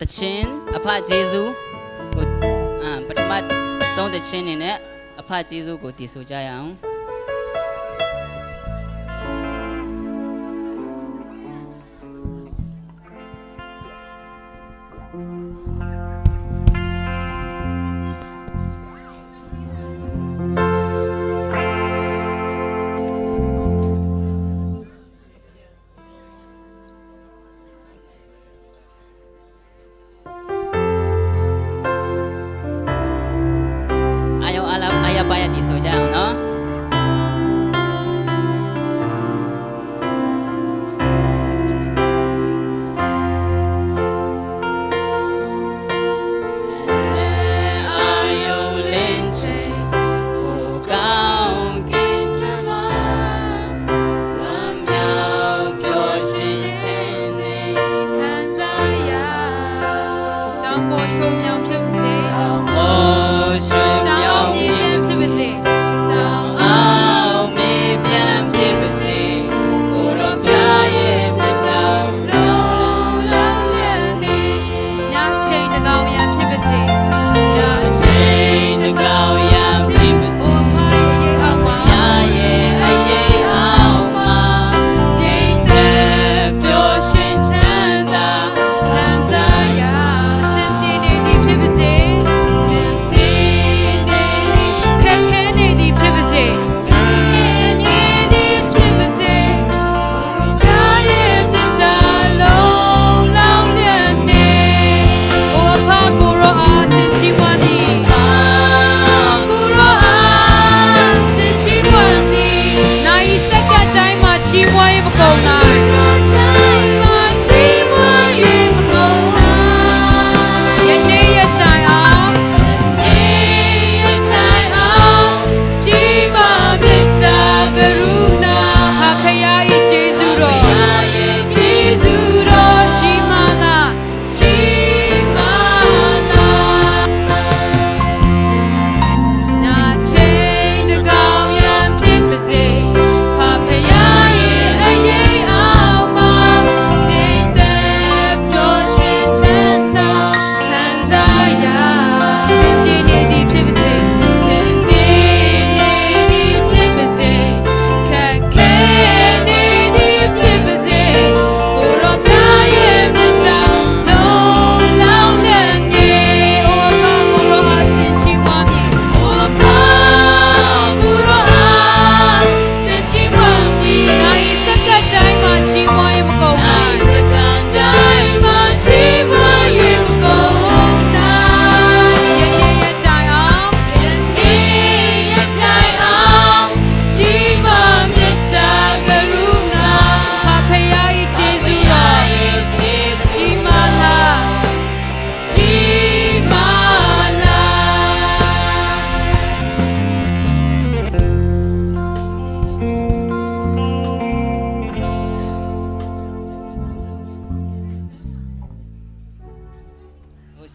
တချင်းအဖဂျေဇူးကိုပထမဆုံးတချင်းနေနဲ့အဖဂျေဇူးကိုတည်ဆိုကြရအောင်ပါရတီဆိုကြအောင်နော်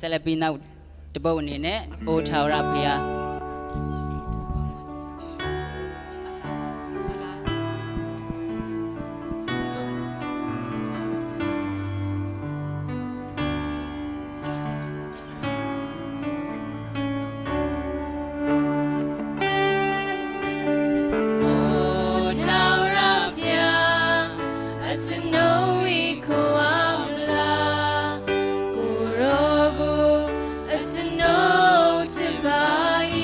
ဆက်လက်ပြီးနောက်တပုတ်အနေနဲ့အိုထာဝရဖျားIt's a no to buy.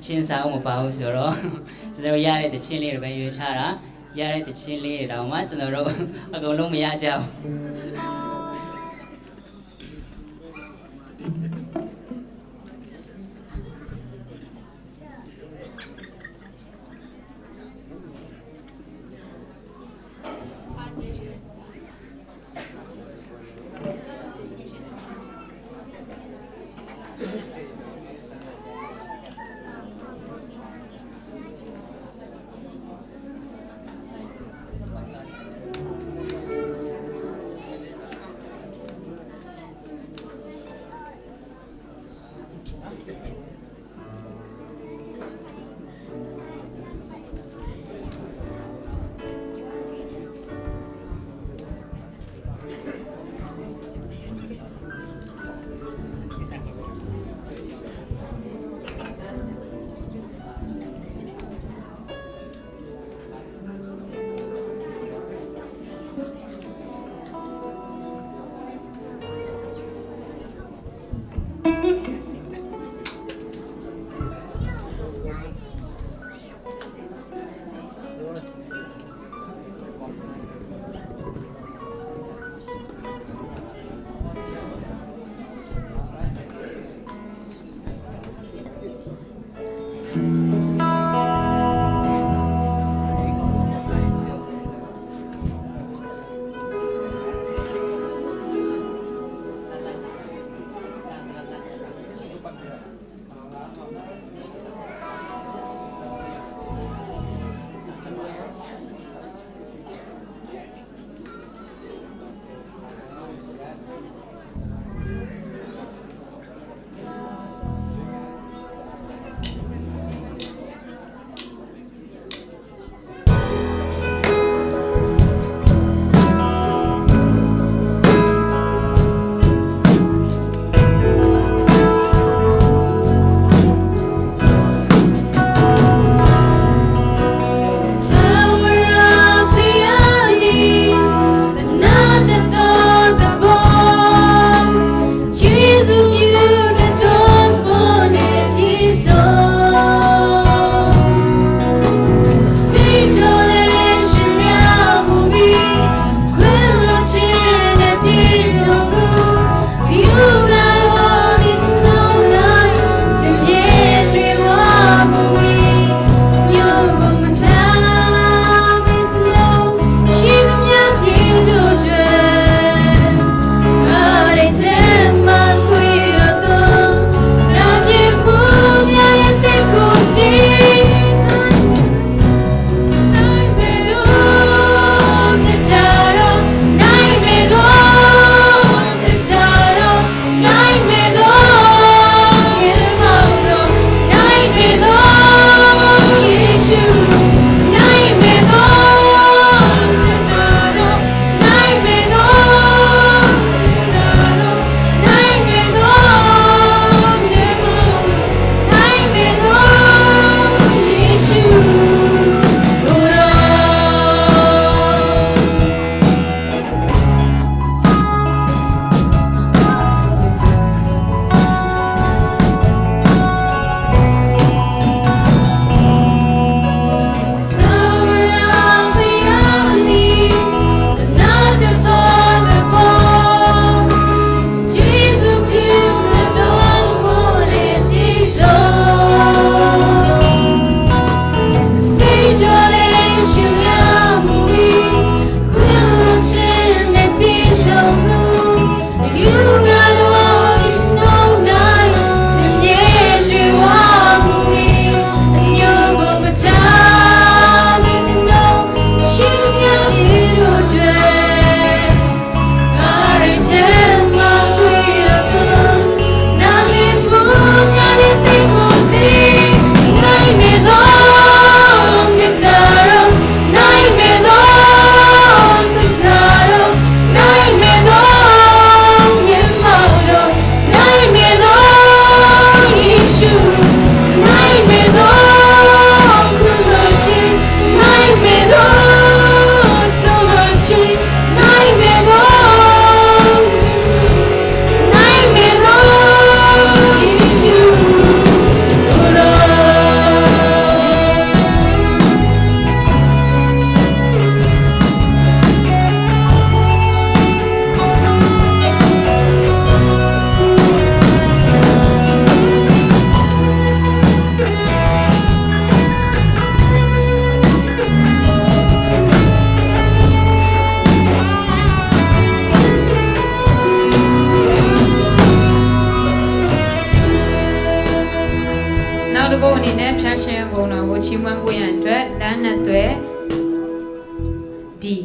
ချင်းစာအုပ်မပါဘူးဆိုတော့ကျွန်တော်ရတဲ့တချင်းလေးတွေပဲရွေးထားတာရတဲ့တချင်းလေးတွေတောင်မှကျွန်တော်တို့အကုန်လုံးမရကြဘူး ကြီးမွမ်းဖို့ရန်အတွက်လမ်းနဲ့သွဲဒီ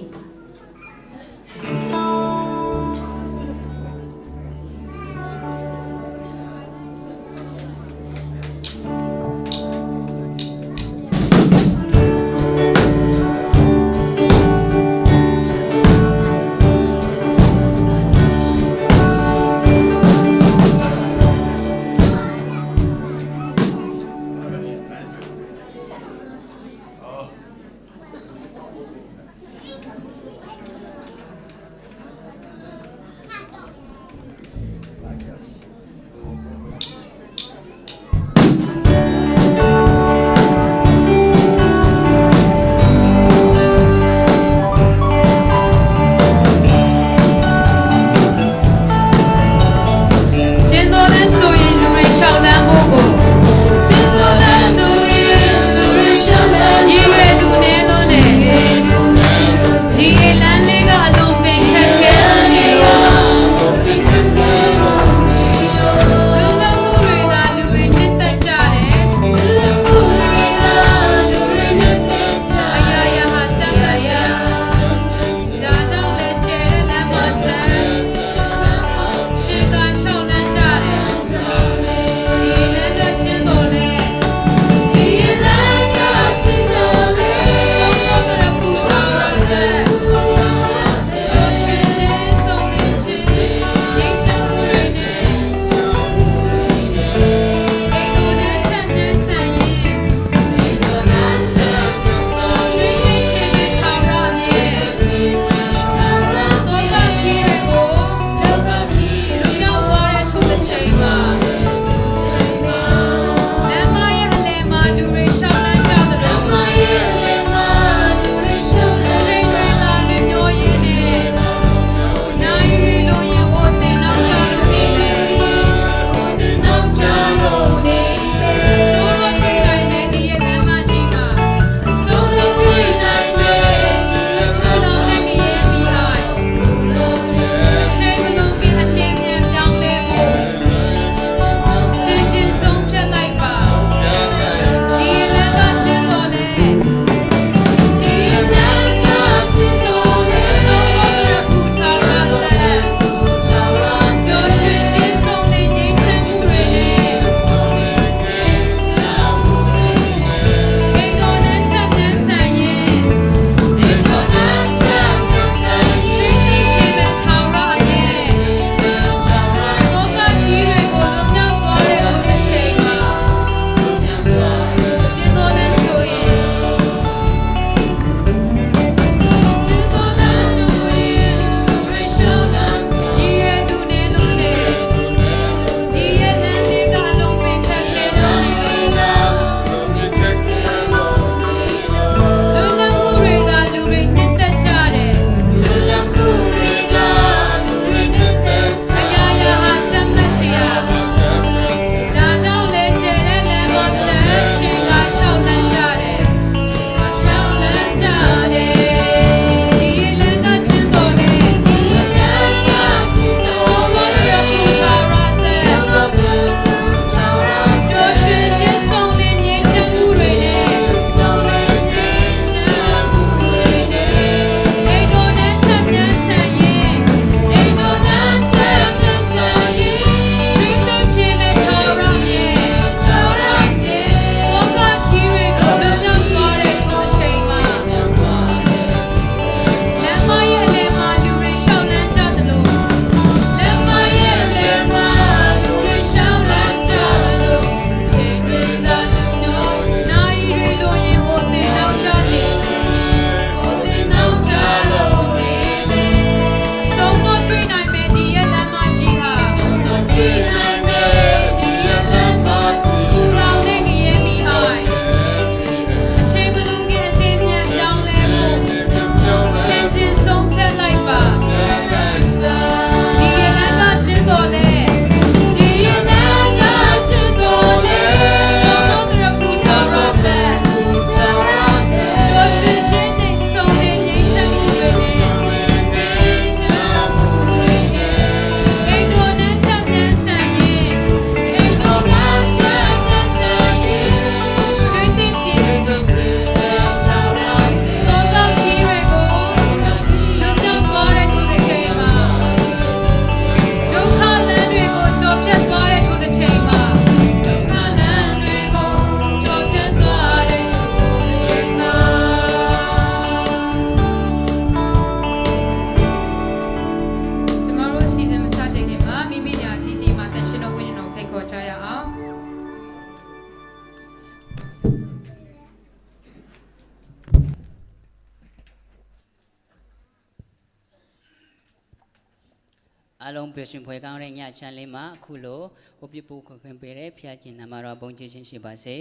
အားလုံးပျော်ရွှင်ဖွယ်ကောင်းတဲ့ညချမ်းလေးမှာအခုလိုဟိုပြပူခွင်ပေးတဲ့ဖျားခင်နာမတော်ဘုန်းကြီးချင်းရှိပါစေ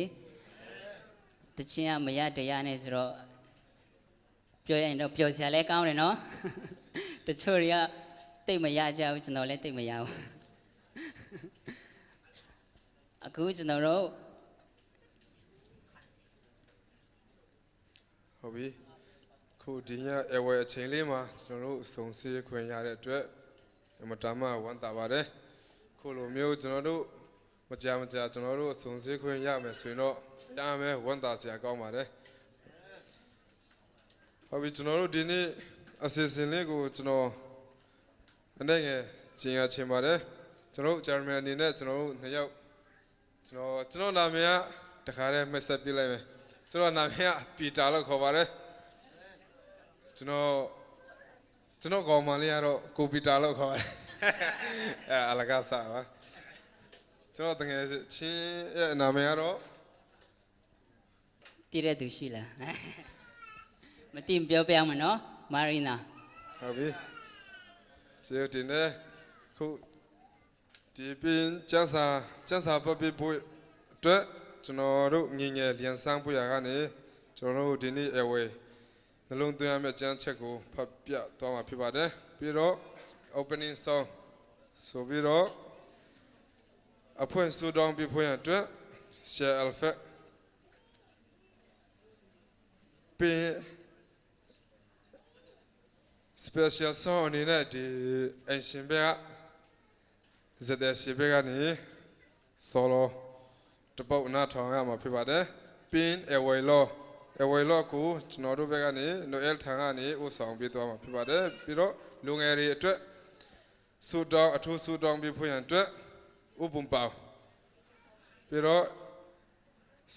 တခြင်းကမရတရားနဲ့ဆိုတော့ပြောရရင်တော့ပျော်စရာလဲကောင်းတယ်နော်တချို့တွေကတိတ်မရကြဘူးကျွန်တော်လည်းတိတ်မရဘူးအခုကျွန်တော်တို့ဟုတ်ပြီခုဒီညအဝယ်အချိန်လေးမှာကျွန်တော်တို့စုံစည်းခွင့်ရတဲ့အတွက်အမတမဝမ်းသာပါတယ်ခုလိုမျိုးကျွန်တော်တို့မကြာကျွန်တော်တို့စုံစည်းခွင့်ရမယ်ဆိုရင်တော့ရမယ်ဝမ်းသာစရာကောင်းပါတယ်ဟုတ်ပြီကျွန်တော်တို့ဒီနေ့အစီအစဉ်လေးကိုကျွန်တော်အနေနဲ့ကျင်ရချင်ပါတယ်ကျွန်တော်ဂျာမန်အနေနဲ့ကျွန်တော်တို့နှစ်ယောက်ကျွန်တော်နာမည်ကတခါတည်းမှတ်ဆက်ပြလိုက်မယ်ကျွန်တော်နာမည်ကပီတာလို့ခေါ်ပါတယ်ကျွန်တော်ကောင်မလေးကတော့ကိုပီတာလို့ခေါ်ပါတယ်အလကားစားပါကျွန်တော်တကယ်ချင်းရဲ့နာမည်ကတော့တည်တဲ့သူရှိလားမသိပြောပြအောင်မနော်မာရီနာဟုတ်ပြီကျေးဇူးတင်တယ်ခုဒီပင်ကျန်းစာပပိဖို့အတွက်ကျွန်တော်တို့ငငယ်လျံစမ်းဖို့ရကနေကျွန်တော်တို့ဒီနေ့အဝေးနှလုံးသွင်းရမယ့်ကျမ်းချက်ကိုဖတ်ပြသွားမှာဖြစ်ပါတယ်ပြီးတော့ opening song ဆိုပြီးတော့အဖွင့်ဆိုတောင်းပြဖွင့်ရအတွက် share alpha ပင် special song အနေနဲ့ဒီအရှင်ဘက်ကဇက်တဲ့ရှိဘက်ကနေ solo တပုတ်နားထောင်ရမှာဖြစ်ပါတယ်ပင်အဝေလောကိုကျွန်တော်တို့ဘက်ကနေ Noel ထံကနေဥဆောင်ပေးသွားမှာဖြစ်ပါတယ်ပြီးတော့လူငယ်တွေအတွက်ဆူတောင်းအထူးဆူတောင်းပေးဖွင့်ရန်အတွက်ဥပုံပေါင်းပြီးတော့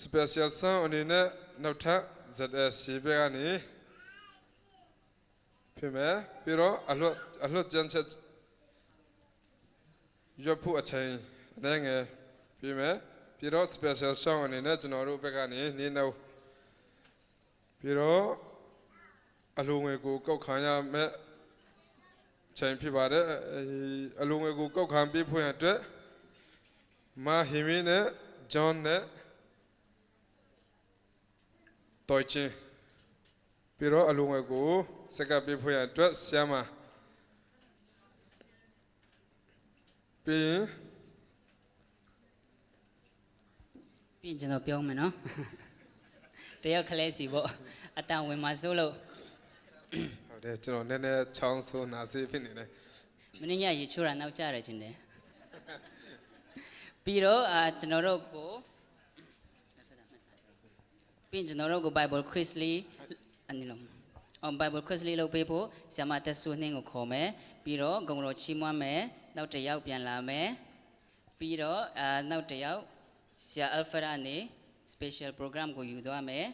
special sound အနေနဲ့နောက်ထပ် ZS ဘက်ကနေဖြစ်မယ်ပြီးတော့အလွတ်ကျန်းချက်ရဖို့အချိန်အနေငယ်ပြီးမယ်ပြီးတော့ special sound အနေနဲ့ကျွန်တော်တို့ဘက်ကနေနေနှုတ်ပြီးတော့အလုံးငယ်ကိုကောက်ခံရမယ်ချိန်ဖြစ်ပါတယ်အလုံးငယ်ကိုကောက်ခံပြီးဖွင့်ရတဲ့မာဟီမီနဲ့ဂျွန်နဲ့တော်ချင်းပြီးတော့အလုံးငယ်ကိုစကပ်ပြီးဖွင့်ရတဲ့ဆ iam မာပြင်ကျွန်တော်ပြောမယ်နော်တယောက်ခလဲစီပေါ့အတန်ဝင်မှာစိုးလို့ဟုတ်တယ်ကျွန်တော်နည်းနည်းချောင်းဆိုးနာစေးဖြစ်နေတယ်မင်းညရေချိုးတာနောက်ကျတယ်ထင်တယ်ပြီးတော့ကျွန်တော်တို့ကိုပြင်ကျွန်တော်တို့ကို Bible quiz လေးအနေလုံးBible quiz လေးလုပ်ပေးဖို့ဆရာမတက်ဆူနှင်းကိုခေါ်မယ်ပြီးတော့ဂုံတော်ချီးမွမ်းမယ်နောက်တစ်ယောက်ပြန်လာမယ်ပြီးတော့နောက်တစ်ယောက်ဆရာ Alpha ကနေ special program ကိုယူသွားမယ်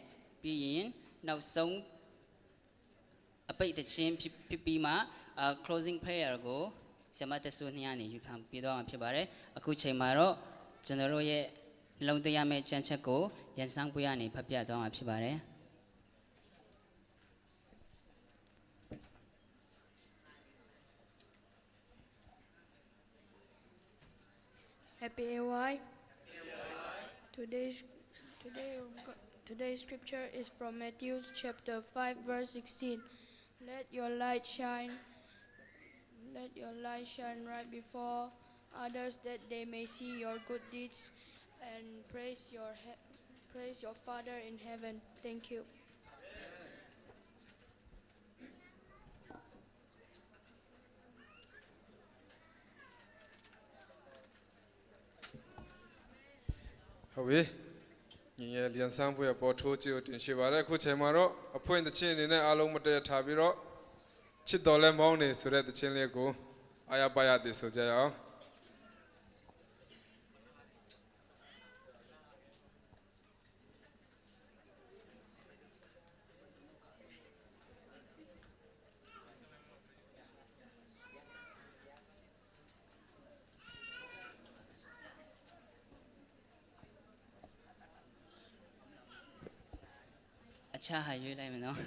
ပြီးရင်နောက်ဆုံးအပိတ်တချင်းဖြစ်ပြီးမှ closing prayer ကိုဆရာမတက်ဆူနှင်းကနေယူခံပြီးသွားမှာဖြစ်ပါတယ်အခုချိန်မှာတော့ကျွန်တော်တို့ရဲ့လုံသွင်းရမယ့်ချမ်းချက်ကိုရန်ဆောင်ပွဲကနေဖတ်ပြသွားမှာဖြစ်ပါတယ်Happy AY. Today's scripture is from Matthew chapter 5 verse 16. Let your light shine right before others that they may see your good deeds and praise your Father in heaven. Thank you. Okay. ညီငယ်လျံစမ်းဖို့ပေါ်ထိုးကြည့်တင်ရှိပါတယ်အခုချိန်မှာတော့အဖွင့်သချင်းအနေနဲ့အားလုံးမတည့်ထားပြီးတော့ချစ်တော်လဲမောင်းနေဆိုတဲ့သချင်းလေးကိုအာရပါရတည်ဆိုကြရအောင်အခြားဟာရွေးလိုက်မယ်နော်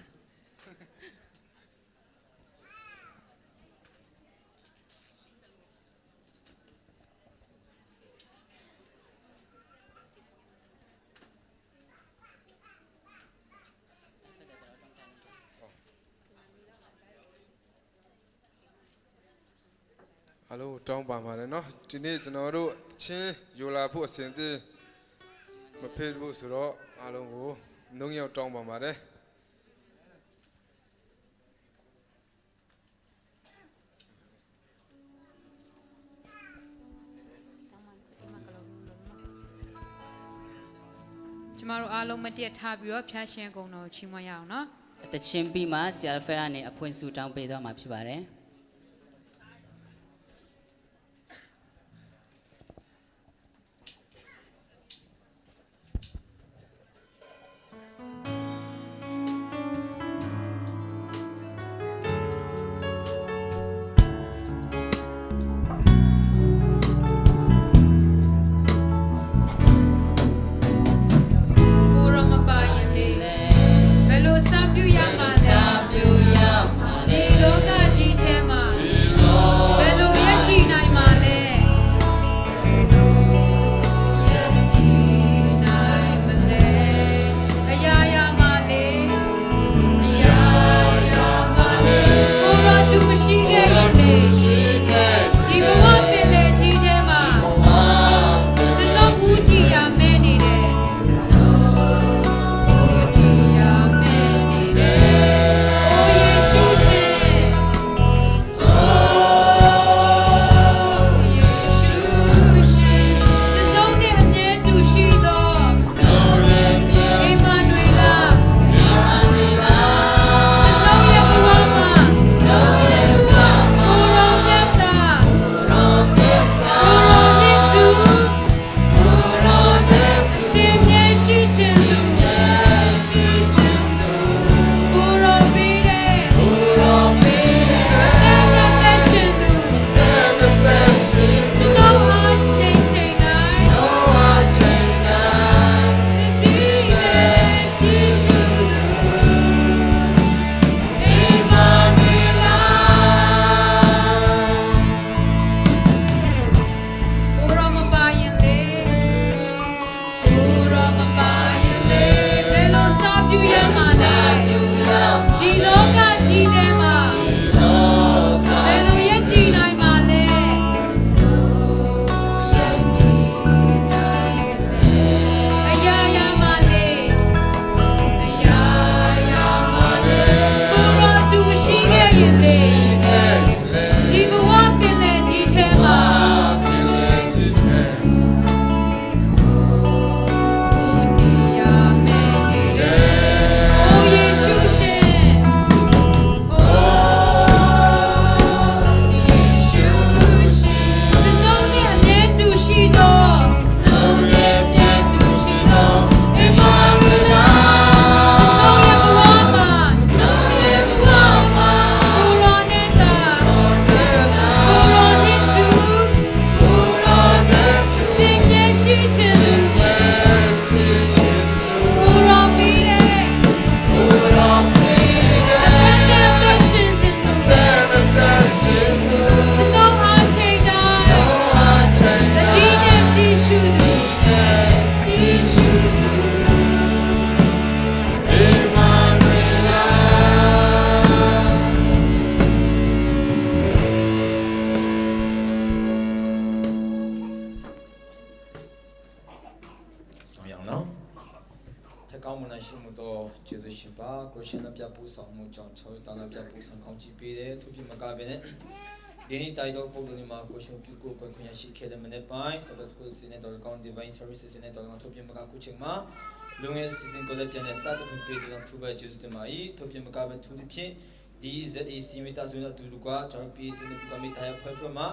အားလုံးတောင်းပါပါတယ်နော်ဒီနေ့ကျွန်တော်တို့ချင်းယူလာဖို့အစဉ်သင့်မဖေးဘူးဆိုတော့အားလုံးကိုနှုတ်ရောက်တောင်းပါပါတယ်ကျမတို့အားလုံးမတည့်ထားပြီးတော့ဖျားရှင်ကုံတော်ချီးမွမ်းရအောင်နော် တချင်းပြီးမှဆရာဖဲကနေအဖွင့်ဆုတောင်းပေးသွားမှာဖြစ်ပါတယ် ကိုရမပါရင်လေဘယ်လိုစပြရမှာလဲဒီလောကကြီးထဲမှာဘယ်လိုရည်ကြည်နိုင်မှာလဲရည်ကြည်နိုင်မလဲအရာရာမှာလေအရာရာမှာလေကိုရတူမရှိခဲ့ရင်လေဒီဘဝပင်လေကြီးထဲမှာကျွန်တော်ဦးကြည်ရမဲနေတယ် ကောင်းမွန်တဲ့ရှိမှုတော်ကျေးဇူးရှင်ပါကိုရှင်နဲ့ပြပူဆောင်မှုကြောင့်ချောတာနဲ့ပြပူဆောင်ကောင်းချီးပေးတယ်သူပြမကပဲနဲ့ဒီနေ့တိုက်တော့ပုံတော်မှာကိုရှင်ပြုကိုခွင့်ရရှိခဲ့တဲ့မနေ့ပိုင်း Sabbath School စီနဲ့တော်ကောင်း Divine Services နဲ့တော်ကောင်းသူပြမကကုချင်းမှာလုံငယ်စီစဉ်ကိုလည်းပြန်နဲ့စတဲ့ခွင့်ပေးတဲ့သူပဲကျေးဇူးတင်ပါ၏သူပြမကပဲသူဖြင့်ဒီ ZAC မိသားစုနဲ့သူတို့ကကျွန်တော် PAC နဲ့ကမိသားရဖွဲ့ဖွဲ့မှာ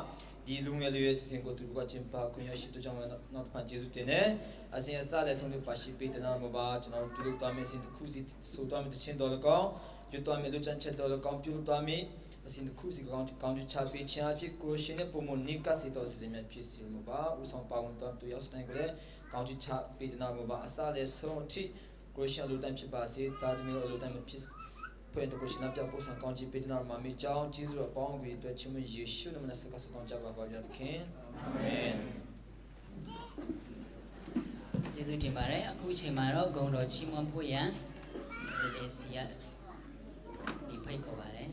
ဒီလူငယ်လေးရဲ့စီစဉ်ကိုသူတို့ကကျင်းပခွင့်ရရှိတဲ့ကြောင့်နောက်ပတ်ကျေးဇူးတင်တယ်အစဉ်အဆက်လက်ဆုံးလို့ပါရှိပေးတဲ့နာမပါကျွန်တော်ပြုလုပ်သွားမယ့်စဉ်တစ်ခုစီဆိုသွားမယ့်ချင်းတော်ကောင်းယူသွားမယ့်လူချမ်းချက်တော်ကောင်းပြုလုပ်သွားမယ့်အစဉ်တစ်ခုစီကောင်းချပေးချာဖြစ်ကိုရှင်နဲ့ပုံမနိကစီတော်စီစဉ်မြဖြစ်စီမပါဥဆောင်ပါဝင်တော်သူရောက်စတိုင်းကလေးကောင်းချပေးတဲ့နာမပါအစားလက်ဆုံးထိကိုရှင်လူတိုင်းဖြစ်ပါစေတာသမီးလူတိုင်းဖြစ်ဖွင့်တဲ့ကိုရှင်အပြပို့ဆောင်ကောင်းချပေးတဲ့နာမမိကြောင်းကျေးဇူးအပေါင်းကိုအတွက်ချီးမွမ်းယေရှုနာမနဲ့ဆက်ကောင်းကြပါပါရခင်အာမင်ကျေးဇူးတင်ပါတယ်အခုချိန်မှာတော့ဂုဏ်တော်ချီးမွမ်းဖို့ရန် ZAC ရဒီဖိတ်ခေါ်ပါတယ်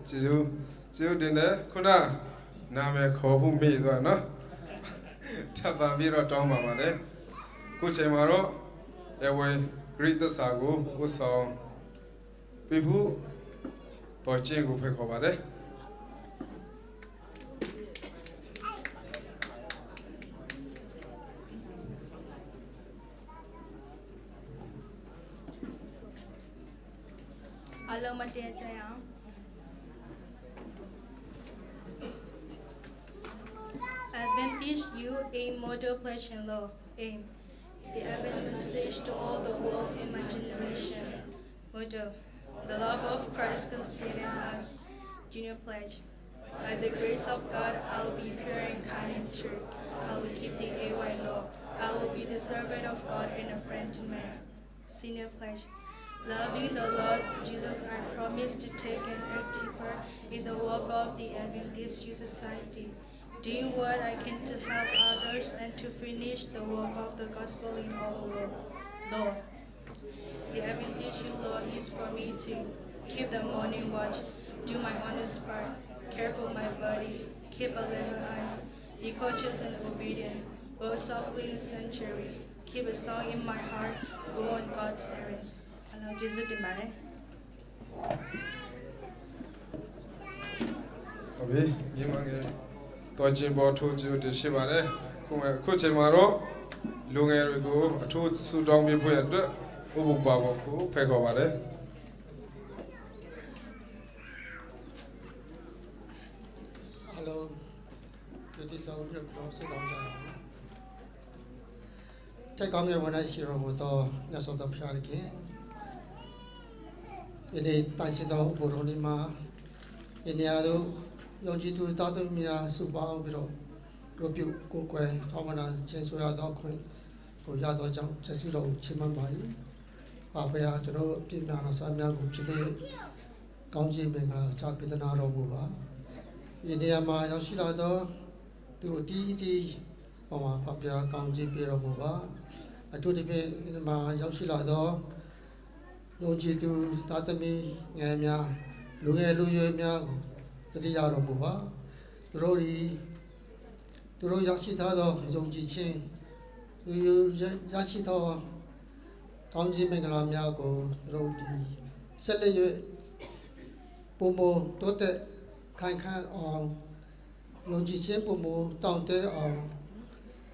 ကျေးဇူးတင်တယ်ခုနနာမည်ခေါ်ဖို့မေ့သွားနော်ထပ်ပါပြီးတော့တောင်းပါပါလေခုချိန်မှာတော့အဝေးဂရိသစ္စာကိုဥဆောင်ပြဖို့တော်ချင်းကိုဖိတ်ခေါ်ပါတယ် အားလုံးမတည့်ကြရအောင် Adventist you aim model pledge and law aim the Advent message to all the world in my generation motto the love of Christ concealed in us junior pledge by the grace of God I will be pure and kind and true I will keep the AY law I will be the servant of God and a friend to man senior pledge loving the Lord Jesus, I promise to take an active part in the work of the Adventist Youth Society, doing what I can to help others and to finish the work of the gospel in all the world. Lord, the Adventist Youth Law is for me to keep the morning watch, do my honest part, care for my body, keep a level eyes, be cautious and obedient, walk softly in sanctuary, keep a song in my heart, go on God's errands. Jesus demanded. ဟုတ်ပြီညီမငယ်တော်ချင်းပေါ်ထိုးကြည့်ရှိပါတယ်ခုချိန်မှာတော့လူငယ်တွေကိုအထူးဆူတောင်းပေးဖို့အတွက်ဥပပါဖို့ကိုဖိတ်ခေါ်ပါတယ် Hello ဒီဆောင်ရတော့စိတ်ကောင်းကြအောင်တက်ကောင်းရဲ့ဝန်ထမ်းရှိတော်မူသောမြတ်စွာဘုရားခင်ယနေ့တန်ရှင်သောဘုရားလေးမှာယနေ့အားတို့ယုံကြည်သူသားသမီးများစုပေါင်းပြီးတော့ကိုပြုကိုယ်ကွယ်သောမနာချင်းဆိုရသောခွင့်ကိုရသောကြောင့်ဆက်စုတော်ချီးမွမ်းပါ၏ပါဖရာကျွန်တော်ပြည်နာဆာများကိုဖြစ်တဲ့ကောင်းခြင်းပင်ကချပိတနာတော်မူပါယနေ့မှာရောက်ရှိလာသောသူအတီးအတီးပေါ်မှာဖပြကောင်းခြင်းပြတော်မူပါအထူးသဖြင့်ဒီမှာရောက်ရှိလာသောယုံကြည်သူသားသမီးငယ်များလူငယ်လူရွယ်များကိုတတိယတော်မူပါသူတို့ရရှိထားသောယုံကြည်ခြင်းသူရရှိသောကောင်းခြင်းမင်္ဂလာများကိုသူတို့ဆက်လက်၍ပုံမတိုးတက်ခိုင်ခန့်အောင်ယုံကြည်ခြင်းပုံမတောင့်တအောင်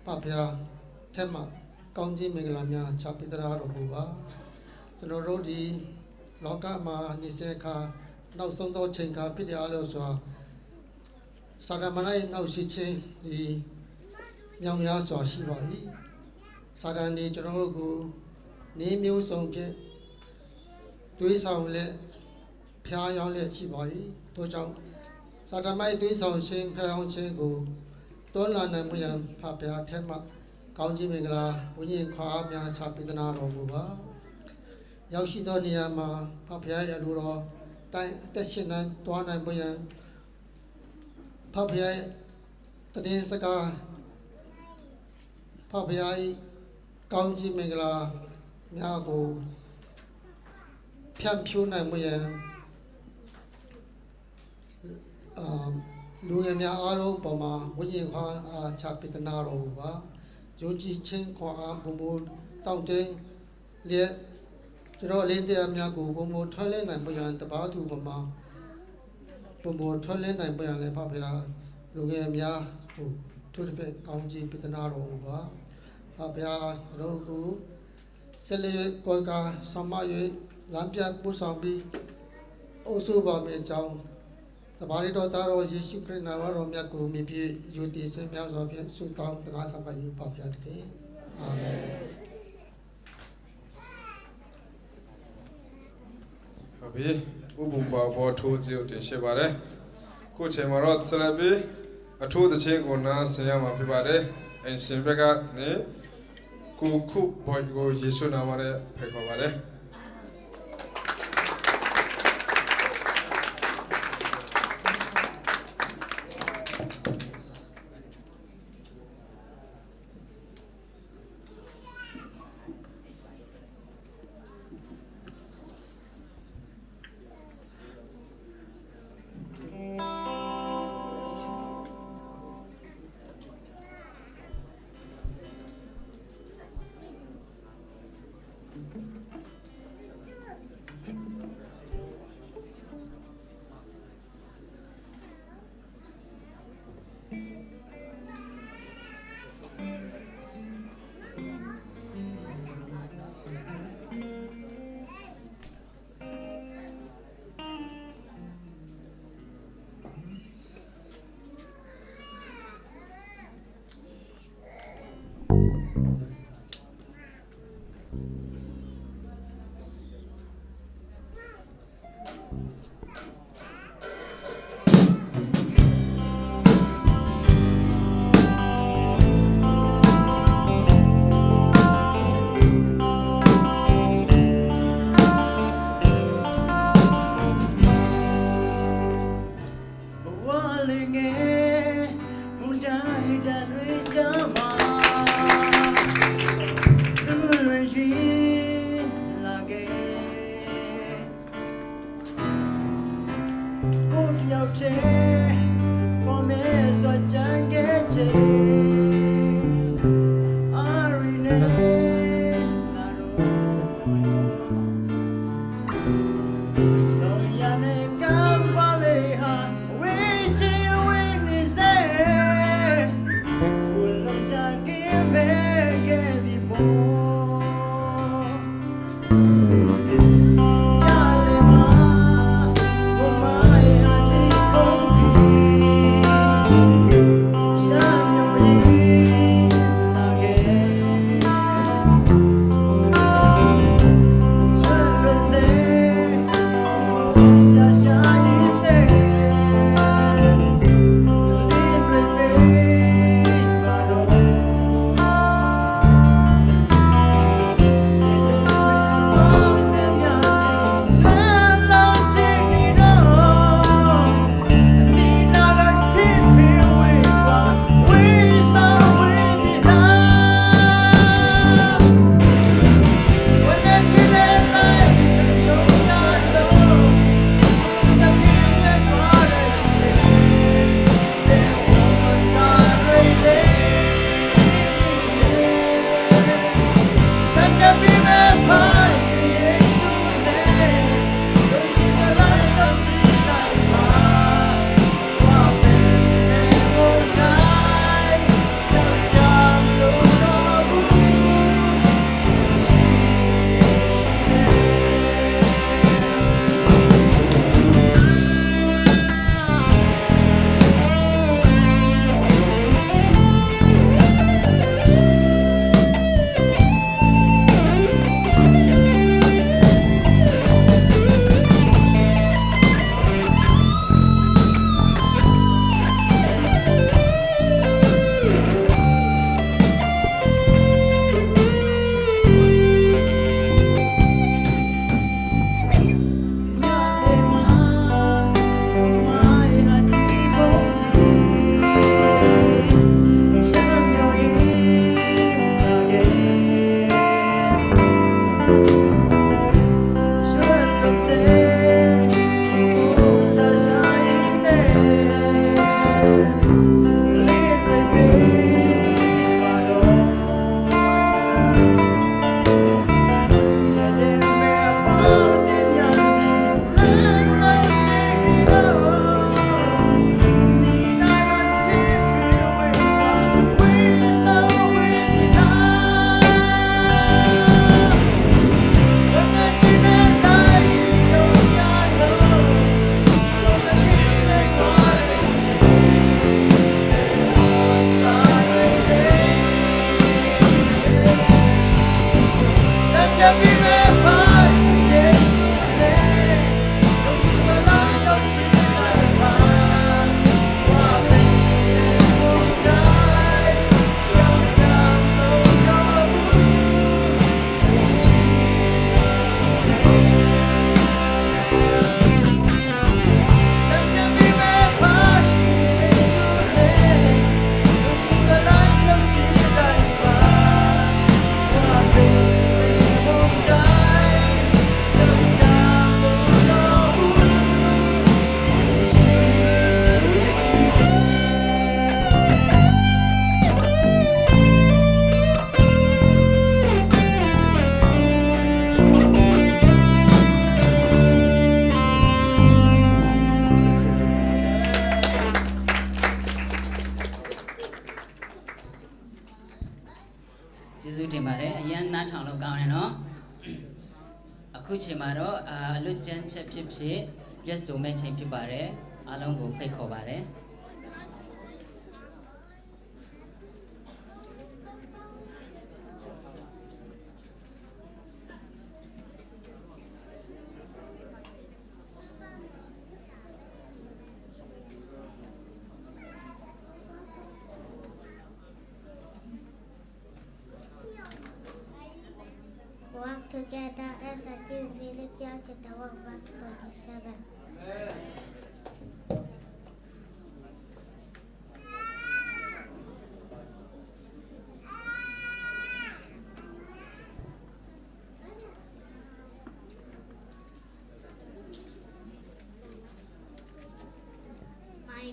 ပပျာထက်မှကောင်းခြင်းမင်္ဂလာများချပေးသတော်မူပါကျွန်တော်တို့ဒီလောကမှာနေစေခါနောက်ဆုံးသောချိန်ခါဖြစ်တယ်လို့ဆိုစာရမဏေနောက်ရှိခြင်းဒီမြောင်များစွာရှိပါ၏စာရန်ဒီကျွန်တော်တို့ကိုနေမျိုးစုံဖြင့်တွေးဆောင်လက်ဖျားယောင်းလက်ရှိပါ၏တို့ကြောင့်စာရမိုက်တွေးဆောင်ခြင်းဖျားယောင်းခြင်းကိုတွန်းလာနိုင်မှုရန်ဖပြားထဲမှကောင်းခြင်းမင်္ဂလာဝိညာဉ်ခွာအားများချပေးသနာတော်မူပါရောက်ရှိသောနေရာမှာဖဖရားရဲ့လူတော်တိုင်းအသက်ရှင်နိုင်တွားနိုင်ပွင့်ဖဖရားတည်င်းစကားဖဖရားကောင်းခြင်းမင်္ဂလာများကိုဖြန့်ဖြူးနိုင်ပွင့်လူငယ်များအားလုံးပေါ်မှာဝိညာဉ်ခွာအားချပေးသနာတော်မူပါယုံကြည်ခြင်းခွာအားဘုံဘုံတောင့်တင်းလျက်ကျွန်တော်လေးတရားများကိုဘုံဘုံထွန်းလင်းနိုင်ပွင့်တပါးသူပမာဘုံဘုံထွန်းလင်းနိုင်ပွင့်လည်းဖဖရားလူငယ်များဟိုတို့တစ်ဖက်ကောင်းကြီးပေးသနာတော်မူပါဖဖရားတို့ကိုဆက်လက်ကိုယ်ကဆောင်မ၍လမ်းပြပို့ဆောင်ပြီးအုပ်စုပါမယ့်အကြောင်းတပါးရတော်သားတော်ယေရှုခရစ်နာမတော်မြတ်ကိုမြည်ပြည့်ယူတည်စင်များစွာဖြင့်ဆုတောင်းတရားခံပါယူပါဖျားတည်းအာမင်ဟုတ်ပြီဥပပါဘောထိုးကြည့်တင်ရှိပါတယ်ခုချိန်မှာတော့ဆလဘီအထူးသချင်းကိုနားဆင်ရမှာဖြစ်ပါတယ်အင်ရှင်ဘက်ကနေကိုခုဘောကိုယေရှုနာမနဲ့ဖိတ်ခေါ်ပါတယ် အ ကျေးဇူးတင်ပါတယ်အရင်နားထောင်လို့ကောင်းတယ်နော်အခုချိန်မှာတော့အလွတ်ကျန်းချက်ဖြစ်ဖြစ်ရက်စုံမဲ့ချိန်ဖြစ်ပါတယ်အားလုံးကိုဖိတ်ခေါ်ပါတယ် Work together as a team, Philippians chapter 1 verse 27.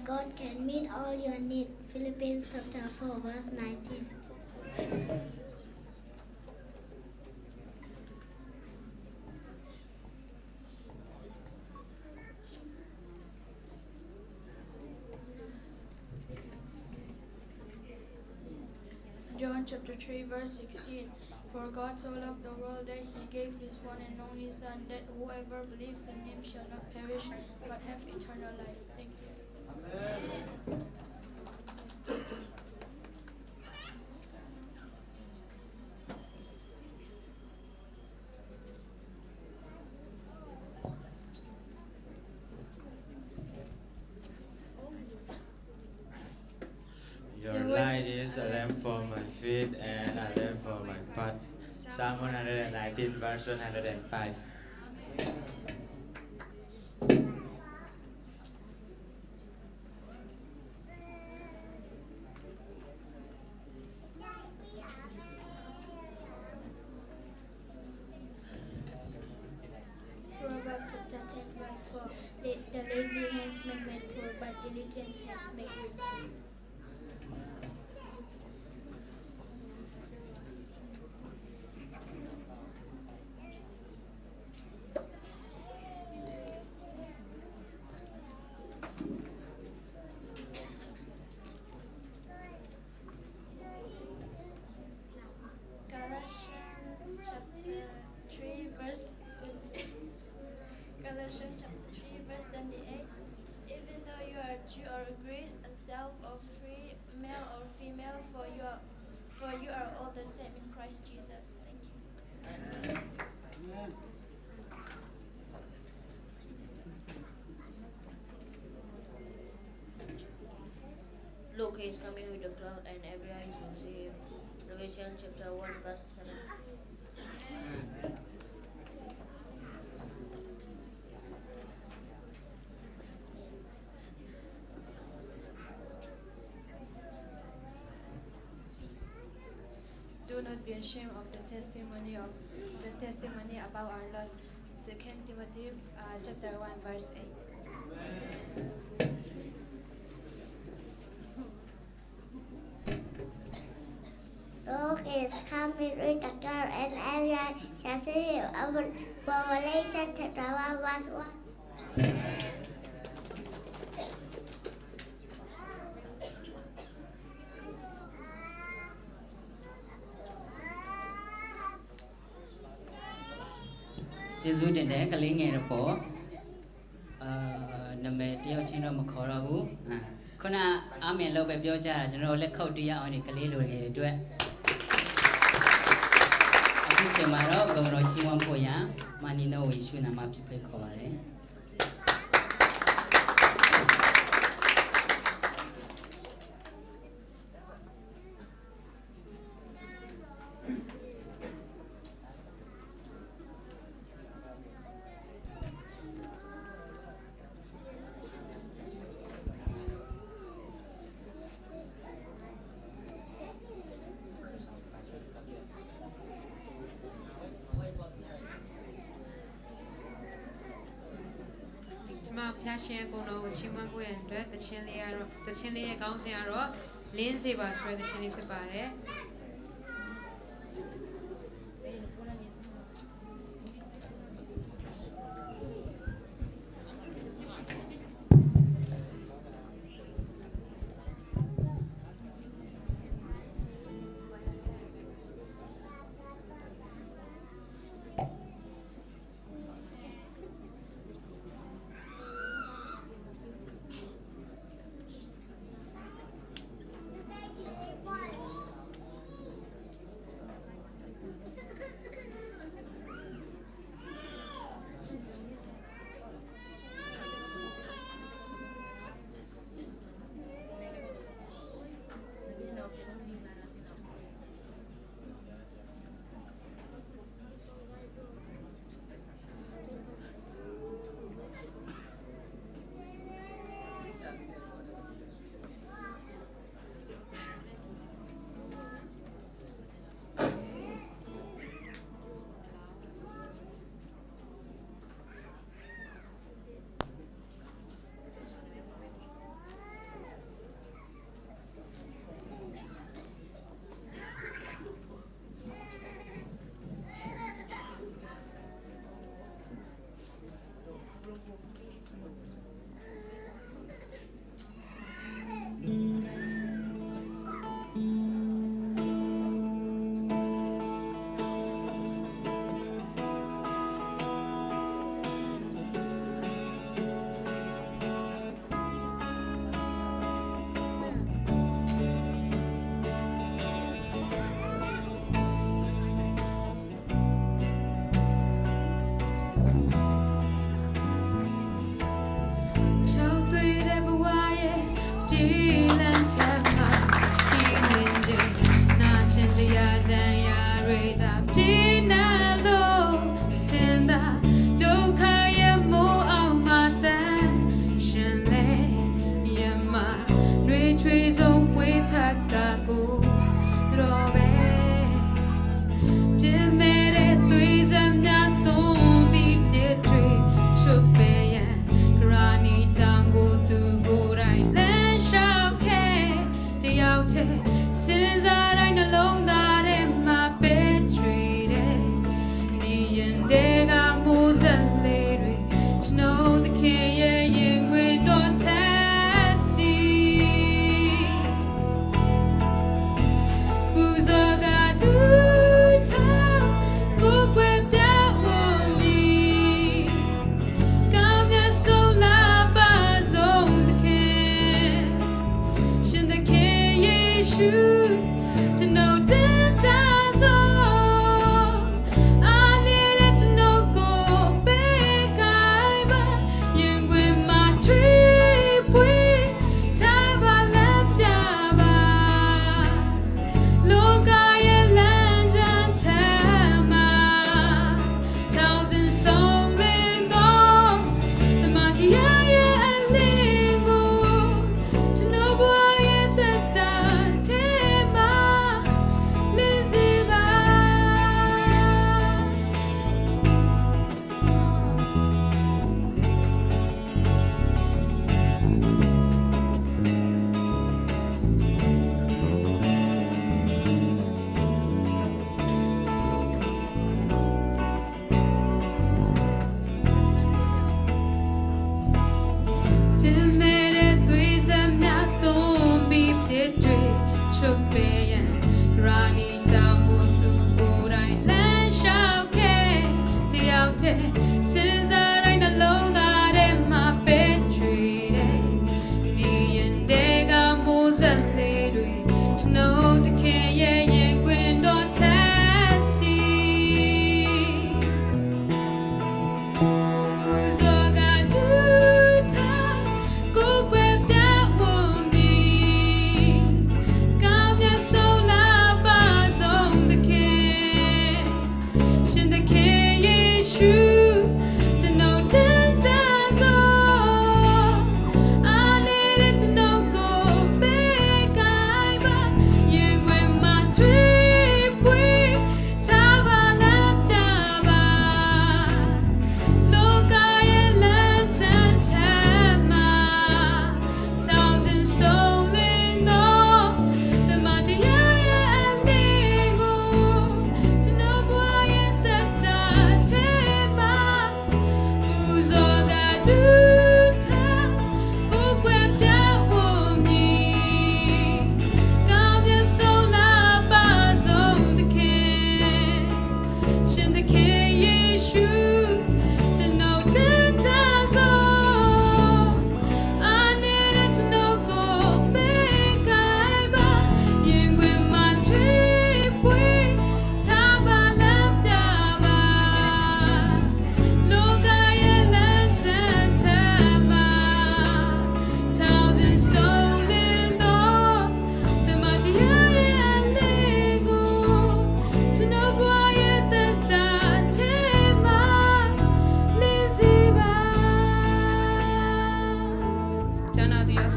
God can meet all your needs. Philippians chapter 4, verse 19. John chapter 3 verse 16. For God so loved the world that he gave his one and only Son, that whoever believes in him shall not perish but have eternal life. Thank you. Your light is a lamp for my feet and a lamp for my path. Psalm 119, verse 105. Proverbs chapter 10, verse 4. The lazy hands make men poor, but diligent hands make rich. Galatians chapter 3 verse Galatians chapter 3 verse 28. Even though you are Jew or Greek, a self or free, male or female, for you are all the same in Christ Jesus. Thank you. Look, he is coming with a cloud, and every eye will see him. Revelation chapter 1, verse 7. Do not be ashamed of the testimony about our Lord. 2 Timothy chapter 1, verse 8. Look is coming with a cloud, and every eye shall see him. Revelation chapter 1, verse 1. Jesus တင်တယ်ကလေးငယ်တော့ပေါ့နာမည်တယောက်ချင်းတော့မခေါ်တော့ဘူးခုနအာမင်လို့ပဲပြောကြတာကျွန်တော်လက်ခုပ်တရားအောင်ဒီကလေးလိုငယ်တွေအတွက်အခုချိန်မှာတော့ဂုဏ်တော်ချီးမွမ်းဖို့ရမာနီနိုဝေရှုနာမဖြစ်ဖိတ်ခေါ်ပါတယ်ဖျားရှင်ကုံတော်ကိုချီးမွမ်းဖို့ရန်အတွက်တခြင်းလေးရဲ့ကောင်းစဉ်ကတော့လင်းစေပါဆိုတဲ့တခြင်းလေးဖြစ်ပါတယ်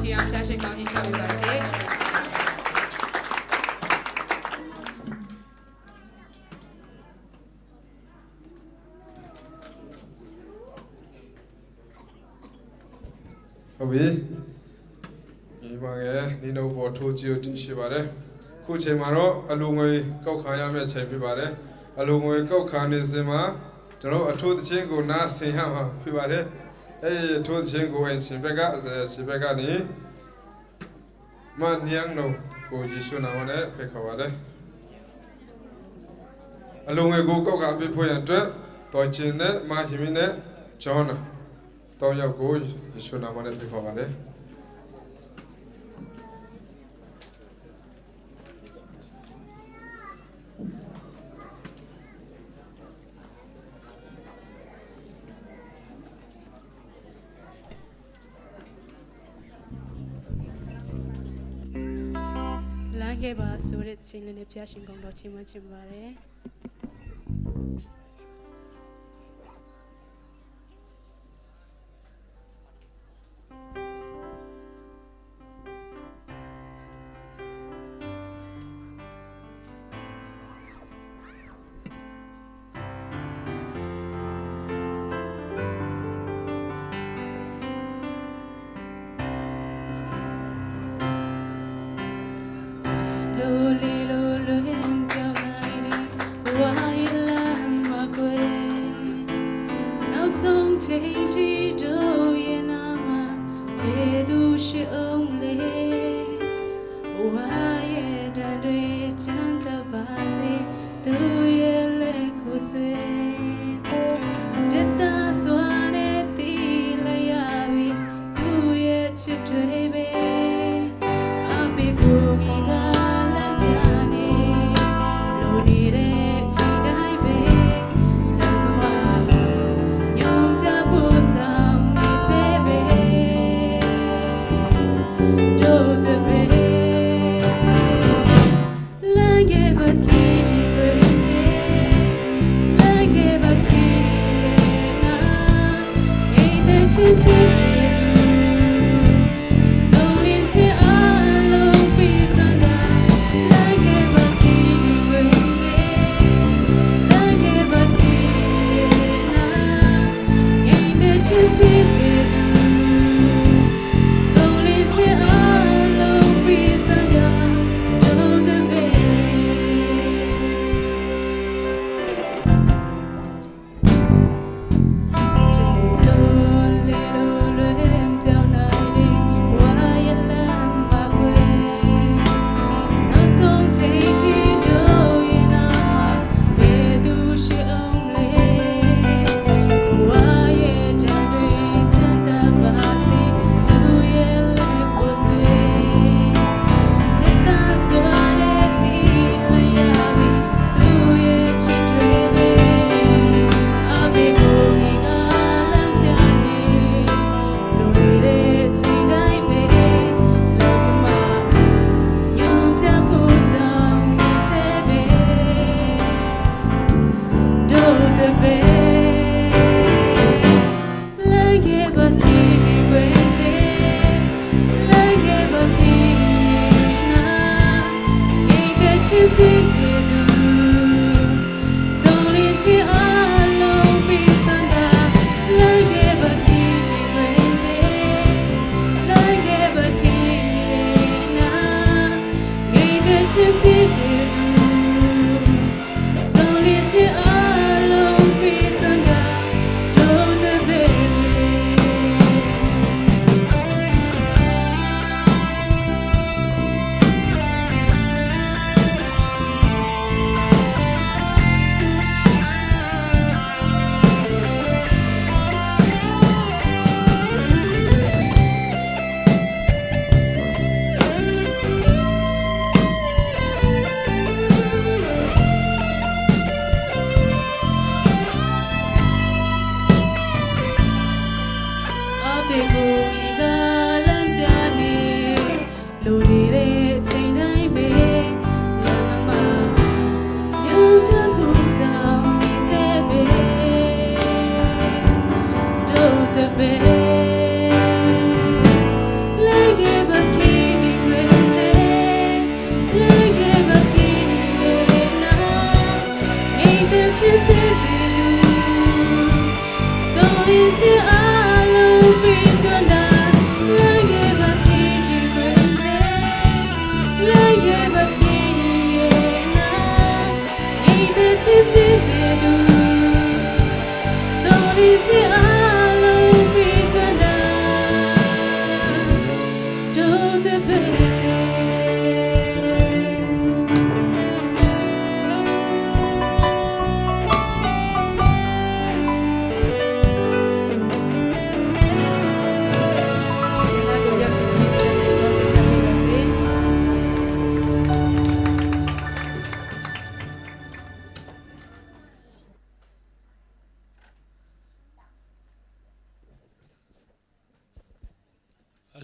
ရှိအောင်ဖျားရှင်ကောင်းကြီးချပေးပါစေ ဟုတ်ပြီဒီမှာကဒီနှုတ်ပေါ်ထိုးကြည့်တင်ရှိပါတယ်ခုချိန်မှာတော့အလူငွေကောက်ခံရမယ့်ချိန်ဖြစ်ပါတယ်အလူငွေကောက်ခံနေစဉ်မှာကျွန်တော်အထိုးသချင်းကိုနားဆင်ရမှာဖြစ်ပါတယ်အဲဒီအထိုးသချင်းကိုအရှင်ဘက်ကရှင်ဘက်ကနေမနျံလုံးကိုယေရှုနာမနဲ့ဖိတ်ခေါ်ပါတယ်အလူငွေကိုကောက်ခံပြီးဖွင့်ရအတွက်တော်ချင်းနဲ့မာဟီမီနဲ့ဂျွန်နာတောင်းရောက်ကိုယေရှုနာမနဲ့ဖိတ်ခေါ်ပါတယ်လမ်းခဲ့ပါဆိုတဲ့ချင်းလေးနဲ့ဖျားရှင်ကောင်းတော်ချီးမွမ်းချင်ပါတယ်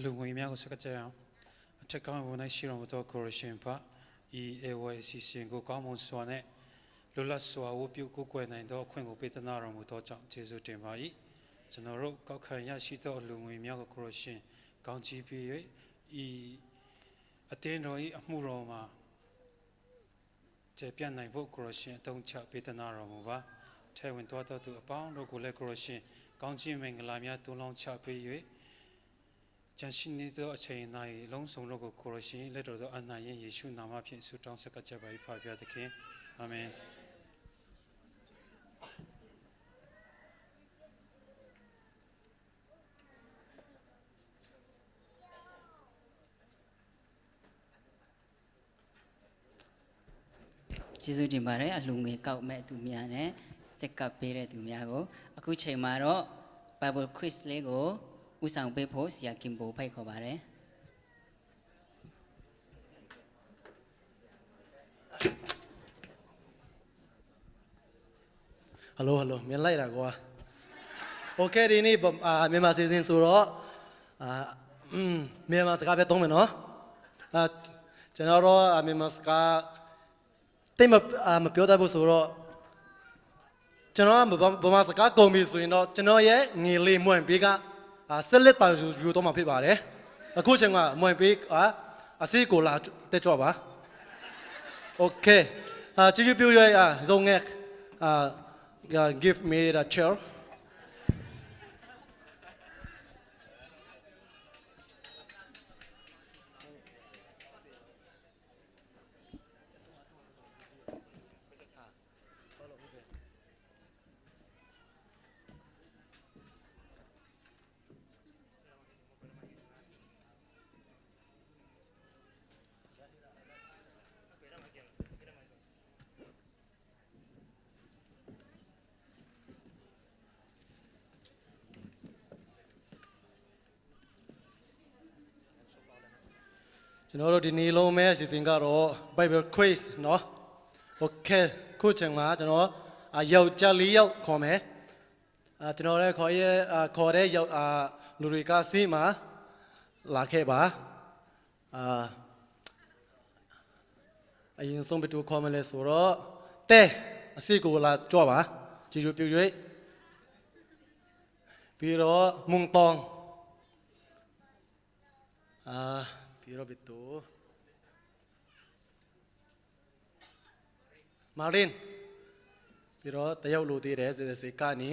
လူငွေများကိုစကားကြအောင်အထက်ကောင်းဝင်နိုင်ရှိတော်မူသောကိုရရှင်ဖဤအေဝဲအစီအစဉ်ကိုကောင်းမွန်စွာနဲ့လွတ်လပ်စွာဝတ်ပြုကိုးကွယ်နိုင်သောအခွင့်ကိုပေးသနာတော်မူသောကြောင့်ကျေးဇူးတင်ပါ၏ကျွန်တော်တို့ကောက်ခံရရှိသောလူငွေများကိုကိုရရှင်ကောင်းချီးပေး၍ဤအတင်းတော်၏အမှုတော်မှာကျေပြန့်နိုင်ဖို့ကိုရရှင်အသုံးချပေးသနာတော်မူပါထဲဝင်သွားသောသူအပေါင်းတို့ကိုလည်းကိုရရှင်ကောင်းချီးမင်္ဂလာများတွန်းလောင်းချပေး၍ကျန်ရှိနေသောအချိန်၌လုံးစုံတို့ကိုကိုရရှင်လက်တော်သောအနာရင်ယေရှုနာမဖြင့်ဆုတောင်းဆက်ကပ်ကြပါ၏ဖပါသခင်အာမင်ကျေးဇူးတင်ပါတယ်အလှငွေကောက်မဲ့သူများနဲ့စက်ကပ်ပေးတဲ့သူများကိုအခုချိန်မှာတော့ Bible quiz လေးကိုဦးဆောင်ပေးဖို့ဆရာကင်ဘိုဖိတ်ခေါ်ပါတယ်ဟယ်လိုမြင်လိုက်တာကွာโอเคဒီနေ့မြန်မာစီစဉ်ဆိုတော့မြန်မာစကားပဲသုံးမယ်နော်ကျွန်တော်တို့မြန်မာစကားတိတ်မပြောတတ်ဘူးဆိုတော့ကျွန်တော်ဗမာစကားကုန်ပြီဆိုရင်တော့ကျွန်တော်ရဲ့ငေလေးမွန်ပေးကဆက်လက်ပါယူတော့မှာဖြစ်ပါတယ်အခုချိန်ကမွန်ပေးအစီကိုလာတက်ကြပါโอเคကြည့်ပြရဇုံငယ် give me the chairကျွန်တော်တို့ဒီနေ့လုံးမဲ့အစီအစဉ်ကတော့ Bible quiz เนาะ Okay ခုချိန်မှာကျွန်တော်ယောက်ျား၄ယောက်ခေါ်မယ်ကျွန်တော်လည်းခေါ်တဲ့ယောက်လူတွေကစီးမှာလာခဲ့ပါအရင်ဆုံးဘယ်သူခေါ်မလဲဆိုတော့တဲအစီကိုလာကြွပါကြည့်ရပြည့်ပြီးတော့မုံတောင်ပြီးတော့ဘယ်သူမာလင်ပြီးတော့တယောက်လူသေးတယ်စေကနီ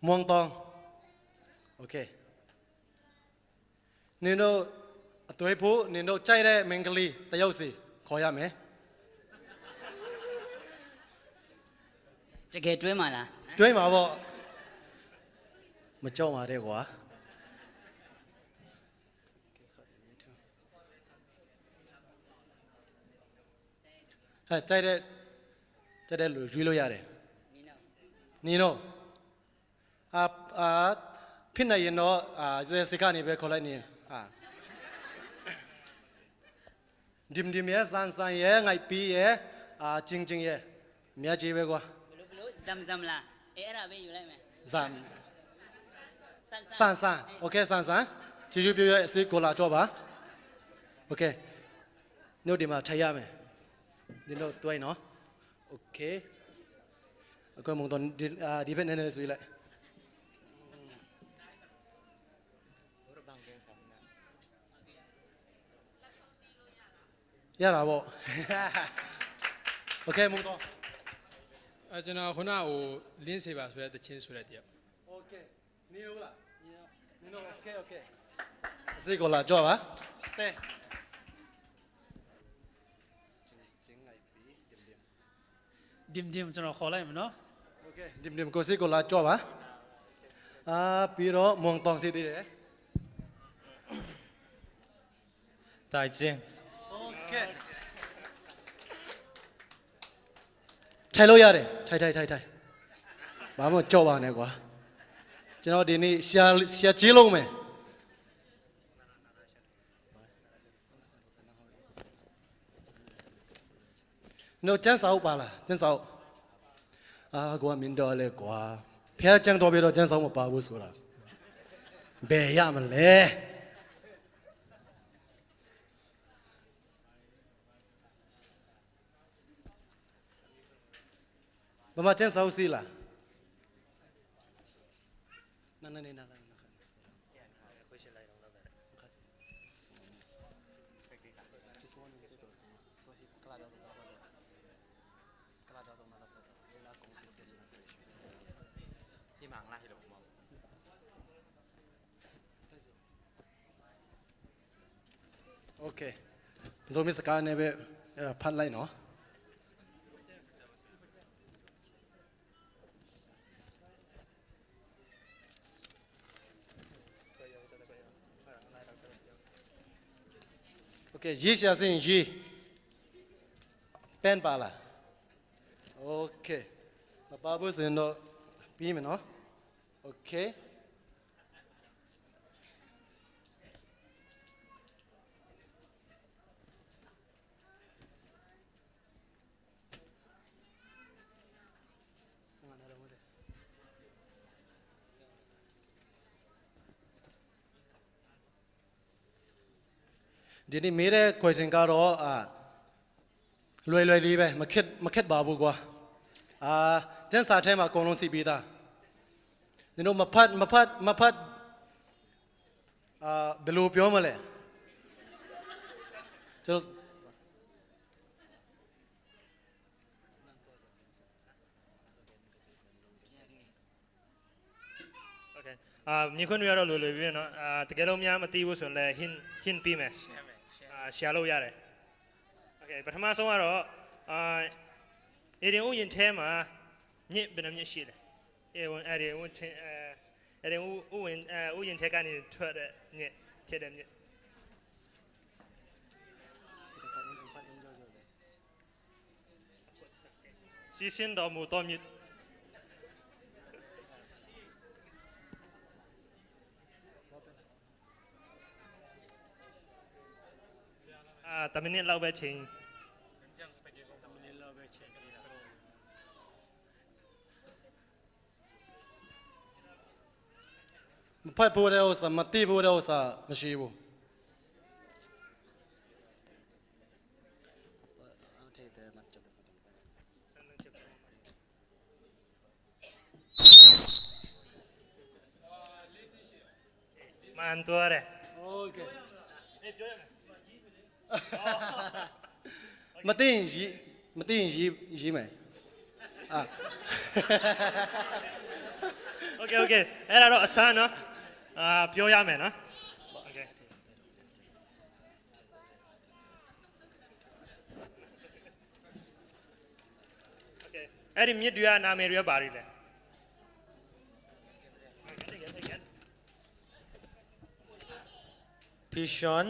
မွန်တောင်โอเคနင်တို့အသွေးဖို့နင်တို့ကြိုက်တဲ့မင်္ဂလီတယောက်စီခေါ်ရမယ်တကယ်တွဲမှာလားတွဲမှာပေါ့မကြောက်ပါနဲ့ကွာကြိုက်တဲ့လူရွေးလို့ရတယ်နီနိုဖြစ်နေရင်တော့စေကနေပဲခေါ်လိုက်နေဒီမြဲစန်ရဲ့ငိုက်ပီးရဲ့ချင်းရဲ့မြတ်ကြီးပဲကွာဘလို့ဇမ်လားအဲ့ဒါပဲယူလိုက်မယ်ဇမ်ဆန်โอเคဆန်ကြည့်ပြရဲ့အစိကိုလာတော့ပါโอเคညို့ဒီမှာထိုင်ရမယ်ဒီတော့တွိုင်းနော်โอเคအခုမုံတော့ဒီဘက်နဲ့ဆွေးလိုက် ရတာပေါ့โอเคမူတော့ ကျွန်တော်ခုနဟိုလင်းစေပါဆိုတဲ့တချင်းဆိုတဲ့တယောက် โอเคနေလို့လားနေလို့โอเคโอเคစိတ်ကိုလာကြောက်ပါတဲ့ dim ကျွန်တော်ခေါ်လိုက်မယ်နော် โอเคdimကိုစိတ်ကိုလာကြောက်ပါပြီးတော့မွန်တောင်စီသေးတယ် tài chính โอเคထိုင်လို့ရတယ်ထိုင်ဘာမှကြောက်ပါနဲ့ကွာကျွန်တော်ဒီနေ့ဆရာကြီးလုံးမယ်နော်ကျန်းစာအုပ်ပါလားကျန်းစာအုပ်ကွာမင်းတော်လေကွာဖះကျန်းတော်ပြီးတော့ကျန်းစာအုပ်မပါဘူးဆိုတာဘယ်ရမလဲမမကျန်းစာအုပ်စီးလားနာโอเคဇိုမစ်ကာနေပဲဖတ်လိုက်နော်โอเคရေးရှာစင်ရေးပန်ပါလားโอเคမပါဘူးစင်တော့ပြီးမယ်နော်โอเคဒီနေ့မေးတဲ့ question ကတော့လွယ်လေးပဲမခက်ပါဘူးကွာကျန်းစာထဲမှာအကုန်လုံးစီပြီးသားဒီတော့မဖတ်ဘယ်လိုပြောမလဲကျွန်တော်မြေခွန်းတွေကတော့လွယ်လွယ်ပြီးနော်တကယ်လို့များမသိဘူးဆိုရင်လည်း hint ပြီးမယ်share လုပ်ရတယ် okay ပထမဆုံးကတော့အေဒင်ဥယျာဉ်ထဲမှာမြစ်ဘယ်နှမြစ်ရှိလဲအေဒင်ဥယျာဉ်ထဲကနေထွက်တဲ့မြစ်ဖြစ်တဲ့မြစ်စီစဉ်တော်မူတော်မြစ်တမနစ်လောက်ပဲချိန်မဖတ်ဖို့တဲ့ဥစ္စာမသိဖို့တဲ့ဥစ္စာမရှိဘူးမန်တော်ရယ် โอเคမသိရင်ရေးမယ်โอเคအဲ့ဒါတော့အစမ်းနော်ပြောရမယ်နော်โอเคအဲ့ဒီမြစ်တွေကနာမည်တွေပါလိမ့်လေPishon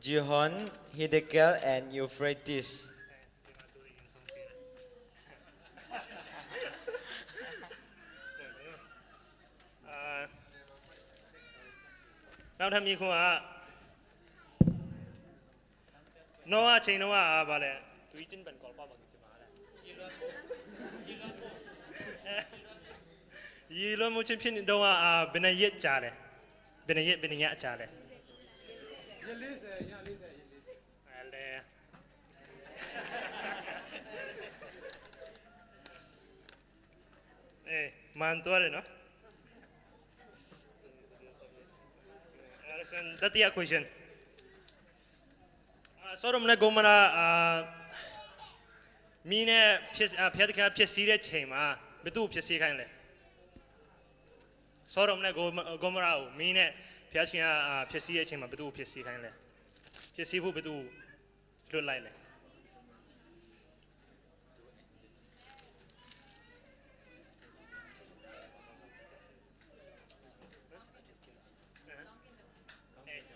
Gihon Hiddekel and Euphratesနောက်ထပ်မြစ်ခွန်းကနောအချိန်တော့ဗာလေသူချင်းပန်ကောပါဘာကြီးမှာလဲရေလုံးမချင်းဖြစ်နေတော့ဘယ်နှရက်ကြာလဲဘယ်နှရက်ကြာလဲ40အဲ့လေမန်တော်ရနော်တတိယ question ဆောရမနဲ့ဂိုမရာမီးနဲ့ဖြစ်ဖျက်တခါဖြစ်စီးတဲ့ချိန်မှာဘယ်သူဖြစ်စီးခိုင်းလဲဆောရမနဲ့ဂိုမရာကိုမီးနဲ့ဖျက်ရှင်ကဖြစ်စီးတဲ့ချိန်မှာဘယ်သူဖြစ်စီးခိုင်းလဲဖြစ်စီးဖို့ဘယ်သူလွတ်လိုက်လဲ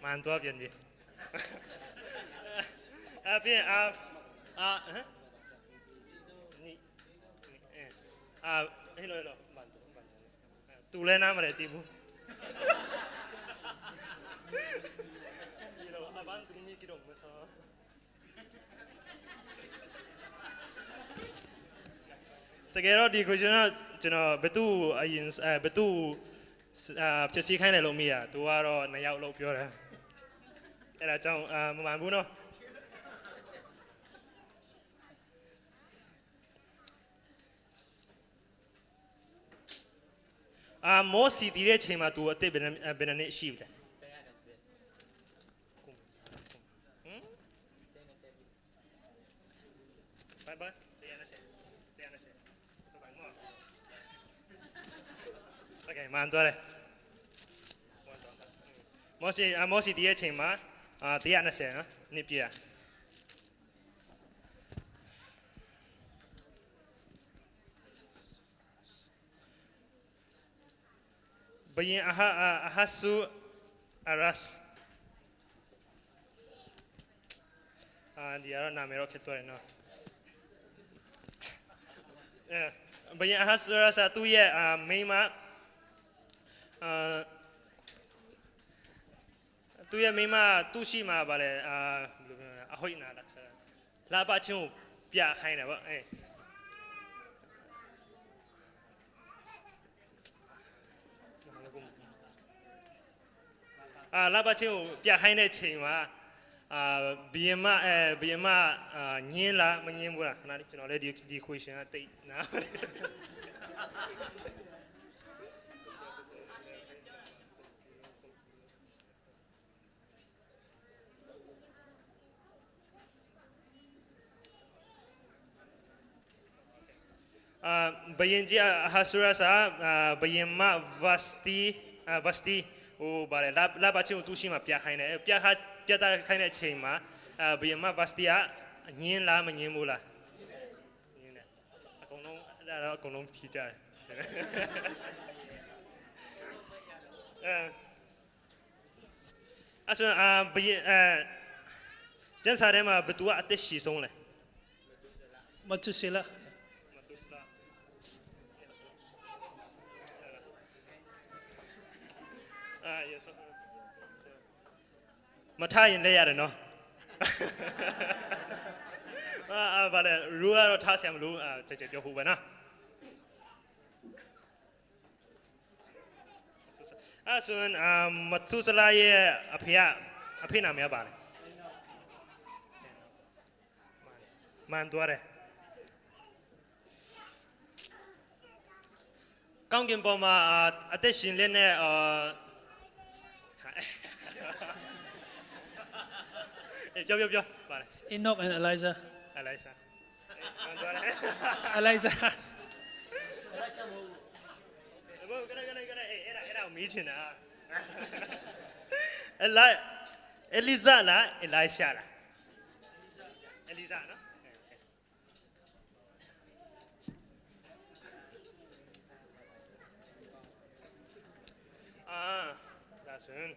မန်တော့ပြန်ပြီအပြင်ဟဲ့လို့မန်တူလဲနားမလဲတီးဘူးဒီလိုအဘန်သူမီကတော့မဆောတကယ်တော့ဒီquestionကကျွန်တော်ဘယ်သူအရင်ဘယ်သူဖြစ်စီခိုင်းတယ်လို့မေးရသူကတော့2ယောက်လို့ပြောတယ်အဲ့ဒါကြောင့်မမှန်ဘူးနော်မောစီတီတဲ့ချိန်မှာ तू အသက်ဘယ်နှစ်ရှိပြီလဲဘယ်โอเคမှန်သွားတယ်မောစီတီရဲ့ချိန်မှာ120နော်နှစ်ပြည့်ဘယင်အဟာဆူအရတ်ဒီရနာမည်တော့ခက်သွားတယ်နော်ဘယင်အဟာဆူအရတ်သူရဲ့မိန်းမသူရဲ့မိန်းမသူ့ရှိမှာဗါလေအဟိုနာလက်စားလာပါချင်းပြခိုင်းတယ်ဗောလာပါချင်းပြခိုင်းတဲ့ချိန်မှာဘီယမညင်းလားမညင်းဘူးလားခဏလေးကျွန်တော်လည်းဒီ question ကတိတ်နားဘယင်ကြီးဟာဆူရာစာဘယင်မဗတ်စတီဟိုဗါလေလာပါချင်းသူရှိမှာပြခိုင်းတယ်ပြတာခိုင်းတဲ့ချိန်မှာဘယင်မဗတ်စတီကညင်းလားမညင်းဘူးလားညင်းတယ်အကုန်လုံးအဲ့ဒါတော့အကုန်လုံးထီးကြတယ်အဲ့ဆိုဘယင်ကျန်စားထဲမှာဘသူကအသက်ရှိဆုံးလဲမတူစီလာမထားရင်လည်းရတယ်နော်ဗါလေရူကတော့ထားဆရာမလို့ကြကြပြောဖို့ပဲနော်အဲ့ဆိုရင်မတူစလာရဲ့အဖေနာမည်ပါလေမန်တွားတယ်ကောင်းကင်ပေါ်မှာအသက်ရှင်လင်းတဲ့ပြောပါလေ Enoch and Elijah Elijah ဘောကရအဲ့ဒါမီးချင်တာအလီဇာလားအလိုင်ရှာလားအလီဇာနော်ဒါဆိုရင်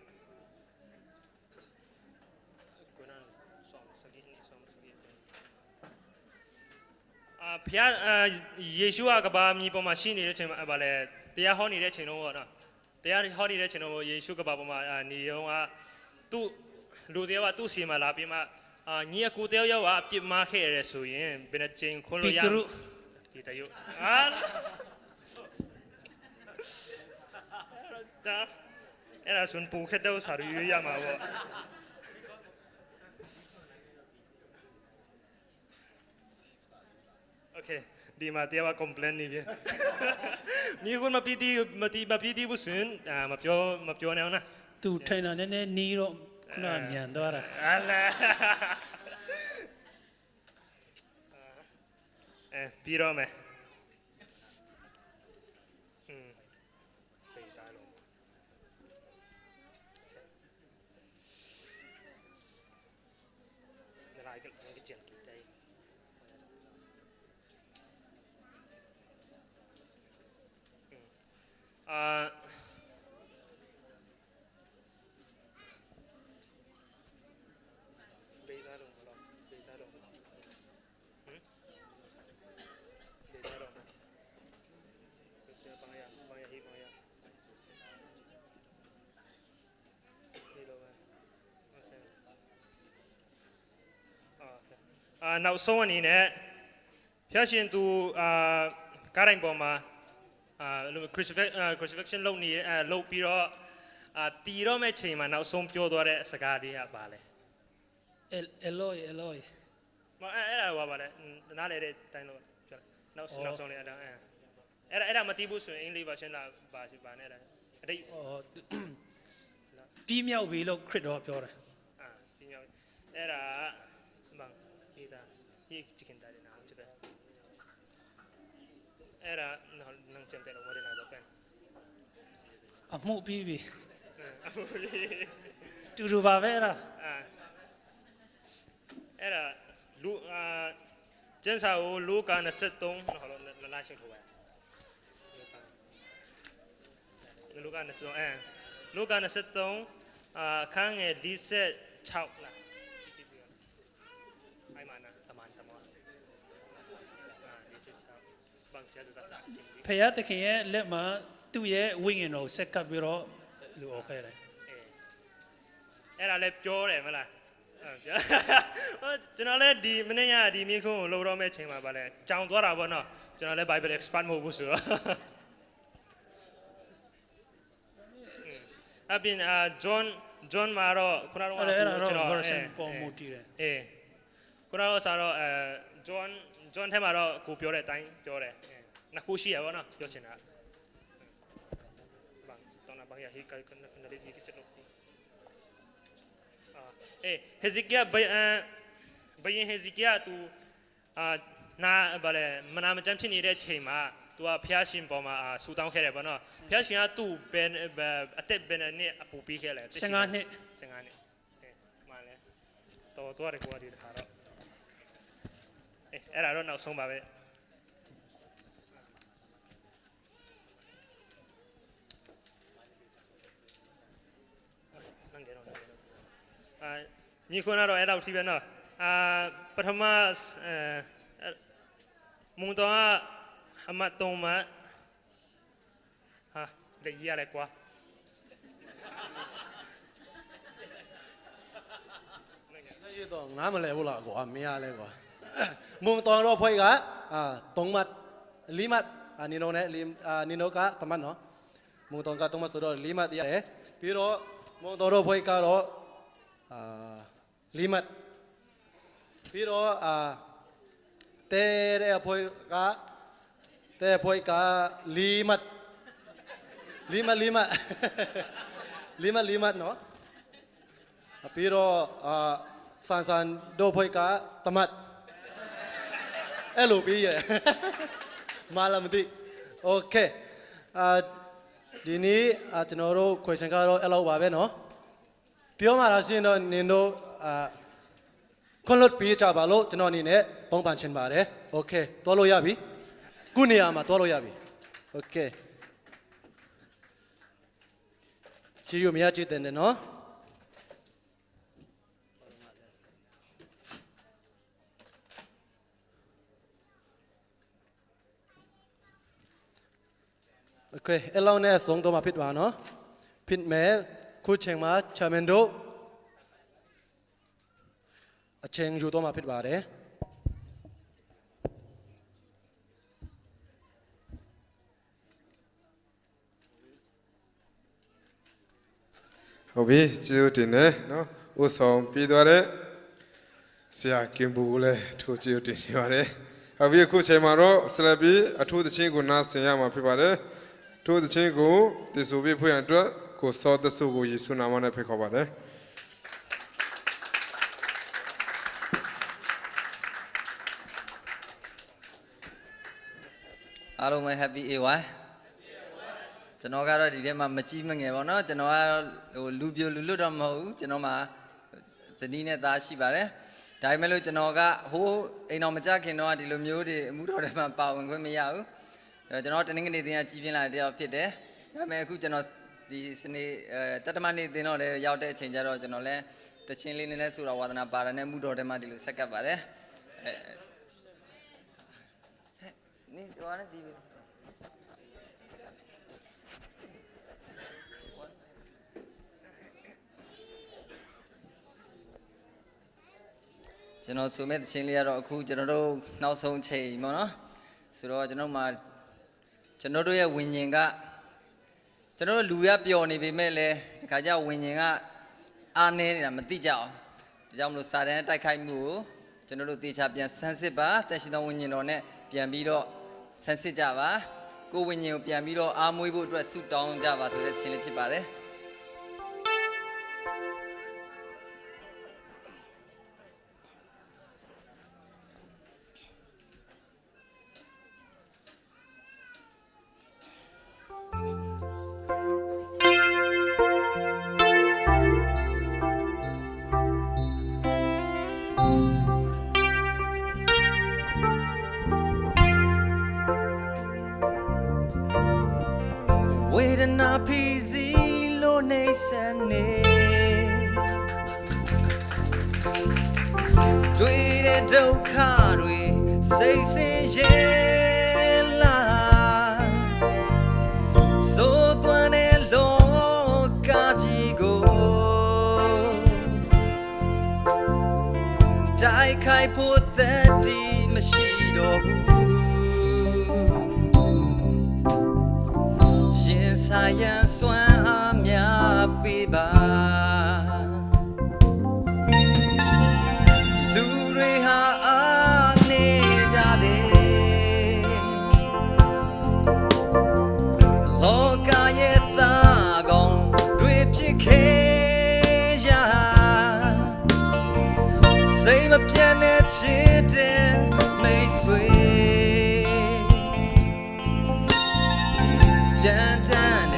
ဖျားယေရှုကဘာမြေပေါ်မှာရှိနေတဲ့ချိန်မှာဗါလေတရားဟောနေတဲ့ချိန်တော့ပေါ့နော်တရားဟောနေတဲ့ချိန်တော့ယေရှုကဘာပေါ်မှာနေတော့ကသူ့လူတယောက်ကသူ့စီမှာလာပြီးမှညီအကိုတယောက်ကအပြစ်မှားခဲ့ရတယ်ဆိုရင်ဘယ်နှချိန်ခွန်းလို့ရပီတရုဒါအဲ့ဒါဆွန်ပူခက်တော့စာရရမှာပေါ့Okay, di mati awak komplain ni dia. Ni pun mapiti busun, mapio ni mana? Tu China ni ni ro kuna mian doa lah. Alah. ပြီးတော့မယ်ပေးသားလုံးဒါလိုက်ကကျန်ကိတဲ့နောက်ဆုံးအနေနဲ့ဖျားရှင်သူကားတိုင်းပေါ်မှာcrucifixion လုပ်နေလုပ်ပြီးတော့တီတော့မဲ့ချိန်မှာနောက်ဆုံးပြောသွားတဲ့စကားတွေကပါလဲ Eloi မအဲ့ဒါဘာပါလဲနားလေတဲ့တိုင်းလို့ပြောနောက်ဆုံးလေးအဲ့ဒါမတီးဘူးဆိုရင် English version လာပါနဲ့လားအတိတ်ပြီးမြောက်ပြီလို့ခရစ်တော်ပြောတယ် ပြီးမြောက်အဲ့ဒါဘာဒီတာဒီချင်တယ်နာချစ်တယ်အဲ့ဒါနန်းချင်တယ်လို့ဝရနာတော့ပြန်အမှုပြီးပြီတူပါပဲအဲ့ဒါလူကျန်းစာကိုလူက23ဟောလို့လာရှင်းထိုးပါလူက23လူက23ခန်းငယ်16လားအိုင်မနာတမန်26ဘန်ချာတာဖယားသခင်ရဲ့လက်မှာသူ့ရဲ့ဝိညာဉ်တော်ဆက်ကပ်ပြီးတော့လူအော်ခဲ့တယ်အဲ့ဒါလည်းပြောတယ်မလားကျွန်တော်လည်းဒီမနေ့ကဒီမြေခွန်းကိုလှုပ်တော့မဲ့ချိန်မှာပါလဲကြောင်သွားတာပေါ့နော်ကျွန်တော်လည်း Bible expert မဟုတ်ဘူးဆိုတော့အပြင်John မှာတော့ခုနကကျွန်တော် version ပေါ်မူတည်တယ်ခုနကဆိုတော့John ထဲမှာတော့ကိုပြောတဲ့အတိုင်းပြောတယ်နှစ်ခုရှိရပါတော့ပြောချင်တာတော့နာဘာရဟိကနလေးဒီချက်လို့Hezekiah ဘယင် Hezekiah သူနာဗလဲမနာမကျန်းဖြစ်နေတဲ့ချိန်မှာသူကဖျားရှင်ပေါ်မှာဆူတောင်းခဲ့တယ်ဗောနော်ဖျားရှင်ကသူ့ဘယ်အသက်ဘယ်နှစ်အပူပေးခဲ့လဲ15နှစ်မှန်လဲတော်တယ်ကိုဒီတခါတော့အဲ့ဒါတော့နောက်ဆုံးပါပဲမြေခွန်းကတော့အဲ့လောက်ထိပဲနော်ပထမမုံတော့အမတ်တုံးမဟာလက်ရလဲကွာရတော့ငါမလဲဘူးလားကွာမရလဲကွာမုံတော်တော့ဖွဲ့က3มัด4มัดနီနိုနဲ့နီနိုကတမတ်နော်မုံတော်က3มัดဆိုတော့4มัดရတယ်ပြီးတော့မုံတော်တော့ဖွဲ့ကတော့4มัดပြီးတော့တဲတဲ့ဖွဲ့က4มัด4มัดနော်ပြီးတော့ဆန်တို့ဖွဲ့ကတမတ်အဲ့လိုပြီးရတယ်မာလာမသိโอเคဒီနေ့ကျွန်တော်တို့ question ကတော့အဲ့လောက်ပါပဲเนาะပြောမှာတော့ရှင်းတော့နင်တို့ခွန်လွတ်ပြီးကြပါလို့ကျွန်တော်အနေနဲ့ပုံပန်ချင်ပါတယ်โอเคသွားလို့ရပြီခုနေရာမှာသွားလို့ရပြီโอเคကြည့်ရမရကြည့်တယ်เนาะโอเคအဲ့လောက်နဲ့ဆုံးတော့မှာဖြစ်ပါနော်ဖြစ်မဲ့ခုချိန်မှာချာမန်တို့အချိန်ယူတော့မှာဖြစ်ပါတယ်ဟုတ်ပြီကျေးဇူးတင်တယ်နော်ဥဆောင်ပြီးသွားတဲ့ဆရာကင်ဘူလည်းထိုးကျေးဇူးတင်နေပါတယ်ဟုတ်ပြီအခုချိန်မှာတော့ဆက်လက်ပြီးအထူးသချင်းကိုနားဆင်ရမှာဖြစ်ပါတယ်ထိုးသချင်းကိုတည်ဆိုပြီးဖွင့်ရအတွက်ကိုစောသဆုကိုယေရှုနာမနဲ့ဖိတ်ခေါ်ပါတယ် အားလုံးပဲ happy AY ကျွန်တော်ကတော့ဒီထဲမှာမကြီးမငယ်ပေါ့နော်ကျွန်တော်ကဟိုလူပြိုလူလွတ်တော့မဟုတ်ဘူးကျွန်တော်မှာဇနီးနဲ့သားရှိပါတယ်ဒါပေမဲ့လို့ကျွန်တော်ကဟိုးအိမ်တော်မကြခင်တော့ဒီလိုမျိုးတွေအမှုတော်တွေမှာပါဝင်ခွင့်မရဘူးကျွန်တော်တနင်္ဂနွေသင်ကကြီးပြင်းလာတဲ့တယောက်ဖြစ်တယ်ဒါပေမဲ့အခုကျွန်တော်ဒီစနေတတမနေ့သင်တော့လည်းရောက်တဲ့အချိန်ကျတော့ကျွန်တော်လည်းတချင်းလေးနဲ့ဆိုတော့ဝါသနာပါရနဲ့မှုတော်တွေမှာဒီလိုဆက်ကပ်ပါတယ်นี่ตัวนั้นดีไปကျွန်တော်ဆိုမဲ့တခြင်းလေးကတော့အခုကျွန်တော်တို့နောက်ဆုံးချိန်ပေါ့နော်ဆိုတော့ကျွန်တော်မှာကျွန်တော်တို့ရဲ့ဝิญဉ်ကကျွန်တော်တို့လူရပျော်နေပေမဲ့လည်းဒီခါကျဝิญဉ်ကအားနေနေတာမသိကြအောင်ဒါကြောင့်မလို့စာတန်းတိုက်ခိုက်မှုကိုကျွန်တော်တို့တေချာပြန်ဆန်းစစ်ပါတက်ရှိသောဝิญဉ်တော်နဲ့ပြန်ပြီးတော့ဆန်းစစ်ကြပါကိုဝิญဉ်ကိုပြန်ပြီးတော့အားမွေးဖို့အတွက်ဆုတောင်းကြပါဆိုတဲ့ခြင်းလေးဖြစ်ပါတယ်ဝေဒနာဖြစ်စီလို့နေစနေတွေ့တဲ့ဒုက္ခတွေစိတ်ဆင်းရဲလာသို့သွမ်းတဲ့လောကကြီးကိုတိုက်ခိုက်ဖို့သက်တည်မရှိတော့ဘူးဆိုင်ရန်စွမ်းအားများပေးပါလူတွေဟာအားနေကြတယ်လောကရဲ့သားကောင်တွေဖြစ်ခဲ့ရစိတ်မပြတ်တဲ့ချစ်တဲ့မိတ်ဆွေကြမ်းတမ်း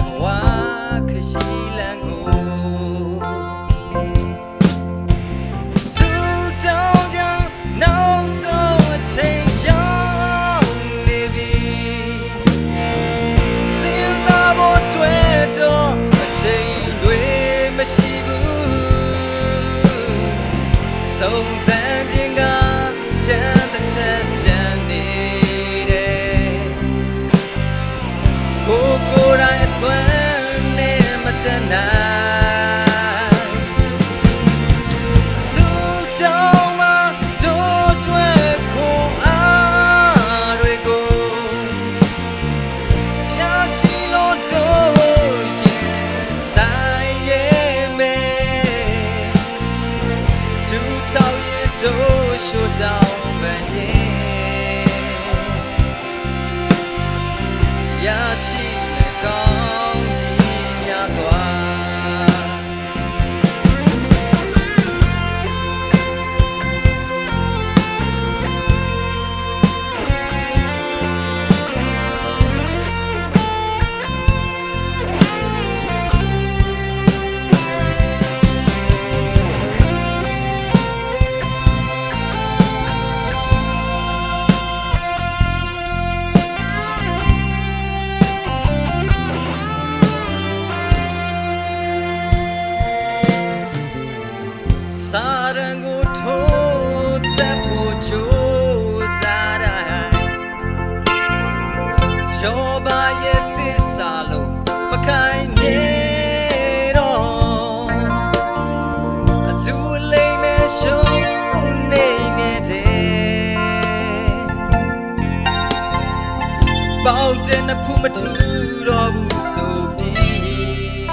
မထူတော့ဘူးဆိုပြီး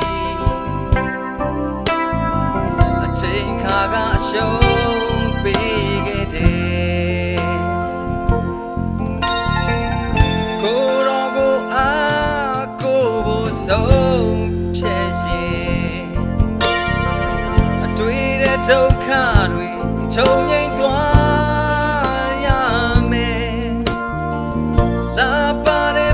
အချိန်ခါကအရှုံးပေးခဲ့တယ်ကိုရောကိုအားကိုဖို့ဆုံးဖြတ်ရင်အတွေ့တဲ့ဒုက္ခတွေချုပ်ငြိမ်သွားရမယ်လာပါတဲ့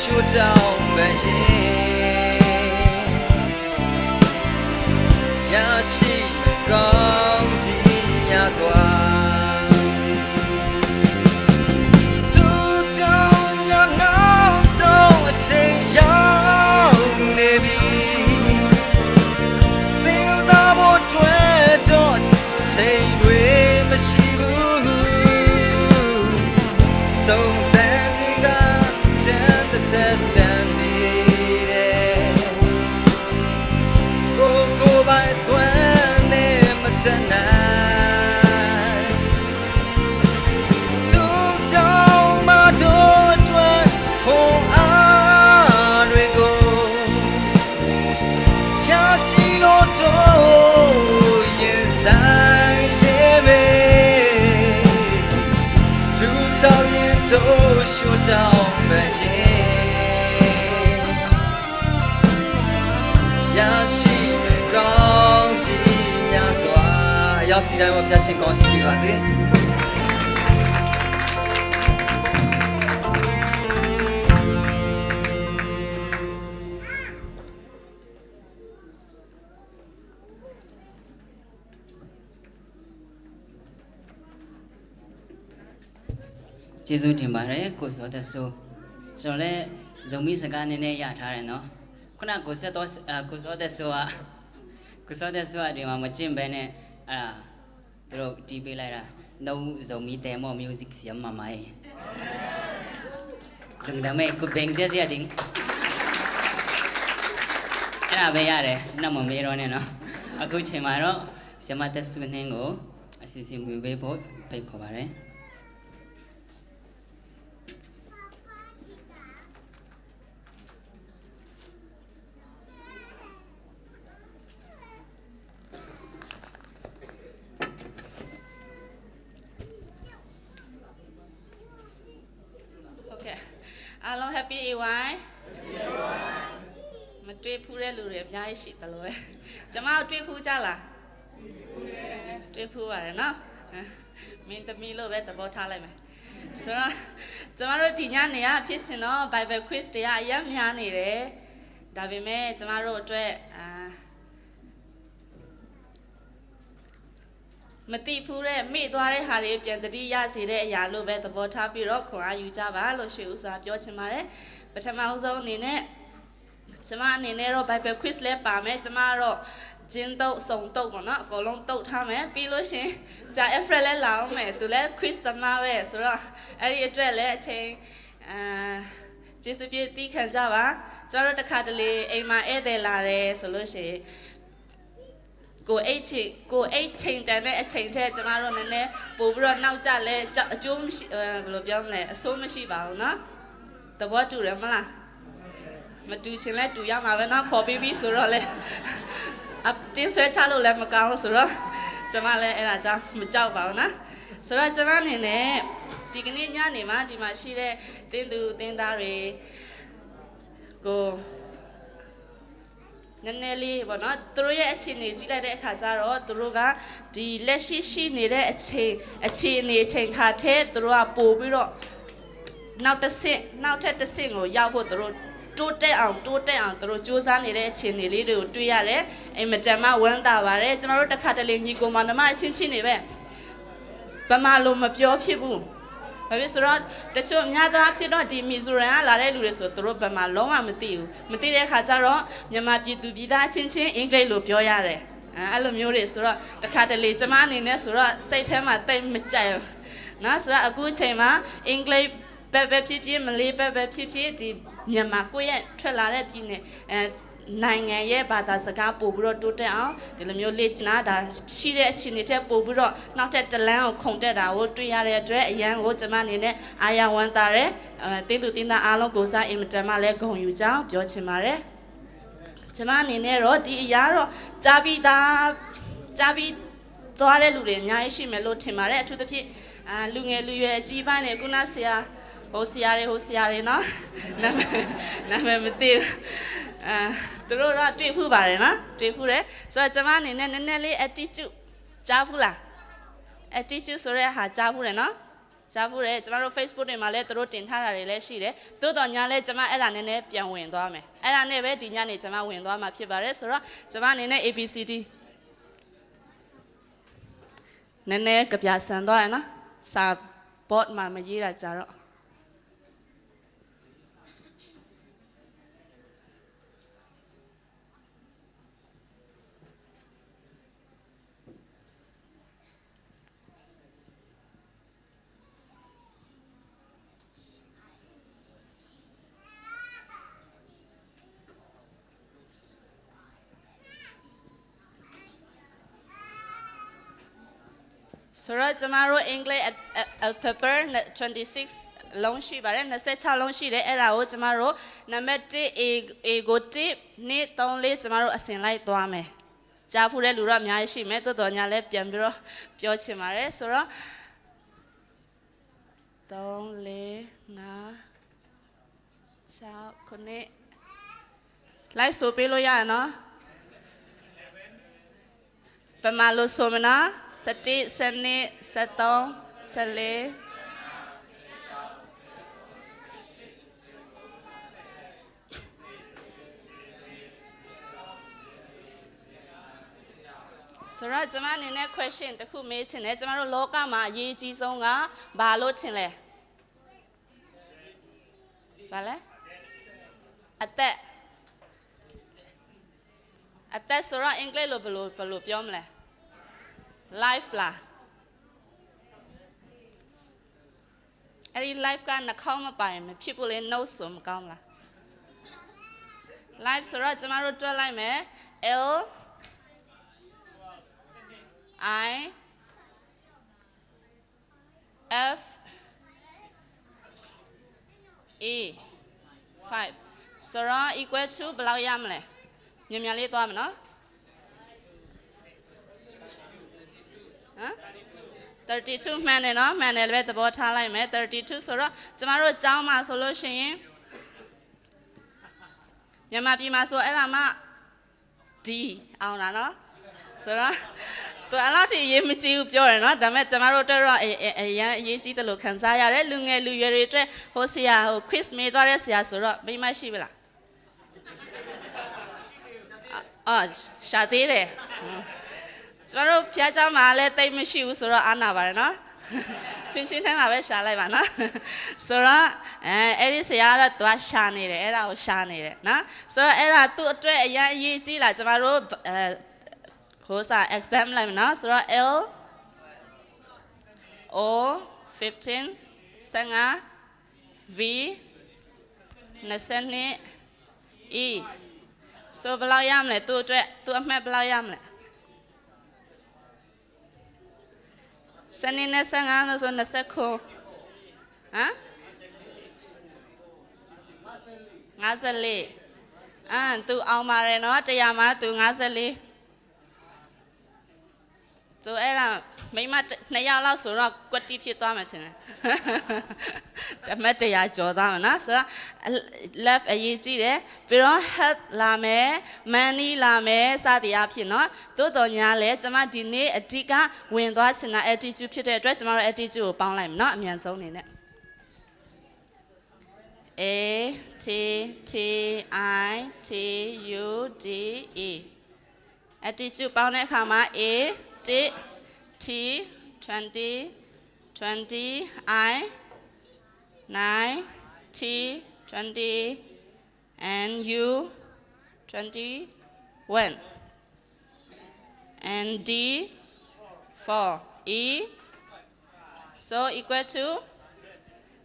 shoot down machine Yashi Gong Jinyazwa Shoot down your nose so a change young maybe Sings about 20 change with machine So shoot down machine Yashi Gong Jinyazwa ရောက်စီတိုင်းမှာဖျက်ရှင်ကောင်းကြည့်ပြပါစေ ကျေးဇူးတင်ပါတယ်ကိုစောသက်ဆိုကျွန်တော်လည်းဇုံမီစကားနည်းနည်းရထားတယ်နော်ခုနကိုစောသက်ဆိုကဒီမှာမကျင့်ပဲနဲ့အဲ့ဒါသူတို့တီးပေးလိုက်တာနှုံးဇုံမီတဲမော music ဆီမမိုင်းဒုံဒမဲကိုဘင်းစရာတင်းအဲ့ဒါပဲရတယ်နောက်မမေးတော့နဲ့နော်အခုချိန်မှာတော့ဆီမသက်ဆုနှင်းကိုအစီအစဉ်မြူပေးဖို့ဖိတ်ခေါ်ပါတယ် အားလုံး happy AY မတွေ့ဖူးတဲ့လူတွေအများကြီးရှိတယ်လို့ပဲကျမတို့တွေ့ဖူးကြလားတွေ့ဖူးပါတယ်နော်မင်းသမီးလို့ပဲသဘောထားလိုက်မယ်ဆိုတော့ကျမတို့ဒီညနေကဖြစ်ချင်တော့ Bible quiz တွေကအများများနေတယ်ဒါပေမဲ့ကျမတို့အတွက်မတိဖူးတဲ့မိသွားတဲ့ဟာတွေပြန်တတိရစေတဲ့အရာလို့ပဲသဘောထားပြီးတော့ခွန်အားယူကြပါလို့ရှေ့ဦးစွာပြောချင်ပါတယ်ပထမအဆုံးအနေနဲ့ကျမအနေနဲ့တော့ Bible quiz လဲပါမယ်ကျမတော့ဂျင်းတုတ်စုံတုတ်ပေါ့နော်အကုန်လုံးတုတ်ထားမယ်ပြီးလို့ရှင်ဆရာ Efrel လဲလာအောင်မယ်သူလဲ quiz သမားပဲဆိုတော့အဲ့ဒီအတွက်လဲအချိန်ကျေးဇူးပြုသိခံကြပါကျမတို့တစ်ခါတလေအိမ်မှာဧည့်သည်လာတယ်ဆိုလို့ရှင်ကိုအိတ်ချိန်တန်တဲ့အချိန်ထက်ကျမတို့နည်းနည်းပို့ပြီးတော့နောက်ကျလဲအကျိုးမရှိဘယ်လိုပြောမလဲအဆိုးမရှိပါဘူးเนาะသဘောတူတယ်မလားမတူချင်လဲတူရမှာပဲเนาะခေါ်ပြီးပြီဆိုတော့လဲအတင်းဆွဲချလို့လည်းမကောင်းဆိုတော့ကျမလည်းအဲ့ဒါကြောင့်မကြောက်ပါဘူးเนาะဆိုတော့ကျမအနေနဲ့ဒီကနေ့ညနေမှာဒီမှာရှိတဲ့တင်းသူတင်းသားတွေကိုနည်းနည်းလေးပေါ့နော်သူတို့ရဲ့အခြေအနေကြည့်လိုက်တဲ့အခါကျတော့သူတို့ကဒီလက်ရှိနေတဲ့အချိန်ခါထဲသူတို့ကပို့ပြီးတော့နောက်ထပ်တစ်ဆင့်ကိုရောက်ဖို့သူတို့တိုးတက်အောင်သူတို့စူးစမ်းနေတဲ့အခြေအနေလေးတွေကိုတွေ့ရတယ်အိမ်မတန်မှဝမ်းသာပါတယ်ကျွန်တော်တို့တစ်ခါတလေညီကိုမောင်နှမချင်းချင်းနေပဲဗမာလိုမပြောဖြစ်ဘူးဘာဖြစ်ဆိုတော့တချို့အများသားဖြစ်တော့ဒီမီဇိုရမ်ကလာတဲ့လူတွေဆိုသူတို့ဘယ်မှာလုံးဝမသိဘူးမသိတဲ့အခါကျတော့မြန်မာပြည်သူပြည်သားချင်းချင်းအင်္ဂလိပ်လိုပြောရတယ်အဲ့လိုမျိုးတွေဆိုတော့တခါတလေကျမအနေနဲ့ဆိုတော့စိတ်ထဲမှာတိတ်မကြိုက်ဘူးနော်ဆိုတော့အခုချိန်မှာအင်္ဂလိပ်ပဲဖြစ်ဖြစ်မလေးပဲဖြစ်ဖြစ်ဒီမြန်မာကိုယ့်ရဲ့ထွက်လာတဲ့ပြည်နယ်နိုင်ငံရဲ့ဘာသာစကားပို့ပြီးတော့တိုးတက်အောင်ဒီလိုမျိုးလေ့ကျင့်တာရှိတဲ့အခြေအနေတက်ပို့ပြီးတော့နောက်ထပ်တလန်းကိုခုန်တက်တာကိုတွေ့ရတဲ့အတွက်အရန်ကိုကျွန်မအနေနဲ့အာရဝမ်းသာတယ်တင်းသူတင်းသားအားလုံးကိုစားအင်မတန်မှလည်းဂုဏ်ယူကြောင်းပြောချင်ပါတယ်ကျွန်မအနေနဲ့တော့ဒီအရာတော့ကြားပြီးသွားတဲ့လူတွေအများကြီးရှိမယ်လို့ထင်ပါတယ်အထူးသဖြင့်လူငယ်လူရွယ်အကြီးပိုင်းတွေခုနဆရာဟိုဆရာတွေနော်နာမည်မသိသူတို့တော့တွေ့ဖူးပါတယ်နော်တွေ့ဖူးတယ်ဆိုတော့ကျွန်မအနေနဲ့နည်းနည်းလေး attitude ကြားဖူးလား attitude ဆိုတဲ့ဟာကြားဖူးတယ်နော် ကြားဖို့တယ်ကျမတို့ Facebook တွေမှာလည်းသူတို့တင်ထားတာတွေလည်းရှိတယ်တိုးတော်ညာလဲကျမအဲ့ဒါနည်းနည်းပြန်ဝင်သွားမယ်အဲ့ဒါနဲ့ပဲဒီညနေကျမဝင်သွားမှာဖြစ်ပါတယ်ဆိုတော့ကျမအနေနဲ့ ABCD နည်းနည်းကြပြဆန်သွားရနော်စာ board မှာမရေးတာကြတော့ဆိုတော့ကျမတို့ English alphabet 26လုံးရှိပါတယ်26လုံးရှိတယ်အဲ့ဒါကိုကျမတို့နံပါတ်1 A ကို1 2 3 4ကျမတို့အစဉ်လိုက်သွားမယ်ကြားဖူးတဲ့လူတော့အများကြီးရှိမယ်တော်တော်ညာလည်းပြန်ပြီးတော့ပြောချင်ပါတယ်ဆိုတော့3 4 5 6 9လိုက်ဆိုပေးလို့ရရနော်ပမာလို့ဆိုမနော်17 12 13 14ဆိုတော့ကျမအနေနဲ့ question တစ်ခုမေးချင်တယ်ကျမတို့လောကမှာအရေးကြီးဆုံးကဘာလို့ထင်လဲဘာလဲအသက်ဆိုတော့အင်္ဂလိပ်လိုဘယ်လိုပြောမလဲ life လားအဲ့ဒီ life ကနှာခေါင်းမပိုင်မဖြစ်ဘူးလေ no ဆိုမကောင်းလား life ဆိုတော့ကျမတို့တွက်လိုက်မယ် L I F E 5ဆိုတော့ equal to ဘယ်လောက်ရမလဲမြန်လေးသွားမယ်နော်ဟမ်32မှန်တယ်နော်မှန်တယ်လည်းသဘောထားလိုက်မယ်32ဆိုတော့ကျမတို့ကျောင်းမှာဆိုလို့ရှိရင်မြန်မာပြည်မှာဆိုအဲ့ဒါမှ D အောင်လားနော်ဆိုတော့သူအလားတူရေးမကြည့်ဘူးပြောတယ်နော်ဒါပေမဲ့ကျမတို့တို့တော့အရန်အရေးကြီးတယ်လို့ခံစားရတယ်လူငယ်လူရွယ်တွေအတွက်ဟိုဆရာဟို quiz မေးသွားတဲ့ဆရာဆိုတော့မိမရှိဘူးလားအော်ရှာသေးတယ်ကျမတို့ဖျားเจ้าမှာလည်းတိတ်မရှိဘူးဆိုတော့အားနာပါတယ်နော်ချင်းထဲမှာပဲရှာလိုက်ပါနော်ဆိုတော့အဲ့ဒီဆရာကတော့သူကရှာနေတယ်အဲ့ဒါကိုရှာနေတယ်နော်ဆိုတော့အဲ့ဒါသူ့အတွက်အရင်အရေးကြီးလာကျမတို့ဟိုစာ exam လိုက်မယ်နော်ဆိုတော့ L O 15 15 V 22 E ဆိုဘယ်လောက်ရမလဲသူ့အတွက်သူအမှတ်ဘယ်လောက်ရမလဲစနေနဲ့15လို့ဆို20ခုဟမ်54သူအောင်ပါတယ်နော်တရားမှာသူ54သူအဲ့ဒါမိမ2ယောက်လောက်ဆိုတော့ကွက်တီဖြစ်သွားမှထင်တယ်တမတ်တရားကြော်သွားမှာနော်ဆိုတော့ left အရေးကြီးတယ်ပြီးတော့ health လာမယ် money လာမယ်စသည်အဖြစ်နော်တိုးတော်ညာလဲကျမဒီနေ့အဓိကဝင်သွားချင်တာ attitude ဖြစ်တဲ့အတွက်ကျမတို့ attitude ကိုပေါင်းလိုက်မယ်နော်အမြန်ဆုံးနေနဲ့ A T T I T U D E attitude ပေါင်းတဲ့အခါမှာ A T 20 20 I 9 T 20 and U 21 and D 4 E so equal to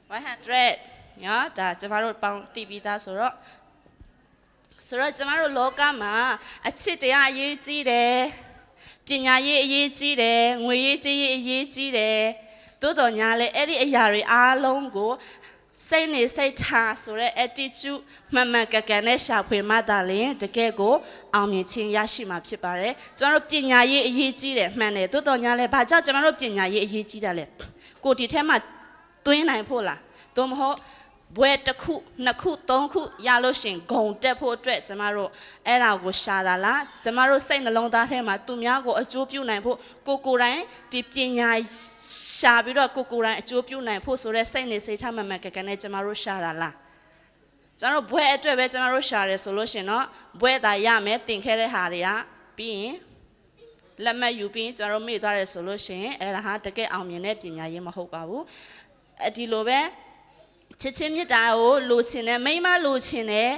100ညဒါကျမတို့ပေါင်းသိပြီးသားဆိုတော့ကျမတို့လောကမှာအချစ်တရားအရေးကြီးတယ်ပညာရေးအရေးကြီးတယ်ငွေရေးကြေးရေးအရေးကြီးတယ်တိုးတော်ညာလဲအဲ့ဒီအရာတွေအားလုံးကိုစိတ်နေစိတ်ထားဆိုတဲ့ attitude မှန်မှန်ကန်ကန်နဲ့ရှာဖွေမှသာလျှင်တကယ်ကိုအောင်မြင်ခြင်းရရှိမှာဖြစ်ပါတယ်ကျွန်တော်တို့ပညာရေးအရေးကြီးတယ်မှန်တယ်တိုးတော်ညာလဲဘာကြောင့်ကျွန်တော်တို့ပညာရေးအရေးကြီးတာလဲကိုဒီထဲမှာတွင်းနိုင်ဖို့လားသို့မဟုတ် ဘွဲတစ်ခုနှစ်ခုသုံးခုရလို့ရှင်ဂုံတက်ဖို့အတွက်ကျမတို့အဲ့ဒါကိုရှာတာလားကျမတို့စိတ်နှလုံးသားထဲမှာသူများကိုအကျိုးပြုနိုင်ဖို့ကိုယ်တိုင်ဒီပညာရှာပြီးတော့ကိုယ်တိုင်အကျိုးပြုနိုင်ဖို့ဆိုတဲ့စိတ်နေစိတ်ထားမှန်မှန်ကန်ကန်နဲ့ကျမတို့ရှာတာလားကျမတို့ဘွဲအတွက်ပဲကျမတို့ရှာတယ်ဆိုလို့ရှင်တော့ဘွဲသာရမယ်တင်ခဲ့တဲ့ဟာတွေကပြီးရင်လက်မှတ်ယူပြီးကျမတို့မေ့သွားတယ်ဆိုလို့ရှင်အဲ့ဒါဟာတကယ်အောင်မြင်တဲ့ပညာရေးမဟုတ်ပါဘူးဒီလိုပဲချစ်ချင်းမြတ်တာကိုလိုချင်တယ်မိမလိုချင်တယ်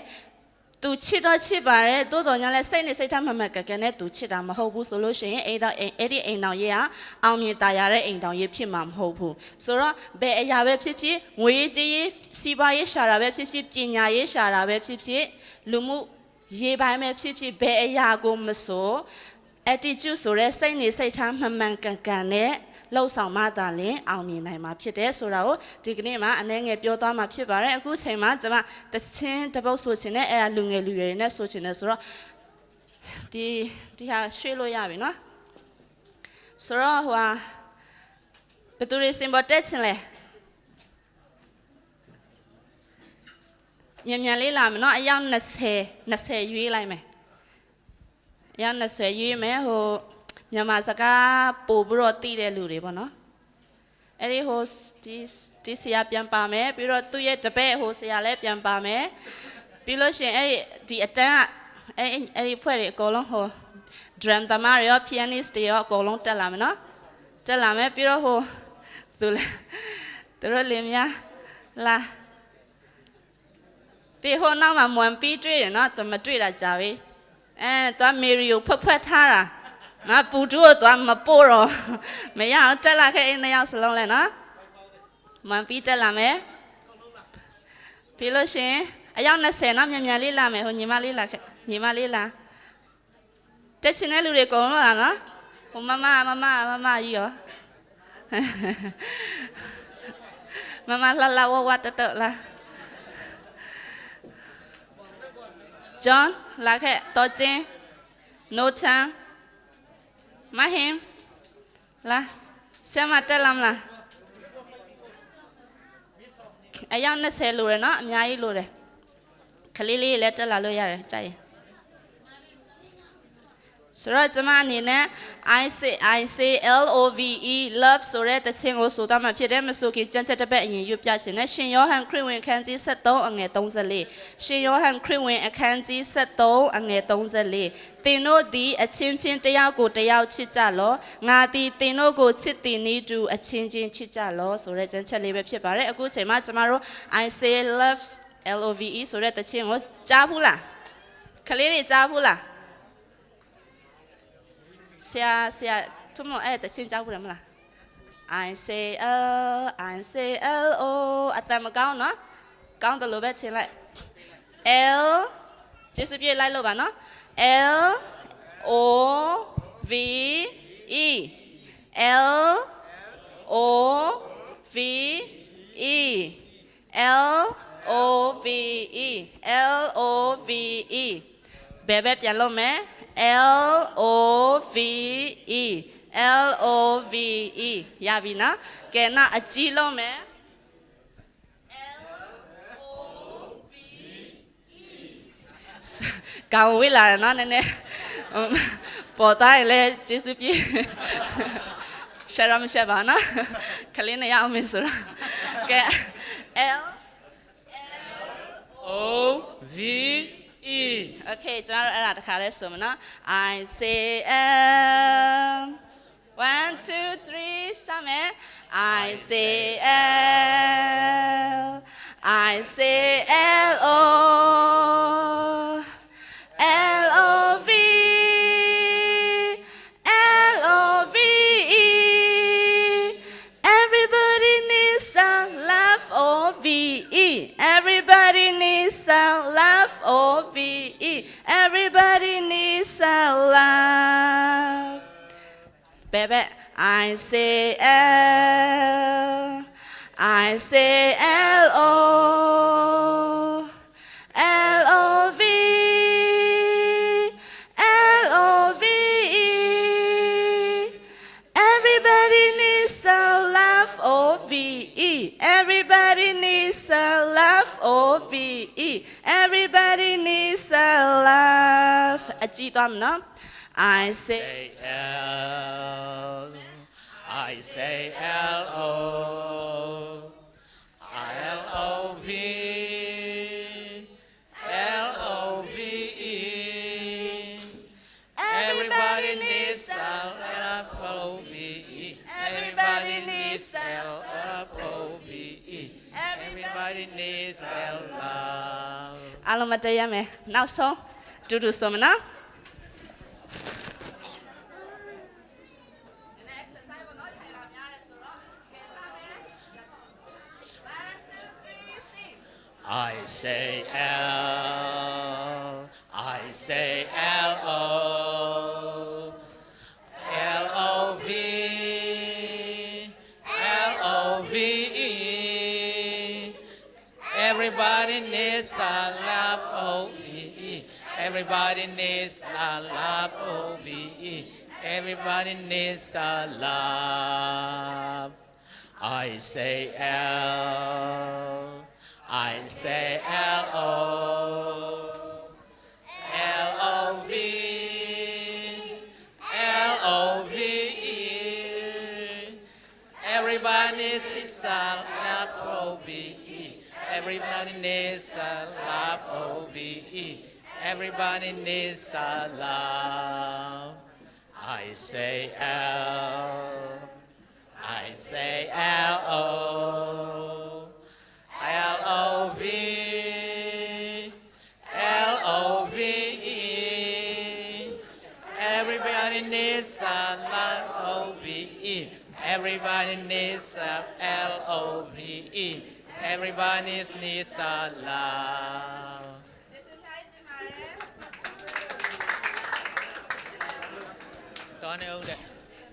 သူချစ်တော့ချစ်ပါတယ်တိုးတော်ညာလဲစိတ်နဲ့စိတ်ထားမှန်မှန်ကန်ကန်နဲ့သူချစ်တာမဟုတ်ဘူးဆိုလို့ရှိရင်အဲ့ဒီအိမ်တော်ရေးကအောင်မြင်တာရတဲ့အိမ်တော်ရေးဖြစ်မှာမဟုတ်ဘူးဆိုတော့ဘယ်အရာပဲဖြစ်ဖြစ်ငွေရေးကြေးရေးစီးပွားရေးရှာတာပဲဖြစ်ဖြစ်ပညာရေးရှာတာပဲဖြစ်ဖြစ်လူမှုရေးပိုင်းပဲဖြစ်ဖြစ်ဘယ်အရာကိုမဆို attitude ဆိုတဲ့စိတ်နေစိတ်ထားမှန်မှန်ကန်ကန်နဲ့လှုပ်ဆောင်မှသာလင်အောင်မြင်နိုင်မှာဖြစ်တယ်ဆိုတာကိုဒီကနေ့မှာအနည်းငယ်ပြောသွားမှာဖြစ်ပါတယ်အခုချိန်မှာကျွန်မတချင်းတပုတ်ဆိုချင်တဲ့အဲ့ဒါလူငယ်လူရွယ်တွေနဲ့ဆိုချင်တယ်ဆိုတော့ဒီဟာရွှေ့လို့ရပြီနော်ဆိုတော့ဟိုဟာဘယ်သူတွေစင်ပေါ်တက်ချင်လဲမြန်လေးလာမယ်နော်အယောက်20ရွေးလိုက်မယ်အယောက်20ရွေးမယ်ဟိုမြန်မာစကားပို့ပြီးတော့တည်တဲ့လူတွေပေါ့နော်အဲ့ဒီဟိုဒီဆရာပြန်ပါမယ်ပြီးတော့သူ့ရဲ့တပည့်ဟိုဆရာလည်းပြန်ပါမယ်ပြီးလို့ရှင်အဲ့ဒီအတန်းကအဲ့ဒီဖွဲ့တွေအကုန်လုံးဟို drum သမားတွေရော pianist တွေရောအကုန်လုံးတက်လာမယ်နော်တက်လာမယ်ပြီးတော့ဟိုသူတို့လင်းများလာပြီးဟိုနောက်မှာမွန်ပြီးတွေ့တယ်နော်သူမတွေ့တာကြာပြီသူကမေရီကိုဖတ်ထားတာငါပူတူတော့မပို့တော့မရအောင်တက်လာခဲ့နှစ်ယောက်စလုံးလဲနော်မန်ပြီးတက်လာမယ်ပြီးလို့ရှင်အယောက်20နော်မြန်လေးလာမယ်ဟိုညီမလေးလာခဲ့ညီမလေးလာတက်ချင်တဲ့လူတွေအကုန်လုံးလာနော်ဟိုမမကြီးရောမမလာဝတ်တလာဂျွန်လာခဲ့တော့ချင်း no time မဟင်လာဆရာမတက်လာမလားအယောက်20လိုရနော်အများကြီးလိုတယ်ခလေးလေးလည်းတက်လာလို့ရတယ်ကြိုက်ရင်ဆိုတော့ကျွန်မအနေနဲ့ I say love love ဆိုတဲ့တခြင်းကိုဆိုတာမှဖြစ်တယ်မဆိုခင်ကြံချက်တစ်ပတ်အရင်ရွတ်ပြချင်တယ်ရှင်ယောဟန်ခရစ်ဝင်အခန်းကြီး73အငယ်34ရှင်ယောဟန်ခရစ်ဝင်အခန်းကြီး73အငယ်34သင်တို့သည်အချင်းချင်းတယောက်ကိုတယောက်ချစ်ကြလောငါသည်သင်တို့ကိုချစ်သည်နည်းတူအချင်းချင်းချစ်ကြလောဆိုတဲ့ကြံချက်လေးပဲဖြစ်ပါတယ်အခုချိန်မှာကျွန်တော်တို့ I say love love ဆိုတဲ့တခြင်းကိုကြားဘူးလားခလေးတွေကြားဘူးလားဆရာทุกคนတချင်းကြောက်ဘူးမလား I say L O အတမကောင်းနော်ကောင်းတယ်လို့ပဲထင်လိုက် L ကျေးဇူးပြုလိုက်လို့ပါနော် L O V E L O V E L O V E L O V E ဘယ်ပဲပြန်လို့မယ်LOVE LOVE ရပြီနော်ကဲနောက်အကြည့်လုံးမယ် ကောင်းဝေးလာတယ်နော်နည်းနည်းပေါ်တိုင်းလဲကျေးဇူးပြုရှာရမရှာပါနော်ခလေးနဲ့ရအောင်မဆိုတော့ကဲ LOVE Okay ကျွန်တော်အဲ့ဒါတစ်ခါလဲဆိုမနော် I say L 1 2 3 စမယ် I say L I say L O L O V L O V E everybody needs some love O V E everybody needs some love O V E everybody needs some love baby I say L I say L O L O V L O V E everybody needs some love O V E everybody needs some love L-O-V-E everybody needs a love အကြည့်သွားမနော် I say L I say L-O L-O-V L-O-V-E everybody needs a L-O-V-E everybody needs L-O-V-E everybody needs love အားလုံးမတည့်ရမယ်နောက်ဆုံးတူတူဆိုမနော် I say L I say L-O L-O-V L-O-V-E everybody needs a love O-V-E everybody needs a love O-V-E everybody needs a love I say L I say L-O L-O-V L-O-V-E everybody needs a love O-V-E everybody needs a love O-V-E everybody needs a love I say L I say L-O L-O-V L-O-V-E everybody needs a L-O-V-E everybody needs a L-O-V-E everybody needs a love တော်နေဦးတဲ့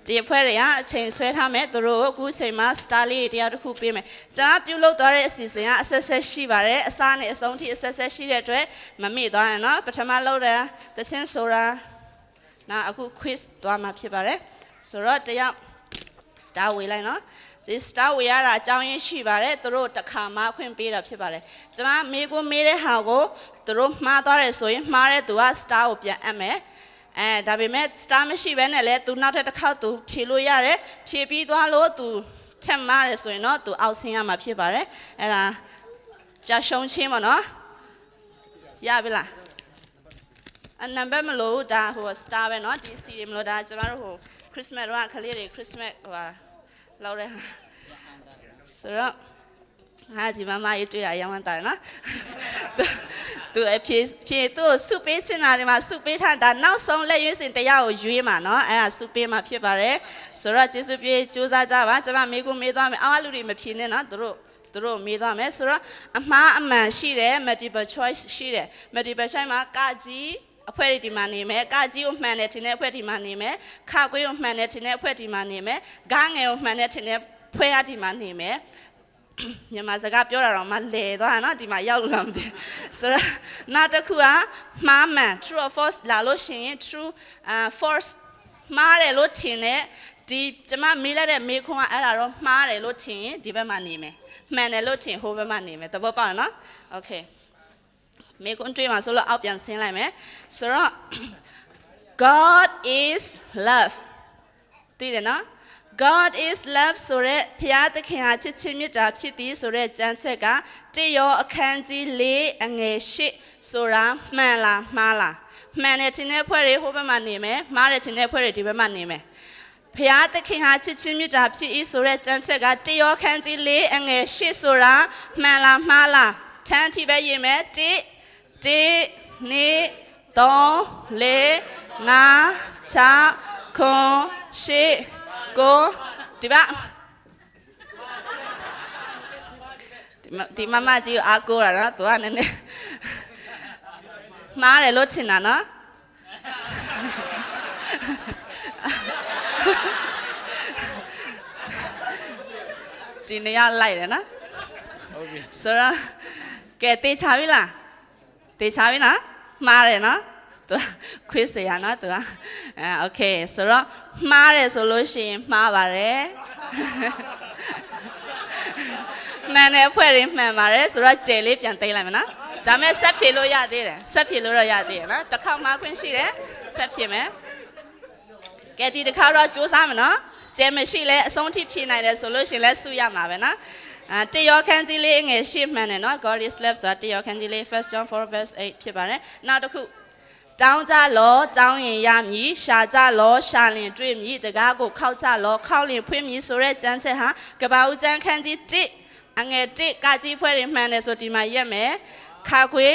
ဒီအဖွဲ့တွေကအချိန်ဆွဲထားမယ်သူတို့အခုချိန်မှာ star လေးတရားတစ်ခုပေးမယ်ကျွန်တော်ပြုလုပ်သွားတဲ့အစီအစဉ်ကအဆက်ဆက်ရှိပါတယ်အစားနဲ့အဆုံးထိအဆက်ဆက်ရှိတဲ့အတွက်မမေ့သွားရင်နော်ပထမလုပ်တဲ့သချင်းဆိုတာနောက်အခု quiz သွားမှာဖြစ်ပါတယ်ဆိုတော့တရား star ဝေးလိုက်နော်ဒီ star ဝေးရတာအကြောင်းရင်းရှိပါတယ်သူတို့တစ်ခါမှခွင့်ပေးတာဖြစ်ပါတယ်ကျွန်မမေးကိုမေးတဲ့ဟာကိုသူတို့မှားသွားတယ်ဆိုရင်မှားတဲ့သူက star ကိုပြန်အပ်မယ်ဒါပေမဲ့ star မရှိဘဲနဲ့လဲသူနောက်တစ်ခေါက်သူဖြေလို့ရတယ်ဖြေပြီးသွားလို့သူထက်မှားတယ်ဆိုရင်တော့သူအောက်ဆင်းရမှာဖြစ်ပါတယ်အဲ့ဒါကြာရှုံးချင်းပေါ့နော်ရပြီလားနံပါတ်မလို့ဒါဟို star ပဲเนาะဒီစီမလို့ဒါကျမတို့ဟို Christmas တော့ခလေးတွေ Christmas ဟိုလောက်တဲ့ဆိုတော့ဟာဒီမမရေးတွေ့ရရမ်းတာနော်သူအဖြေသူ့စုပေးစင်တာဒီမှာစုပေးထားတာနောက်ဆုံးလက်ရွေးစင်တရားကိုရွေးမှာနော်အဲ့ဒါစုပေးမှာဖြစ်ပါတယ်ဆိုတော့ကျေးဇူးပြေစူးစမ်းကြပါကျမမေးကိုမေးသွားမယ်အားလူတွေမဖြေနဲ့နော်သူတို့မေးသွားမယ်ဆိုတော့အမှားအမှန်ရှိတယ် multiple choice ရှိတယ် multiple choice မှာကကြီးအဖွဲ့တွေဒီမှာနေမယ်ကကြီးကိုမှန်တယ်ထင်တဲ့အဖွဲ့ဒီမှာနေမယ်ခကွေးကိုမှန်တယ်ထင်တဲ့အဖွဲ့ဒီမှာနေမယ်ဂငယ်ကိုမှန်တယ်ထင်တဲ့ဖွဲ့ရဒီမှာနေမယ်မြန်မာစကားပြောတာတော့မလဲသွားနော်ဒီမှာရောက်လို့လားမသိဆိုတော့နောက်တစ်ခုကမှားမှန် true or false လာလို့ရှိရင် true false မှားတယ်လို့ထင်တဲ့ဒီကျမမေးလိုက်တဲ့မေးခွန်းကအဲ့ဒါတော့မှားတယ်လို့ထင်ရင်ဒီဘက်မှာနေမယ်မှန်တယ်လို့ထင်ဟိုဘက်မှာနေမယ်သဘောပေါက်နော် okay မေးခွန်းတွေ့မှာဆိုလို့အောက်ပြန်ဆင်းလိုက်မယ်ဆိုတော့ God is love သိတယ်နော်God is love ဆိုတဲ့ဘုရားသခင်ဟာချစ်ချင်းမေတ္တာဖြစ်သည်ဆိုတဲ့ကျမ်းချက်ကတိယောအခန်းကြီး4အငယ်8ဆိုတာမှန်လားမှားလားမှန်တဲ့ခြင်းတဲ့ဖွဲ့တွေဟိုဘက်မှာနေမယ်မှားတဲ့ခြင်းတဲ့ဖွဲ့တွေဒီဘက်မှာနေမယ်ဘုရားသခင်ဟာချစ်ချင်းမေတ္တာဖြစ်၏ဆိုတဲ့ကျမ်းချက်ကတိယောအခန်းကြီး4အငယ်8ဆိုတာမှန်လားမှားလားထမ်းထိပဲရေးမယ်1 2 3 4 5 6 ကိုဒီပါဒီမမကြီးကိုအားကိုးတာနော်သူကနည်းနည်းမှားတယ်လို့ထင်တာနော်ဒီနေရာလိုက်တယ်နော်ဟုတ်ပြီဆိုတော့ကဲတေးချပြီလားတေးချပြီနော်မှားတယ်နော်သူခွေးစေရနော်သူကโอเคဆိုတော့မှားတယ်ဆိုလို့ရှိရင်မှားပါတယ် မှန်တယ်ဖွဲ့ရင်မှန်ပါတယ်ဆိုတော့ကျယ်လေးပြန်သိမ်းလိုက်မယ်နော်ဒါမဲ့ဆက်ဖြေလို့ရသေးတယ်ဆက်ဖြေလို့တော့ရသေးတယ်နော်တစ်ခေါက်မှခွင့်ရှိတယ်ဆက်ဖြေမယ်ကဲဒီတစ်ခါတော့စူးစမ်းမယ်နော်ကျယ်မရှိလဲအဆုံးထိဖြေနိုင်တယ်ဆိုလို့ရှင်လဲစုရမှာပဲနော်တယောခန်းကြီးလေးငယ်ရှေ့မှန်တယ်နော် God is love ဆိုတာတယောခန်းကြီးလေး 1 John 4 verse 8ဖြစ်ပါတယ်နောက်တစ်ခုတောင်းကြလောတောင်းရင်ရမည်ရှာကြလောရှာလင်တွေ့မည်တကားကိုခောက်ကြလောခောက်လင်ဖွင့်မည်ဆိုတဲ့ကျမ်းချက်ဟာကပ္ပဦးကျမ်းခန်းကြီး1အငယ်1ကကြီးဖွဲ့ရင်မှန်တယ်ဆိုဒီမှာရက်မယ်ခါခွေ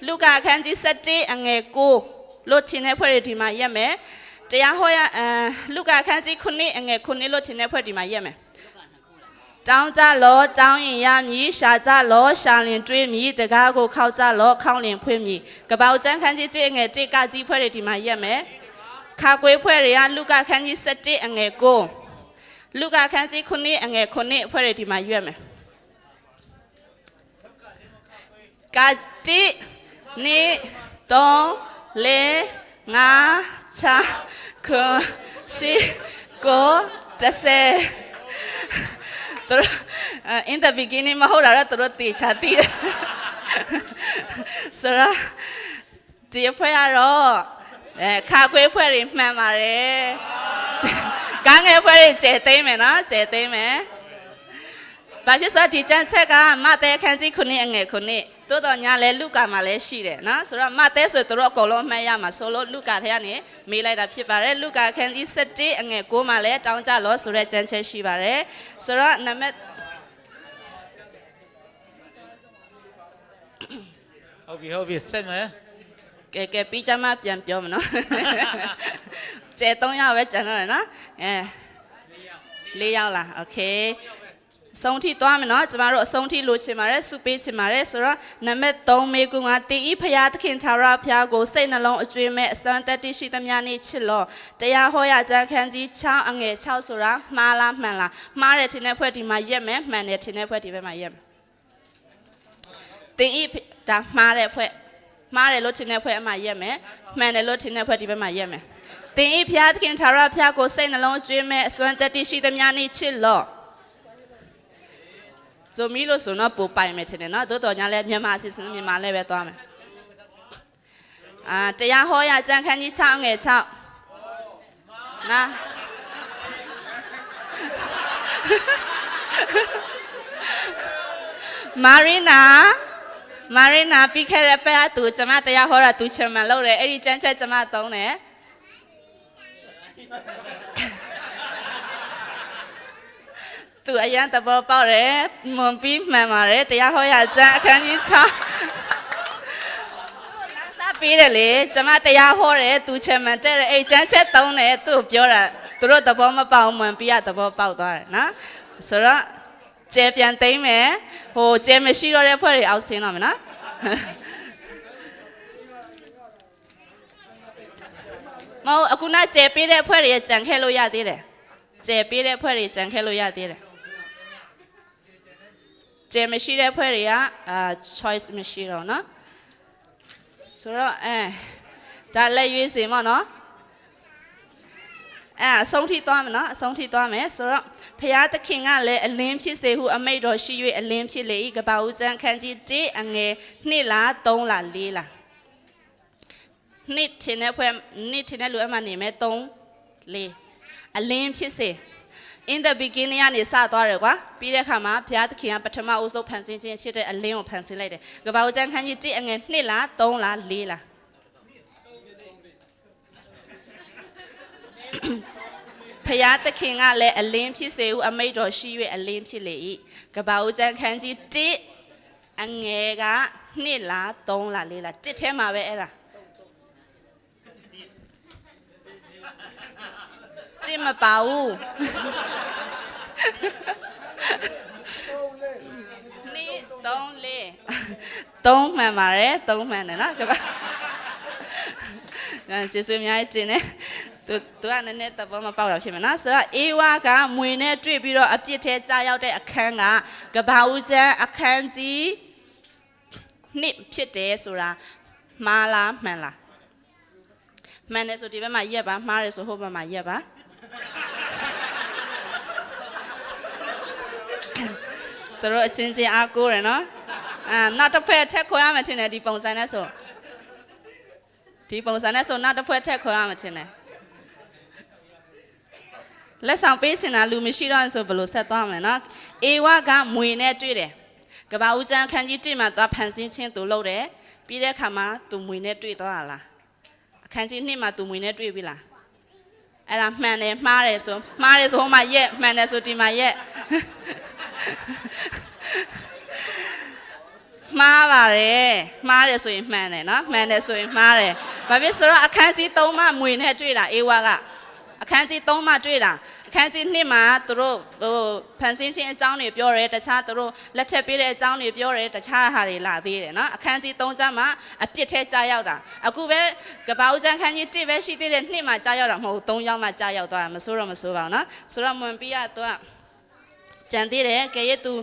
လူကာခန်းကြီး7အငယ်9လို့ထင်တဲ့ဖွဲ့တွေဒီမှာရက်မယ်တရားဟောရလူကာခန်းကြီး9အငယ်9လို့ထင်တဲ့ဖွဲ့ဒီမှာရက်မယ်တောင်းကြလောတောင်းရင်ရမည်ရှာကြလောရှာလင်တွေးမည်တကားကိုခောက်ကြလောခောက်လင်ဖွင့်မည်ကပ္ပဦးကျမ်းခန်းကြီး1အငယ်1ကကြီးဖွဲ့တွေဒီမှာရက်မယ်ခါကွေးဖွဲ့တွေကလူကာခန်းကြီး7အငယ်9လူကာခန်းကြီး9အငယ်9ဖွဲ့တွေဒီမှာရက်မယ်ကာတိနေ3 4 5 6 10 in the beginning မဟုတ်တာတော့သူတို့တေချာသိတယ်ဆိုတော့ဒီဖွဲ့ရတော့ခါခွေးဖွဲ့တွေမှန်ပါတယ်ကန်းငယ်ဖွဲ့တွေကျဲသိမ်းမယ်နော်ကျဲသိမ်းမယ်ဘာဖြစ်ဆိုဒီကျမ်းချက်ကမဿဲခန်းကြီး9အငယ်9တိုးတော်ညာလဲလူကာမှာလဲရှိတယ်နော်ဆိုတော့မဿဲဆိုသူတို့အကုန်လုံးမှတ်ရမှာဆိုလို့လူကာထဲကနေမေးလိုက်တာဖြစ်ပါတယ်လူကာခန်းကြီး7အငယ်9မှာလဲတောင်းကြလို့ဆိုတဲ့ကျမ်းချက်ရှိပါတယ်ဆိုတော့နံပါတ်ဟုတ်ပြီဆက်မယ်ကဲပြီးကြမှာပြန်ပြောမနော်ကျဲ3ယောက်ပဲကျန်တော့တယ်နော်4ယောက်လားโอเคဆုံးထိသွားမယ်နော်ကျမတို့အဆုံးထိလိုချင်ပါတယ်စုပေးချင်ပါတယ်ဆိုတော့နံပါတ်3မေကုံကတေဤဖရာသခင်သာရဖရာကိုစိတ်နှလုံးအကျွေးမဲ့အစွမ်းတတ္တိရှိသမျှနေချစ်လို့တရားဟောရကျမ်းခန်းကြီး6အငယ်6ဆိုတာမှားလားမှန်လားမှားတယ်ထင်တဲ့ဖွဲ့ဒီမှာရက်မယ်မှန်တယ်ထင်တဲ့ဖွဲ့ဒီဘက်မှာရက်မယ်တေဤဒါမှားတဲ့ဖွဲ့မှားတယ်လို့ထင်တဲ့ဖွဲ့အမှရက်မယ်မှန်တယ်လို့ထင်တဲ့ဖွဲ့ဒီဘက်မှာရက်မယ်တေဤဖရာသခင်သာရဖရာကိုစိတ်နှလုံးအကျွေးမဲ့အစွမ်းတတ္တိရှိသမျှနေချစ်လို့ဆိုမီလို့ဆိုတော့ပိုပိုင်မယ်ထင်တယ်နော်တိုးတော်ညာလဲမြန်မာအစီအစဉ်မြန်မာလဲပဲသွားမယ်တရားဟောရကျမ်းခန်းကြီး6ငယ်6နာမာရီနာပြီးခဲ့တဲ့ပတ်သူကျမတရားဟောတာသူချင်မှန်လို့တယ်အဲ့ဒီကျမ်းချက်ကျမသုံးတယ်သူအရန်တဘောပေါက်တယ်မွန်ပြီးမှန်ပါတယ်တရားဟောရကျမ်းအခန်းကြီး6စားပေးတယ်လေကျမတရားဟောတယ်သူချင်မှန်တဲ့အဲ့ကျမ်းချက်သုံးတယ်သူ့ပြောတာသူတို့တဘောမပေါက်မွန်ပြီးရတဘောပေါက်သွားတယ်နော်ဆိုတော့ကျဲပြန်သိမ်းမယ်ဟိုကျဲမရှိတော့တဲ့ဖွဲ့တွေအောက်ဆင်းတော့မယ်နော်မဟုတ်အခုနကျဲပေးတဲ့ဖွဲ့တွေကြံခဲ့လို့ရသေးတယ်ကျဲပေးတဲ့ဖွဲ့တွေကြံခဲ့လို့ရသေးတယ်ကျဲမရှိတဲ့ဖွဲ့တွေကchoice မရှိတော့เนาะဆိုတော့ဒါလက်ရွေးစီမော့နော်အဆုံးထိသွားမယ်နော်အဆုံးထိသွားမယ်ဆိုတော့ဖရာသခင်ကလည်းအလင်းဖြစ်စေဟုအမိန့်တော်ရှိ၍အလင်းဖြစ်လေ၏ကပ္ပဦးကျမ်းခန်းကြီး1အငယ်2လား3လား4လားနှစ်ထင်တဲ့ဖွဲ့နှစ်ထင်တဲ့လူအမှနေမယ်3 4အလင်းဖြစ်စေin the beginning ကနေစသွားတယ်ကွာပြီးတဲ့အခါမှာဘုရားသခင်ကပထမအုပ်စုဖန်ဆင်းခြင်းဖြစ်တဲ့အလင်းကိုဖန်ဆင်းလိုက်တယ်ကပ္ပဦးကျမ်းခန်းကြီး1အငယ်2လား3လား4လားဖရာသခင်ကလည်းအလင်းဖြစ်စေဟုအမိန့်တော်ရှိ၍အလင်းဖြစ်လေ၏ကပ္ပဦးကျမ်းခန်းကြီး1အငယ်က2လား3လား4လား1ထဲမှာပဲအဲ့ဒါ1မပါဘူး3မှန်ပါတယ်3မှန်တယ်နော်ကပ္ပကျေးဇူးအများကြီးတင်တယ်သူကနည်းနည်းတဘောမပေါက်တာဖြစ်မယ်နော်ဆိုတော့အေဝါကမွေနဲ့တွေ့ပြီးတော့အပြစ်ထဲကြာရောက်တဲ့အခန်းကကပ္ပဦးကျမ်းအခန်းကြီး2ဖြစ်တယ်ဆိုတာမှားလားမှန်လားမှန်တယ်ဆိုဒီဘက်မှာရက်ပါမှားတယ်ဆိုဟိုဘက်မှာရက်ပါ သူတို့အချင်းချင်းအားကိုးတယ်နော်နောက်တစ်ဖက်ထက်ခေါ်ရမှထင်တယ်ဒီပုံစံနဲ့ဆိုနောက်တစ်ဖက်ထက်ခေါ်ရမှထင်တယ်လက်ဆောင်ပေးစင်တာလူမရှိတော့ဆိုဘယ်လိုဆက်သွားမလဲနော်အေဝါကမွေနဲ့တွေ့တယ်ကဘာဦးကျန်းခန်းကြီး1မှာသွားဖန်ဆင်းခြင်းသူလုပ်တယ်ပြီးတဲ့အခါမှာသူမွေနဲ့တွေ့သွားလားအခန်းကြီး2မှာသူမွေနဲ့တွေ့ပြီလားအဲ့ဒါမှန်တယ်မှားတယ်ဆိုဟိုမှာရက်မှန်တယ်ဆိုဒီမှာရက်မှားပါတယ်မှားတယ်ဆိုရင်မှန်တယ်နော်မှန်တယ်ဆိုရင်မှားတယ်ဘာဖြစ်ဆိုတော့အခန်းကြီး3မှာမွေနဲ့တွေ့တာအေဝါကအခန်းကြီး3မှာတွေ့တာအခန်းကြီး2မှာသူတို့ဖန်ဆင်းခြင်းအကြောင်းတွေပြောတယ်တခြားသူတို့လက်ထပ်ပေးတဲ့အကြောင်းတွေပြောတယ်တခြားဟာတွေလာသေးတယ်နော်အခန်းကြီး3ကျမ်းမှာအပြစ်ထဲကြားရောက်တာအခုပဲကပ္ပဦးကျမ်းခန်းကြီး1ပဲရှိသေးတယ်2မှာကြားရောက်တာမဟုတ်3ရောက်မှကြားရောက်သွားတာမဆိုးပါဘူးနော်ဆိုတော့မွန်ပြီးရတော့ကြံသေးတယ်ကဲရသူ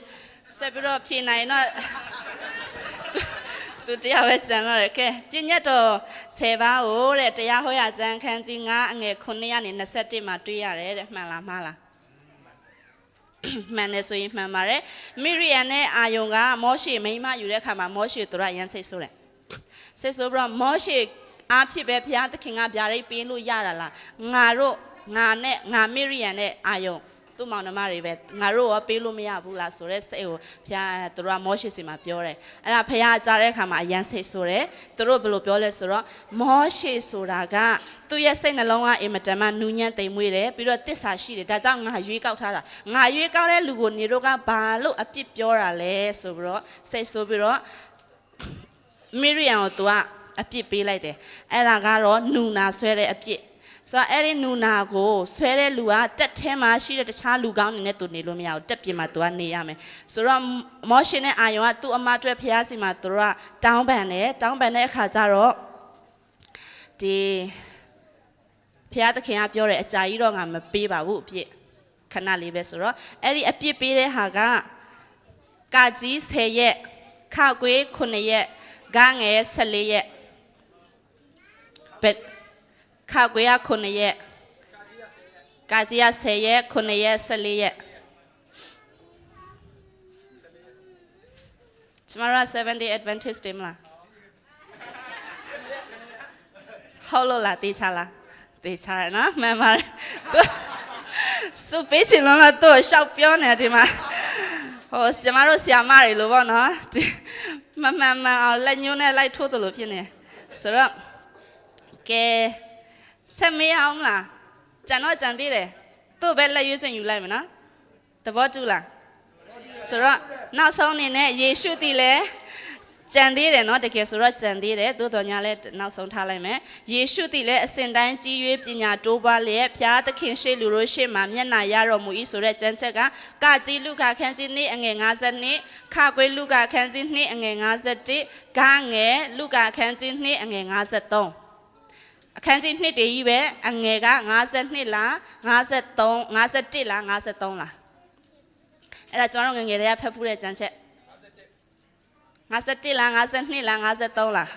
ဆက်ပြီးတော့ဖြေနိုင်တော့သူတရားပဲကြံတော့တယ်ကဲပြည့်ညတ်တော်10ပါးကိုတဲ့တရားဟောရကျမ်းခန်းကြီး9အငယ်9ကနေ21မှာတွေ့ရတယ်တဲ့မှန်လားမှားလားမှန်တယ်ဆိုရင်မှန်ပါတယ်မိရိယန်နဲ့အာယုံကမောရှေမိန်းမယူတဲ့အခါမှာမောရှေသူရရန်စိတ်ဆိုးတယ်စိတ်ဆိုးပြီးတော့မောရှေအားဖြစ်ပဲဘုရားသခင်ကဗျာဒိတ်ပေးလို့ရတာလားငါမိရိယန်နဲ့အာယုံသူ့မောင်နှမတွေပဲငါတို့ရောပေးလို့မရဘူးလားဆိုတော့စိတ်ကိုဘုရားသူတို့ကမောရှေစီမှာပြောတယ်အဲ့ဒါဘုရားကြားတဲ့အခါမှာအယမ်းစိတ်ဆိုးတယ်သူတို့ဘယ်လိုပြောလဲဆိုတော့မောရှေဆိုတာကသူ့ရဲ့စိတ်နှလုံးကအင်မတန်မှနူးညံ့သိမ်မွေ့တယ်ပြီးတော့တစ္ဆာရှိတယ်ဒါကြောင့်ငါရွေးကောက်ထားတာငါရွေးကောက်တဲ့လူကိုနေတို့ကဘာလို့အပြစ်ပြောတာလဲဆိုပြီးတော့စိတ်ဆိုးပြီးတော့မိရိယံကိုသူကအပြစ်ပေးလိုက်တယ်အဲ့ဒါကတော့နူနာဆွဲတဲ့အပြစ်ဆိုတော့အဲ့ဒီနူနာကိုဆွဲတဲ့လူကတက်ထဲမှာရှိတဲ့တခြားလူကောင်းတွေနဲ့သူနေလို့မရဘူးတက်ပြင်မှာသူကနေရမယ်ဆိုတော့မောရှေနဲ့အာယုံကသူ့အမအတွက်ဖျားစီမှာသူတို့ကတောင်းပန်တဲ့အခါကျတော့ဒီဖျားသခင်ကပြောတယ်အကြာကြီးတော့ငါမပေးပါဘူးအပြစ်ခဏလေးပဲဆိုတော့အဲ့ဒီအပြစ်ပေးတဲ့ဟာကကာကြီး10ရက်ခကွေး9ရက်ဂငယ်14ရက်ခကွေးက9ရက်ကာကြီးက10ရက်9ရက်14ရက်ကျမတို့ 7-day Adventist တင်မလားဟုတ်လို့လားတေးချလားတေးချရနော်မှန်ပါတယ်စုပေးချင်လို့လားတော့ရှောက်ပြောနေတယ်ဒီမှာဟိုကျမတို့ဆရာမတွေလို့ပေါ့နော်မမှန်အောင်လက်ညှိုးနဲ့လိုက်ထိုးတယ်လို့ဖြစ်နေဆိုတော့ကဲဆက်မေးအောင်လားကြံတော့ကြံသေးတယ်သူ့ပဲလက်ရွေးစင်ယူလိုက်မယ်နော်သဘောတူလားဆိုတော့နောက်ဆုံးအနေနဲ့ယေရှုတည်လဲကြံသေးတယ်နော်တကယ်ဆိုတော့ကြံသေးတယ်သို့တော်ညာလဲနောက်ဆုံးထားလိုက်မယ်ယေရှုတည်လဲအစဉ်တိုင်းကြီး၍ပညာတိုးပွားလျက်ဖျားသခင်ရှေ့လူတို့ရှေ့မှာမျက်နှာရတော်မူ၏ဆိုတဲ့ကျမ်းချက်ကကကြီးလုကာခန်းကြီး2အငယ်52ခကွေးလုကာခန်းကြီး2အငယ်51ဂငယ်လုကာခန်းကြီး2အငယ်53အခန်းကြီး2တည်းကြီးပဲအငယ်က52လား53 51လား53လားအဲ့ဒါကျွန်တော်ငယ်ငယ်တည်းကဖတ်ဖူးတဲ့ကျမ်းချက်51လား52လား53လား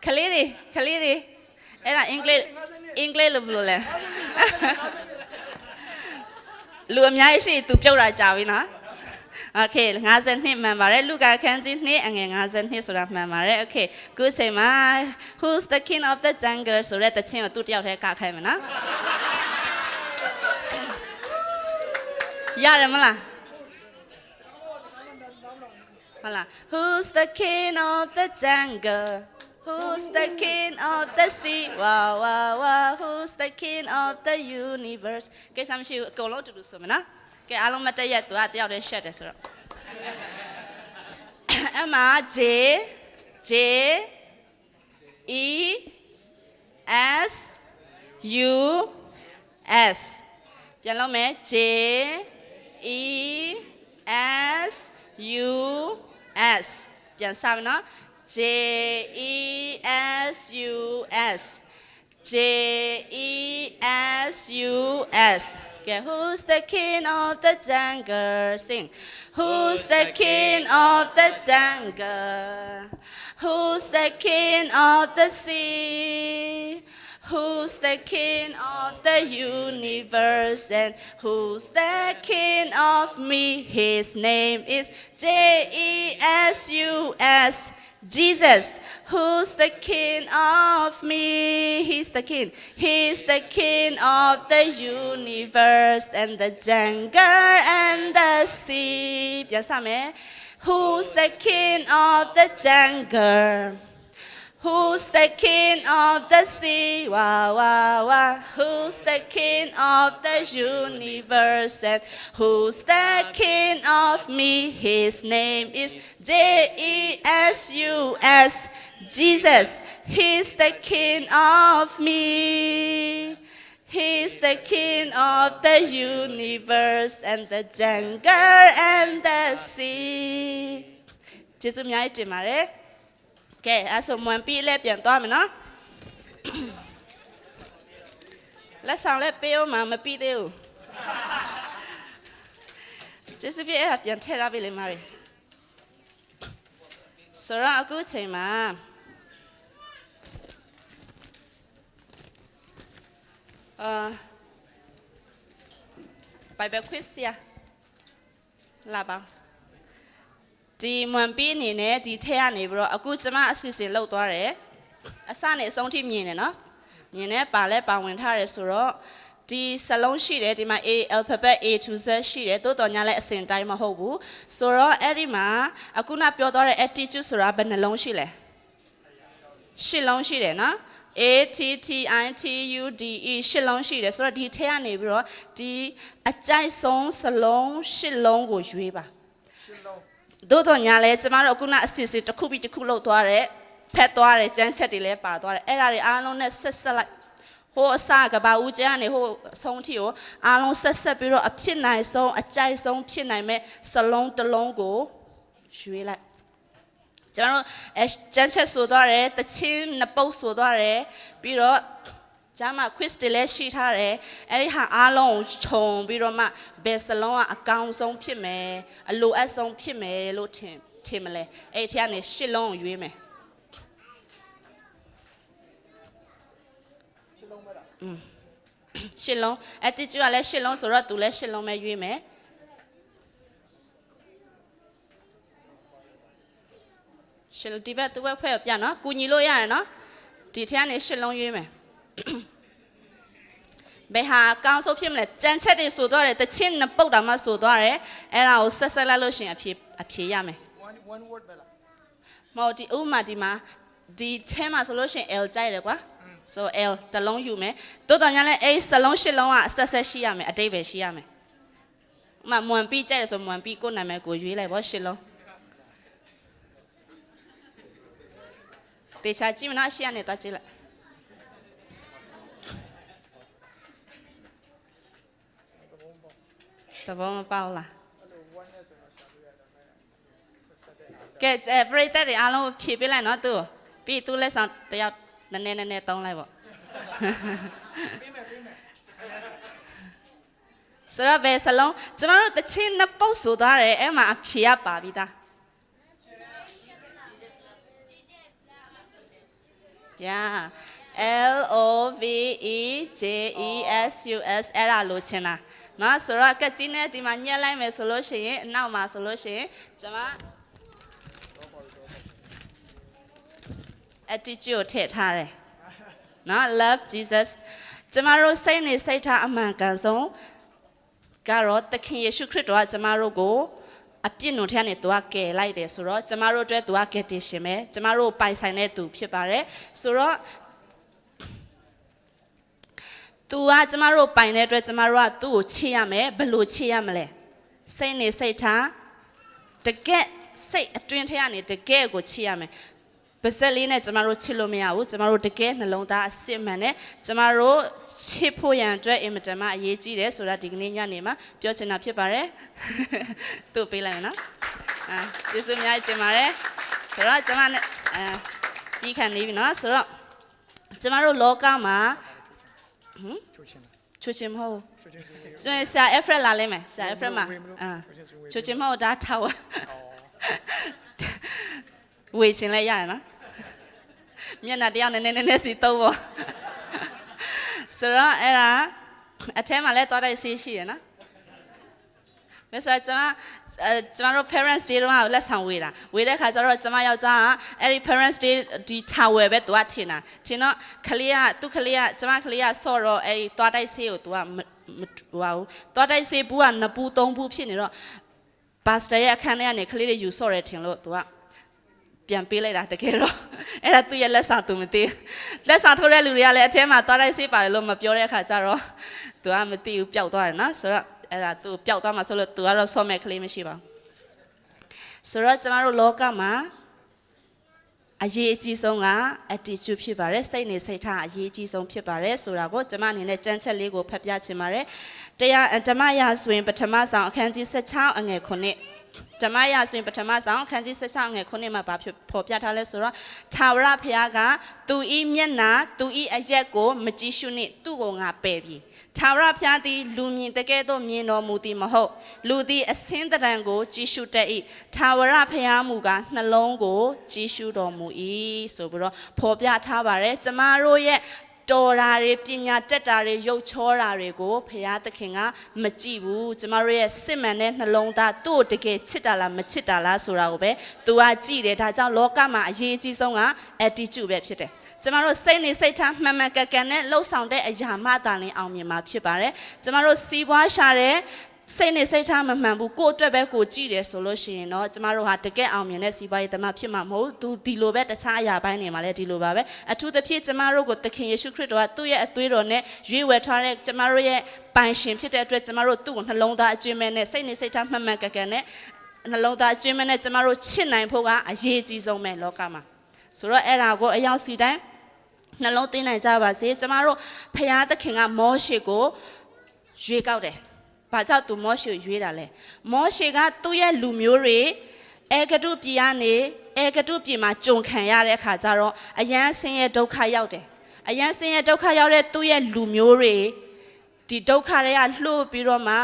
ခလေးတွေအဲ့ဒါအင်္ဂလိပ်လို့ဘယ်လိုလဲလူအများကြီးရှိသူပြုတ်တာကြာပြီနော်โอเค52မှန်ပါတယ်လူကာခန်းကြီး2အငယ်52ဆိုတာမှန်ပါတယ်โอเคခုချိန်မှာ Who's the king of the jungle ဆိုတဲ့တခြင်းကိုသူတယောက်တည်းကခိုင်းမယ်နော်ရတယ်မလားဟုတ်လား Who's the king of the jungle Who's the king of the sea wow wow wow Who's the king of the universe ကဲစမ်းရှိအကုန်လုံးတူတူဆိုမယ်နော်ကဲအားလုံးမတက်ရက်သူကတယောက်တည်းရှက်တယ်ဆိုတော့အမ J E S U S ပြန်လုပ်မယ် J E S U S ပြန်စမယ်နော် J E S U S J E S U S Okay, who's the king of the jungle? Sing. Who's the king of the jungle? Who's the king of the sea? Who's the king of the universe and who's the king of me? His name is Jesus. Jesus. Who's the king of me? He's the king. He's the king of the universe and the jungle and the sea. Who's the king of the jungle? Who's the king of the sea? Wah, wah, wah. Who's the king of the universe? And who's the king of me? His name is Jesus. Jesus. He's the king of me. He's the king of the universe and the jungle and the sea. Jesusများတင်ပါတယ် ကဲအဲ့ဆိုမွန်ပြီးလဲပြန်သွားမယ်နော်လက်ဆောင်လဲပေးအောင်မပြီးသေးဘူးကျေးဇူးပြည့်အဲ့ပြန်ထည့်ထားပြီလေမာရီဆိုတော့အခုချိန်မှာBible quiz ရလာပါဒီမွန်ပြီးအနေနဲ့ဒီထဲကနေပြီးတော့အခုကျမအစီအစဉ်လုပ်သွားတယ်အစနဲ့အဆုံးထိမြင်တယ်နော်မြင်နဲ့ပါလဲပါဝင်ထားတယ်ဆိုတော့ဒီစလုံးရှိတယ်ဒီမှာ A alphabet A to Z ရှိတယ်တိုးတော်ညာလဲအစဉ်တိုင်းမဟုတ်ဘူးဆိုတော့အဲ့ဒီမှာအခုနပြောသွားတဲ့ attitude ဆိုတာဘယ်နှလုံးရှိလဲရှစ်လုံးရှိတယ်နော် A T T I T U D E ရှစ်လုံးရှိတယ်ဆိုတော့ဒီထဲကနေပြီးတော့ဒီအကြိုက်ဆုံးစလုံးရှစ်လုံးကိုရွေးပါတိုးတော်ညာလဲကျမတို့အခုနအစီအစဉ်တစ်ခုပြီးတစ်ခုလုပ်သွားတယ်ဖက်သွားတယ်ကျန်းချက်တွေလဲပါသွားတယ်အဲ့ဒါတွေအားလုံးနဲ့ဆက်ဆက်လိုက်ဟိုအစကဘာဦးကျန်းကနေဟိုအဆုံးထိကိုအားလုံးဆက်ဆက်ပြီးတော့အဖြစ်နိုင်ဆုံးအကြိုက်ဆုံးဖြစ်နိုင်မဲ့စလုံးတစ်လုံးကိုရွေးလိုက်ကျမတို့ကျန်းချက်ဆိုသွားတယ်တချင်းနှစ်ပုတ်ဆိုသွားတယ်ပြီးတော့ကျမ quiz တွေလည်းရှိထားတယ်အဲ့ဒီဟာအားလုံးကိုခြုံပြီးတော့မှဘယ်စလုံးကအကောင်းဆုံးဖြစ်မယ်အလိုအပ်ဆုံးဖြစ်မယ်လို့ထင်မလဲအဲ့ဒီထဲကနေရှစ်လုံးကိုရွေးမယ်ရှစ်လုံး attitude ကလည်းရှစ်လုံးဆိုတော့သူလည်းရှစ်လုံးပဲရွေးမယ်ရှစ်လုံးဒီဘက်သူဘက်ဖွဲ့ပြနော်ကူညီလို့ရတယ်နော်ဒီထဲကနေရှစ်လုံးရွေးမယ်ဘယ်ဟာအကောင်းဆုံးဖြစ်မလဲကြမ်းချက်တွေဆိုတော့တယ်တချင်းနှစ်ပုတ်တောင်မှဆိုတော့တယ်အဲ့ဒါကိုဆက်ဆက်လိုက်လို့ရှိရင်အဖြေရမယ် one word ပဲလားမဟုတ်ဒီဥမာဒီမှာဒီထဲမှာဆိုလို့ရှိရင် L ကြိုက်တယ်ကွာ so L တစ်လုံးယူမယ်တိုးတော်ညာလဲအဲ့စလုံးရှစ်လုံးကအဆက်ဆက်ရှိရမယ်အတိတ်ပဲရှိရမယ်ဥမာမွန်ပြီးကြိုက်တယ်ဆိုမွန်ပြီးကိုနာမည်ကိုရွေးလိုက်ပေါ့ရှစ်လုံးတေချာကြည့်မနော်ရှေ့ကနေတော့ကြည့်လိုက်တဘောမပေါလားကဲပရိသတ်တွေအားလုံးဖြည့်ပေးလိုက်နော်သူပြီးသူလက်ဆောင်တယောက်နည်းနည်းသုံးလိုက်ပေါ့ဆိုတော့ဘယ်စလုံးကျမတို့တချင်းနှစ်ပုတ်ဆိုသွားတယ်အဲ့မှာအဖြေရပါပြီသားYeah L O V E J E S U S အဲ့ဒါလို့ချင်တာနော်ဆိုတော့ကက်ကြီးနဲ့ဒီမှာညှက်လိုက်မယ်ဆိုလို့ရှိရင်အနောက်မှာဆိုလို့ရှိရင်ကျွန်မ attitude ကိုထည့်ထားတယ်နော် love Jesus ကျွန်မတို့စိတ်နေစိတ်ထားအမှန်ကန်ဆုံးကတော့သခင်ယေရှုခရစ်တော်ကကျွန်မတို့ကိုအပြစ်နုံထဲကနေသူကကယ်လိုက်တယ်ဆိုတော့ကျမတို့အတွက်သူကကယ်တင်ရှင်ပဲကျမတို့ပိုင်ဆိုင်တဲ့သူဖြစ်ပါတယ်ဆိုတော့သူကကျမတို့ပိုင်တဲ့အတွက်ကျမတို့ကသူ့ကိုချစ်ရမယ်ဘယ်လိုချစ်ရမလဲစိတ်နေစိတ်ထားတကယ်စိတ်အတွင်းထဲကနေတကယ်ကိုချစ်ရမယ်ပါဇက်လေးနဲ့ကျမတို့ချစ်လို့မရဘူးကျမတို့တကယ်နှလုံးသားအစစ်မှန်နဲ့ကျမတို့ချစ်ဖို့ရန်အတွက်အင်မတန်မှအရေးကြီးတယ်ဆိုတာဒီကနေ့ညနေမှာပြောချင်တာဖြစ်ပါတယ်သူ့ပေးလိုက်နော်ကျေးဇူးများတင်ပါတယ်ဆိုတော့ကျမနဲ့ဒီခံနေပြီနော်ဆိုတော့ကျမတို့လောကမှာချိုချင်မဟုတ်ဆိုရင်ဆရာအဖရက်လာလိမ့်မယ်ဆရာအဖရက်မှာချိုချင်မဟုတ်ဒါထားဝဝေချင်လဲရတယ်နော်မျက်နှာတရားနည်းနည်းစီသုံးပေါ့ ဆိုတော့အဲ့ဒါအထဲမှာလည်းသွားတိုက်ဆေးရှိရနော်ဒါဆိုကျွန်တော်တို့ parents day တော့လက်ဆောင်ဝေးတာဝေးတဲ့ခါကျတော့ကျွန်မယောက်ျားကအဲ့ဒီ parents day ဒီ towel ပဲသူကထင်တော့ခလေးကသူ့ခလေးကကျွန်မခလေးကဆော့တော့အဲ့ဒီသွားတိုက်ဆေးကိုသူကမဟိုသွားတိုက်ဆေးဘူးက2ဘူး3ဘူးဖြစ်နေတော့ pastor ရဲ့အခန်းထဲကနေခလေးတွေယူဆော့တယ်ထင်လို့သူကပြန်ပေးလိုက်တာတကယ်တော့အဲ့ဒါသူ့ရဲ့လက်ဆောင်သူမသိလက်ဆောင်ထိုးတဲ့လူတွေကလည်းအထဲမှာသွားတိုက်ဆေးပါတယ်လို့မပြောတဲ့အခါကျတော့သူကမသိဘူးပျောက်သွားတယ်နော်ဆိုတော့အဲ့ဒါသူပျောက်သွားမှာဆိုလို့သူကတော့ဆော့မဲ့ကလေးမရှိပါဘူးဆိုတော့ကျမတို့လောကမှာအရေးအကြီးဆုံးက attitude ဖြစ်ပါတယ်စိတ်နေစိတ်ထားအရေးအကြီးဆုံးဖြစ်ပါတယ်ဆိုတာကိုကျမအနေနဲ့ကြမ်းချက်လေးကိုဖတ်ပြချင်ပါတယ်ဓမ္မရာဆိုရင်ပထမဆောင်အခန်းကြီး16အငယ်9ဓမ္မရာဆိုရင်ပထမဆောင်အခန်းကြီး16ငယ်9မှာဖော်ပြထားလဲဆိုတော့ထာဝရဘုရားကသူဤမျက်နာသူဤအရက်ကိုမကြည့်ရှုနှင့်သူ့ကိုငါပယ်ပြီထာဝရဘုရားသည်လူမြင်တကဲ့သို့မြင်တော်မူသည်မဟုတ်လူသည်အစင်းတရံကိုကြည့်ရှုတတ်၏ထာဝရဘုရားမူကားနှလုံးကိုကြည့်ရှုတော်မူ၏ဆိုပြီးတော့ဖော်ပြထားပါတယ်ကျမတို့ရဲ့တော်တာတွေပညာတက်တာတွေရုပ်ချောတာတွေကိုဘုရားသခင်ကမကြည့်ဘူးကျမတို့ရဲ့စစ်မှန်တဲ့နှလုံးသားသူ့ကိုတကယ်ချစ်တာလားမချစ်တာလားဆိုတာကိုပဲသူကကြည့်တယ်ဒါကြောင့်လောကမှာအရေးအကြီးဆုံးက attitude ပဲဖြစ်တယ်ကျမတို့စိတ်နေစိတ်ထားမှန်မှန်ကန်ကန်နဲ့လှုပ်ဆောင်တဲ့အရာမှသာလျှင်အောင်မြင်မှာဖြစ်ပါတယ်ကျမတို့စီးပွားရှာတဲ့စိတ်နေစိတ်ထားမမှန်ဘူးကိုယ့်အတွက်ပဲကိုကြည့်တယ်ဆိုလို့ရှိရင်တော့ကျမတို့ဟာတကယ်အောင်မြင်တဲ့စီးပွားရေးသမားဖြစ်မှာမဟုတ်သူဒီလိုပဲတခြားအရာပိုင်းတွေမှာလည်းဒီလိုပါပဲအထူးသဖြင့်ကျမတို့ကိုသခင်ယေရှုခရစ်တော်ကသူ့ရဲ့အသွေးတော်နဲ့ရွေးဝယ်ထားတဲ့ကျမတို့ရဲ့ပိုင်ရှင်ဖြစ်တဲ့အတွက်ကျမတို့သူ့ကိုနှလုံးသားအကျွမ်းမဲ့နဲ့စိတ်နေစိတ်ထားမှန်မှန်ကန်ကန်နဲ့နှလုံးသားအကျွမ်းမဲ့နဲ့ကျမတို့ချစ်နိုင်ဖို့ကအရေးကြီးဆုံးပဲလောကမှာဆိုတော့အဲ့ဒါကိုအရောက်စီတိုင်းနှလုံးသွင်းနိုင်ကြပါစေကျမတို့ဖခင်သခင်ကမောရှေကိုရွေးကောက်တယ်ဘာကြောင့်သူမောရှေရွေးတာလဲမောရှေကသူ့ရဲ့လူမျိုးတွေအေဂတုပြည်ကနေအေဂတုပြည်မှာကြုံခံရတဲ့အခါကျတော့အယမ်းဆင်းရဲဒုက္ခရောက်တယ်အယမ်းဆင်းရဲဒုက္ခရောက်တဲ့သူ့ရဲ့လူမျိုးတွေဒီဒုက္ခတွေကလှုပ်ပြီးတော့မှ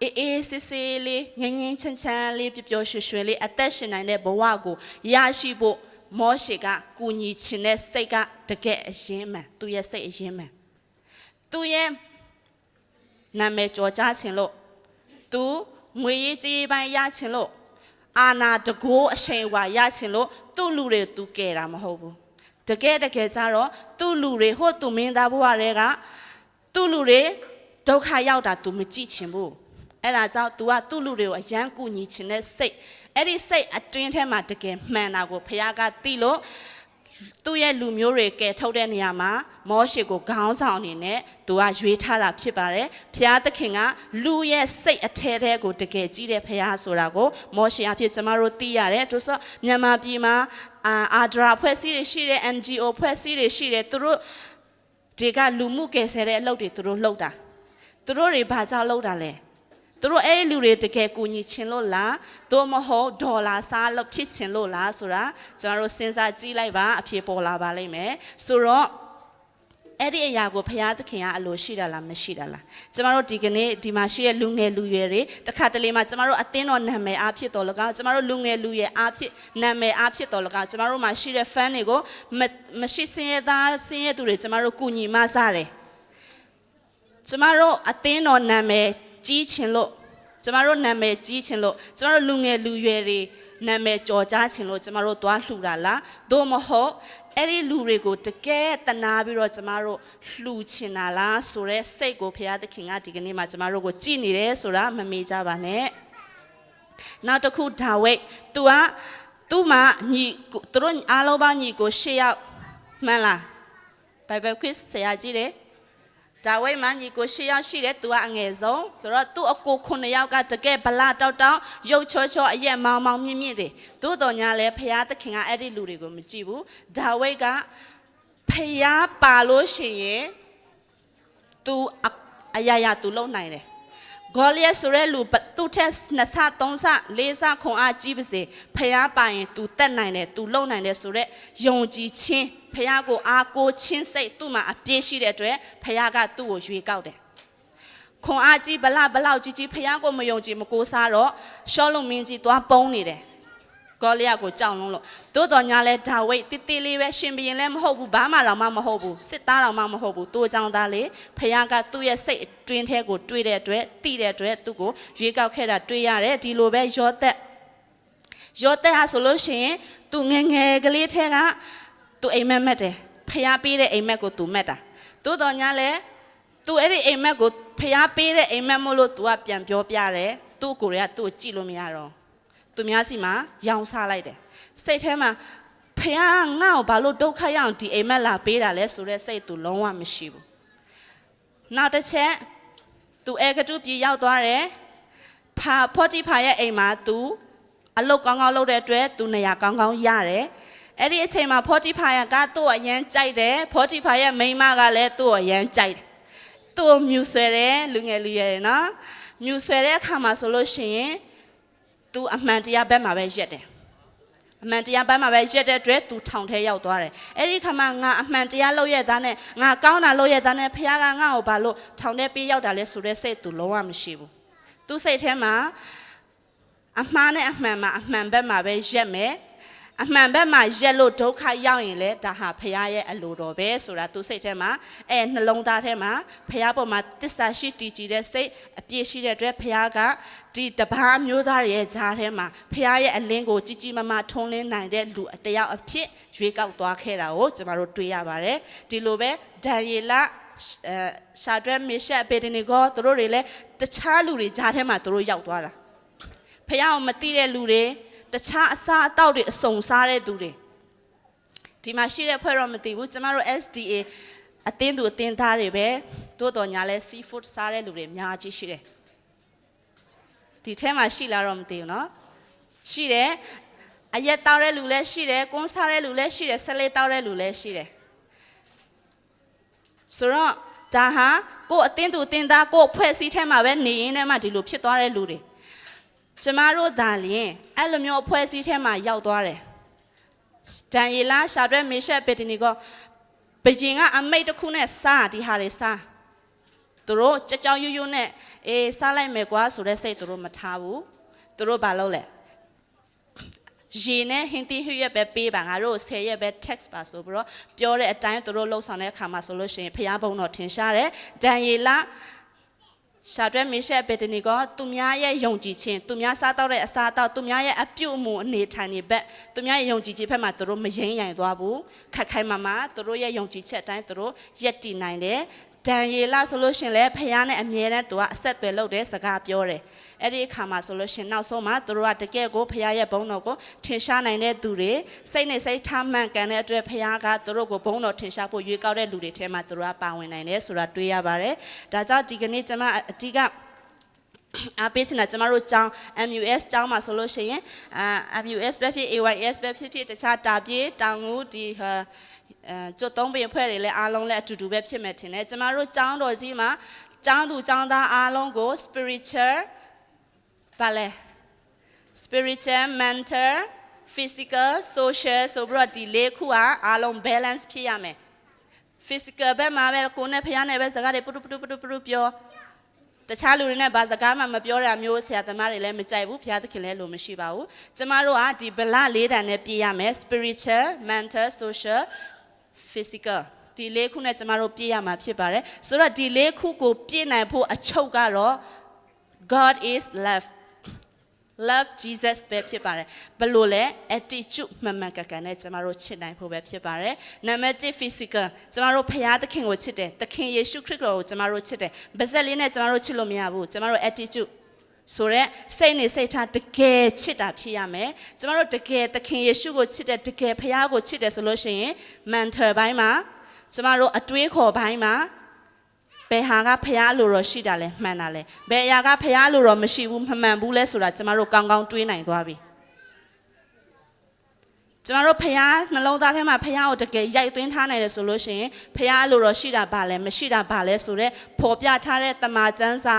အေးစစ်စစ်လေးငြိမ်းငြိမ်းချမ်းချမ်းလေးပျော်ပျော်ရွှင်ရွှင်လေးအသက်ရှင်နိုင်တဲ့ဘဝကိုရရှိဖို့မောရှေကကူညီခြင်းနဲ့စိတ်ကတကယ်အရင်မှန်သူရဲ့စိတ်အရင်မှန်သူရဲ့နာမည်ကြော်ကြားခြင်းလို့သူငွေရေးကြေးပိုင်းရခြင်းလို့အာနာတကိုးအရှိန်ဝါရခြင်းလို့သူ့လူတွေသူကယ်တာမဟုတ်ဘူးတကယ်ကြတော့သူ့လူတွေဟိုသူမင်းသားဘဝတွေကသူ့လူတွေဒုက္ခရောက်တာသူမကြည့်ချင်ဘူးအဲ့ဒါကြောင့် तू ကသူ့လူတွေကိုအယမ်းကူညီခြင်းနဲ့စိတ်အဲ့ဒီစိတ်အတွင်းထဲမှာတကယ်မှန်တာကိုဘုရားကသိလို့သူ့ရဲ့လူမျိုးတွေကယ်ထုတ်တဲ့နေရာမှာမောရှေကိုခေါင်းဆောင်အနေနဲ့သူကရွေးထားတာဖြစ်ပါတယ်ဘုရားသခင်ကလူရဲ့စိတ်အထဲထဲကိုတကယ်ကြည့်တဲ့ဘုရားဆိုတာကိုမောရှေအဖြစ်ကျမတို့သိရတယ်သူဆိုမြန်မာပြည်မှာအာဒရာဖွဲ့စည်းတွေရှိတဲ့ NGO ဖွဲ့စည်းတွေရှိတယ်သူတို့တွေကလူမှုကယ်ဆယ်တဲ့အလုပ်တွေသူတို့လုပ်တာသူတို့တွေဘာကြောင့်လုပ်တာလဲသူတို့အဲ့လူတွေတကယ်ကူညီခြင်းလို့လားသို့မဟုတ်ဒေါ်လာစားလို့ဖြစ်ခြင်းလို့လားဆိုတာကျွန်တော်တို့စဉ်းစားကြည့်လိုက်ပါအဖြေပေါ်လာပါလိမ့်မယ်ဆိုတော့အဲ့ဒီအရာကိုဘုရားသခင်ကအလိုရှိတာလားမရှိတာလားကျွန်တော်တို့ဒီကနေ့ဒီမှာရှိတဲ့လူငယ်လူရွယ်တွေတခါတလေမှာကျွန်တော်တို့အသင်းတော်နာမည်အားဖြစ်တော်လကောက်ကျွန်တော်တို့လူငယ်လူရွယ်အားဖြစ်နာမည်အားဖြစ်တော်လကောက်ကျွန်တော်တို့မှာရှိတဲ့ fan တွေကိုမရှိစင်းရဲသားစင်းရဲသူတွေကျွန်တော်တို့ကူညီမစားတယ်ကျွန်တော်တို့အသင်းတော်နာမည်ကြီးချင်လို့ကျမတို့နာမည်ကြီးချင်လို့ကျမတို့လူငယ်လူရွယ်တွေနာမည်ကြော်ကြားချင်လို့ကျမတို့သွားလှူတာလားသို့မဟုတ်အဲ့ဒီလူတွေကိုတကယ်တနာပြီးတော့ကျမတို့လှူချင်တာလားဆိုတဲ့စိတ်ကိုဘုရားသခင်ကဒီကနေ့မှာကျမတို့ကိုကြည်နေတယ်ဆိုတာမမေ့ကြပါနဲ့နောက်တစ်ခုဒါဝိဒ်သူ့မှာညီသူတို့အားလုံးပါညီကို၈ယောက်မှန်လား Bible quiz ဆရာကြီးတယ်ဒါဝိဒ်မညီကို၈ယောက်ရှိတယ်သူကအငယ်ဆုံးဆိုတော့သူ့အကို9ယောက်ကတကယ်ဗလာတောက်တောက်ရုပ်ချောချောအရက်မောင်မောင်မြင့်မြင့်တွေသို့တော်ညာလဲဖခင်သခင်ကအဲ့ဒီလူတွေကိုမကြည့်ဘူးဒါဝိဒ်ကဖခင်ပါလို့ရှိရင်သူအရာသူလုံနိုင်တယ်ဂေါလိယဆိုတဲ့လူသူ့ထက်2ဆ3ဆ4ဆခွန်အားကြီးပါစေဖခင်ပါရင်သူတက်နိုင်တယ်သူလုံနိုင်တယ်ဆိုတဲ့ယုံကြည်ခြင်းဖခင်ကိုအားကိုးခြင်းစိတ်သူ့မှာအပြည့်ရှိတဲ့အတွက်ဖခင်ကသူ့ကိုရွေးကောက်တယ်ခွန်အားကြီးဘလောက်ကြီးဖခင်ကိုမယုံကြည်မကိုးစားတော့ရှောလုံမင်းကြီးသွားပုံးနေတယ် ကောလျာကိုကြောက်လုံးလို့သို့တော်ညာလဲဒါဝိတ်တိတိလေးပဲရှင်ဘရင်လည်းမဟုတ်ဘူးဘာမှတော့မဟုတ်ဘူးစစ်သားတော့မဟုတ်ဘူးတိုးကြောင်သားလေဖခင်ကသူ့ရဲ့စိတ်အတွင်းထဲကိုတွေးတဲ့အတွက်တိတဲ့အတွက်သူ့ကိုရွေးကောက်ခဲ့တာတွေးရတယ်ဒီလိုပဲယောသက်ဟာဆိုလို့ရှိရင်သူငယ်ငယ်ကလေးထဲကသူအိမ်မက်မက်တယ်ဖခင်ပေးတဲ့အိမ်မက်ကိုသူမက်တာသို့တော်ညာလဲသူအဲ့ဒီအိမ်မက်ကိုဖျားပေးတဲ့အိမ်မက်မို့လို့ तू ကပြန်ပြောပြတယ်သူ့ကိုယ်ကသူ့ကိုကြည့်လို့မရတော့သူများစီမှာရောင်စားလိုက်တယ်စိတ်ထဲမှာဖျားငါ့ကိုဘာလို့ဒုက္ခရအောင်ဒီအိမ်မက်လာပေးတာလဲဆိုတဲ့စိတ် तू လုံးဝမရှိဘူးနောက်တစ်ချက် तू အဲကတူပြည်ရောက်သွားတယ်ဖော်တီဖာရဲ့အိမ်မှာ तू အလုပ်ကောင်းကောင်းလုပ်တဲ့အတွက် तू နေရာကောင်းကောင်းရတယ်အဲ့ဒီအချိန်မှာဖော်တီဖာကသူ့အရန်ကြိုက်တယ်ဖော်တီဖာရဲ့မိန်းမကလည်းသူ့အရန်ကြိုက်တယ်သူ့မြူဆွဲတယ်လူငယ်လေးရယ်နော်မြူဆွဲတဲ့အခါမှာဆိုလို့ရှိရင် तू အမှန်တရားဘက်မှာပဲရက်တယ်အမှန်တရားဘက်မှာပဲရက်တဲ့အတွက် तू ထောင်ထဲရောက်သွားတယ်အဲ့ဒီခါမှာငါအမှန်တရားလုပ်ရတဲ့နဲ့ငါကောင်းတာလုပ်ရတဲ့နဲ့ဖခင်ကငါ့ကိုဘာလို့ထောင်ထဲပြေးရောက်တာလဲဆိုတဲ့စိတ် तू လုံးဝမရှိဘူး तू စိတ်ထဲမှာအမှားနဲ့အမှန်မှာအမှန်ဘက်မှာပဲရက်မယ်အမှန်ဘက်မှာရက်လို့ဒုက္ခရောက်ရင်လေဒါဟာဖခင်ရဲ့အလိုတော်ပဲဆိုတာသူစိတ်ထဲမှာနှလုံးသားထဲမှာဖခင်ပေါ်မှာတစ္ဆာရှိတည်ကြည်တဲ့စိတ်အပြည့်ရှိတဲ့အတွက်ဖခင်ကဒီတပားမျိုးသားရဲ့ဂျားထဲမှာဖခင်ရဲ့အလင်းကိုကြီးကြီးမားမားထွန်းလင်းနိုင်တဲ့လူတယောက်အဖြစ်ရွေးကောက်သွားခဲ့တာကိုကျွန်တော်တို့တွေ့ရပါတယ်ဒီလိုပဲဒံယေလရှာဒရက်မေရှက်ဘေဒနီဂိုသူတို့တွေလည်းတခြားလူတွေဂျားထဲမှာသူတို့ရောက်သွားတာဖခင်ကိုမသိတဲ့လူတွေတခြားအစားအသောက်တွေအစုံစားတဲ့သူတွေဒီမှာရှိတဲ့ဖွဲ့တော့မသိဘူးကျမတို့ SDA အသင်းသူအသင်းသားတွေပဲတိုးတော်ညာလဲ seafood စားတဲ့လူတွေအများကြီးရှိတယ်ဒီထဲမှာရှိလားတော့မသိဘူးเนาะရှိတယ်အရက်တောက်တဲ့လူလည်းရှိတယ်ကွန်းစားတဲ့လူလည်းရှိတယ်ဆလေးတောက်တဲ့လူလည်းရှိတယ်ဆိုတော့ဒါဟာကိုယ်အသင်းသူအသင်းသားကိုယ်ဖွဲ့စည်းထဲမှာပဲနေရင်းနဲ့မှဒီလိုဖြစ်သွားတဲ့လူတွေကျမတို့ဒါလျင်အဲ့လိုမျိုးအဖွဲ့အစည်းထဲမှာရောက်သွားတယ်ဒံယေလရှာဒရက်မေရှက်ဘေဒနီဂိုဘယင်ကအမိတ်တစ်ခုနဲ့စားဒီဟာတွေစားသူတို့ကြောက်ကြောက်ရွံ့ရွံ့နဲ့စားလိုက်မယ်ကွာဆိုတဲ့စိတ်သူတို့မထားဘူးသူတို့ဘာလုပ်လဲရေနဲ့ဟင်းသီးဟွရက်ပဲပေးပါငါတို့10ရက်ပဲ text ပါဆိုပြီးတော့ပြောတဲ့အတိုင်းသူတို့လှုပ်ဆောင်တဲ့အခါမှာဆိုလို့ရှိရင်ဖျားဘုံတော်ထင်ရှားတယ်ဒံယေလရှာဒရက်မေရှက်ဘေဒနီဂိုသူများရဲ့ယုံကြည်ခြင်းသူများစားတော့တဲ့အစားအသောက်သူများရဲ့အပြုအမူအနေထိုင်နေဘက်သူများရဲ့ယုံကြည်ခြင်းဘက်မှာသူတို့မယိမ်းယိုင်သွားဘူးခက်ခိုင်မာမာသူတို့ရဲ့ယုံကြည်ချက်အတိုင်းသူတို့ယက်တည်နိုင်တယ်ဒံယေလဆိုလို့ရှင်လဲဖခင်နဲ့အမြဲတမ်းသူကအဆက်အသွယ်လုပ်တဲ့စကားပြောတယ်အဲ့ဒီအခါမှာဆိုလို့ရှင်နောက်ဆုံးမှာသူတို့ကတကယ်ကိုဖခင်ရဲ့ဘုန်းတော်ကိုထင်ရှားနိုင်တဲ့သူတွေစိတ်နဲ့စိတ်ထားမှန်ကန်တဲ့အတွက်ဖခင်ကသူတို့ကိုဘုန်းတော်ထင်ရှားဖို့ရွေးကောက်တဲ့လူတွေထဲမှာသူတို့ကပါဝင်နိုင်တယ်ဆိုတာတွေ့ရပါတယ်ဒါကြောင့်ဒီကနေ့ကျွန်မအဓိကအပေးချင်တာကျမတို့ကျောင်း MUS ကျောင်းမှာဆိုလို့ရှိရင်MUS ပဲဖြစ် AYS ပဲဖြစ်တခြားတာပြေးတောင်ငူဒီကျွတ်သုံးပင်ဖွဲ့တွေလည်းအားလုံးလည်းအတူတူပဲဖြစ်မယ်ထင်တယ်ကျမတို့ကျောင်းတော်ကြီးမှာကျောင်းသူကျောင်းသားအားလုံးကို spiritual ဘာလဲ spiritual mental physical social ဆိုပြီးတော့ဒီလေးခုကအားလုံး balance ဖြစ်ရမယ် physical ဘက်မှာပဲကိုယ်နဲ့ဖခင်နဲ့ပဲစကားတွေပုတုပြောတခြားလူတွေနဲ့ဘာစကားမှမပြောတာမျိုးဆရာသမားတွေလည်းမကြိုက်ဘူးဘုရားသခင်လည်းလို့မရှိပါဘူးကျမတို့ကဒီဗလလေးတန်နဲ့ပြည့်ရမယ် spiritual mental social physical ဒီလေးခုနဲ့ကျမတို့ပြည့်ရမှာဖြစ်ပါတယ်ဆိုတော့ဒီလေးခုကိုပြည့်နိုင်ဖို့အချုပ်ကတော့ God is love Jesus ပဲဖြစ်ပါတယ်ဘလို့လဲ attitude မှန်မှန်ကန်ကန်နဲ့ကျမတို့ချစ်နိုင်ဖို့ပဲဖြစ်ပါတယ်နံပါတ်1 physical ကျမတို့ဖခင်သခင်ကိုချစ်တယ်သခင်ယေရှုခရစ်တော်ကိုကျမတို့ချစ်တယ်ပါဇက်လေးနဲ့ကျမတို့ချစ်လို့မရဘူးကျမတို့ attitude ဆိုရက်စိတ်နဲ့စိတ်ထားတကယ်ချစ်တာဖြစ်ရမယ်ကျမတို့တကယ်သခင်ယေရှုကိုချစ်တယ်တကယ်ဖခင်ကိုချစ်တယ်ဆိုလို့ရှိရင် mental ဘိုင်းမှာကျမတို့အတွေးခေါ်ဘိုင်းမှာဘယ်ဟာကဖရားလိုတော့ရှိတာလဲမှန်တာလဲဘယ်အရာကဖရားလိုတော့မရှိဘူးမမှန်ဘူးလဲဆိုတာကျမတို့ကောင်းကောင်းတွေးနိုင်သွားပြီကျမတို့ဖရားနှလုံးသားထဲမှာဖရားကိုတကယ်ရိုက်သွင်းထားနိုင်တယ်ဆိုလို့ရှိရင်ဖရားလိုတော့ရှိတာဘာလဲမရှိတာဘာလဲဆိုတော့ပေါ်ပြထားတဲ့တမန်ကျမ်းစာ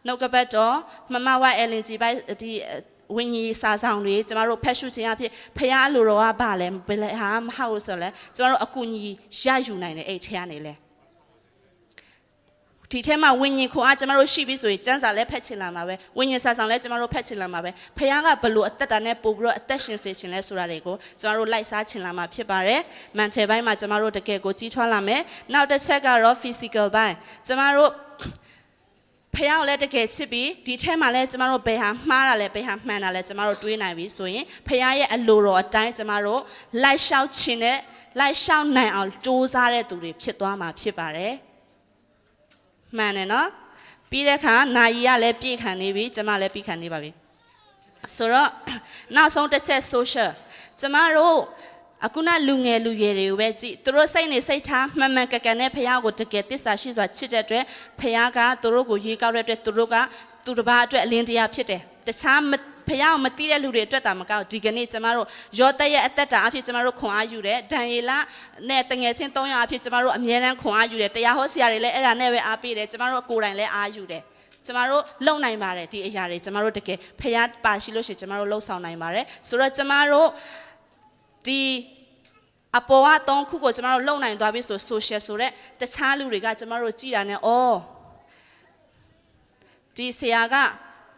နှုတ်ကပတ်တော်မမဝအယ်လင်ဂျီပိုက်ဒီဝိညာဉ်စာဆောင်တွေကျမတို့ဖက်ရှုခြင်းအဖြစ်ဖရားလိုတော့ကဘာလဲဘယ်လဲဟာမဟုတ်ဆိုလဲကျမတို့အကူအညီရယူနိုင်တယ်အဲ့ထဲကနေလဲ ဒီထဲမှာဝိညာဉ်ခွန်အားကျမတို့ရှိပြီဆိုရင်ကျမ်းစာလည်းဖတ်ချင်လာမှာပဲဝိညာဉ်စာဆောင်လည်းကျမတို့ဖတ်ချင်လာမှာပဲဖခင်ကဘလို့အသက်တာနဲ့ပို့ပြီးတော့အသက်ရှင်စေချင်လဲဆိုတာတွေကိုကျမတို့လိုက်စားချင်လာမှာဖြစ်ပါတယ်မန်တယ်ပိုင်းမှာကျမတို့တကယ်ကိုကြီးထွားလာမယ်နောက်တစ်ချက်ကတော့ physical ပိုင်းကျမတို့ဖခင်လည်းတကယ်ချစ်ပြီးဒီထဲမှာလည်းကျမတို့ဘယ်ဟာမှားတာလဲဘယ်ဟာမှန်တာလဲကျမတို့တွေးနိုင်ပြီဆိုရင်ဖခင်ရဲ့အလိုတော်အတိုင်းကျမတို့လိုက်လျှောက်ခြင်းနဲ့လိုက်လျှောက်နိုင်အောင်စူးစမ်းတဲ့သူတွေဖြစ်သွားမှာဖြစ်ပါတယ်မှန်တယ်နော်ပြီးတဲ့အခါနာယီကလည်းပြည့်ခံနေပြီကျမလည်းပြည့်ခံနေပါပြီဆိုတော့နောက်ဆုံးတစ်ချက် social ကျမတို့အခုနလူငယ်လူရွယ်တွေကိုပဲကြည့်သူတို့စိတ်နေစိတ်ထားမှန်မှန်ကန်ကန်နဲ့ဖခင်ကိုတကယ်တစ္ဆာရှိစွာချစ်တဲ့အတွက်ဖခင်ကသူတို့ကိုရွေးကောက်တဲ့အတွက်သူတို့ကသူတစ်ပါးအတွက်အလင်းတရားဖြစ်တယ်တခြားဖခင်ကိုမသိတဲ့လူတွေအတွက်တာမကောက်ဒီကနေ့ကျမတို့ယောသရဲ့အသက်တာအဖြစ်ကျမတို့ခွန်အားယူတယ်ဒံယေလနဲ့တငယ်ချင်း300အဖြစ်ကျမတို့အမြဲတမ်းခွန်အားယူတယ်တရားဟောဆရာတွေလည်းအဲ့ဒါနဲ့ပဲအားပေးတယ်ကျမတို့ကိုယ်တိုင်လည်းအားယူတယ်ကျမတို့လုံနိုင်ပါတယ်ဒီအရာတွေကျမတို့တကယ်ဖခင်ပါရှိလို့ရှိရင်ကျမတို့လှုပ်ဆောင်နိုင်ပါတယ်ဆိုတော့ကျမတို့ဒီအပေါ်က3ခုကိုကျမတို့လုံနိုင်သွားပြီဆို social ဆိုတဲ့တခြားလူတွေကကျမတို့ကြည်တာနဲ့အော်ဒီဆရာက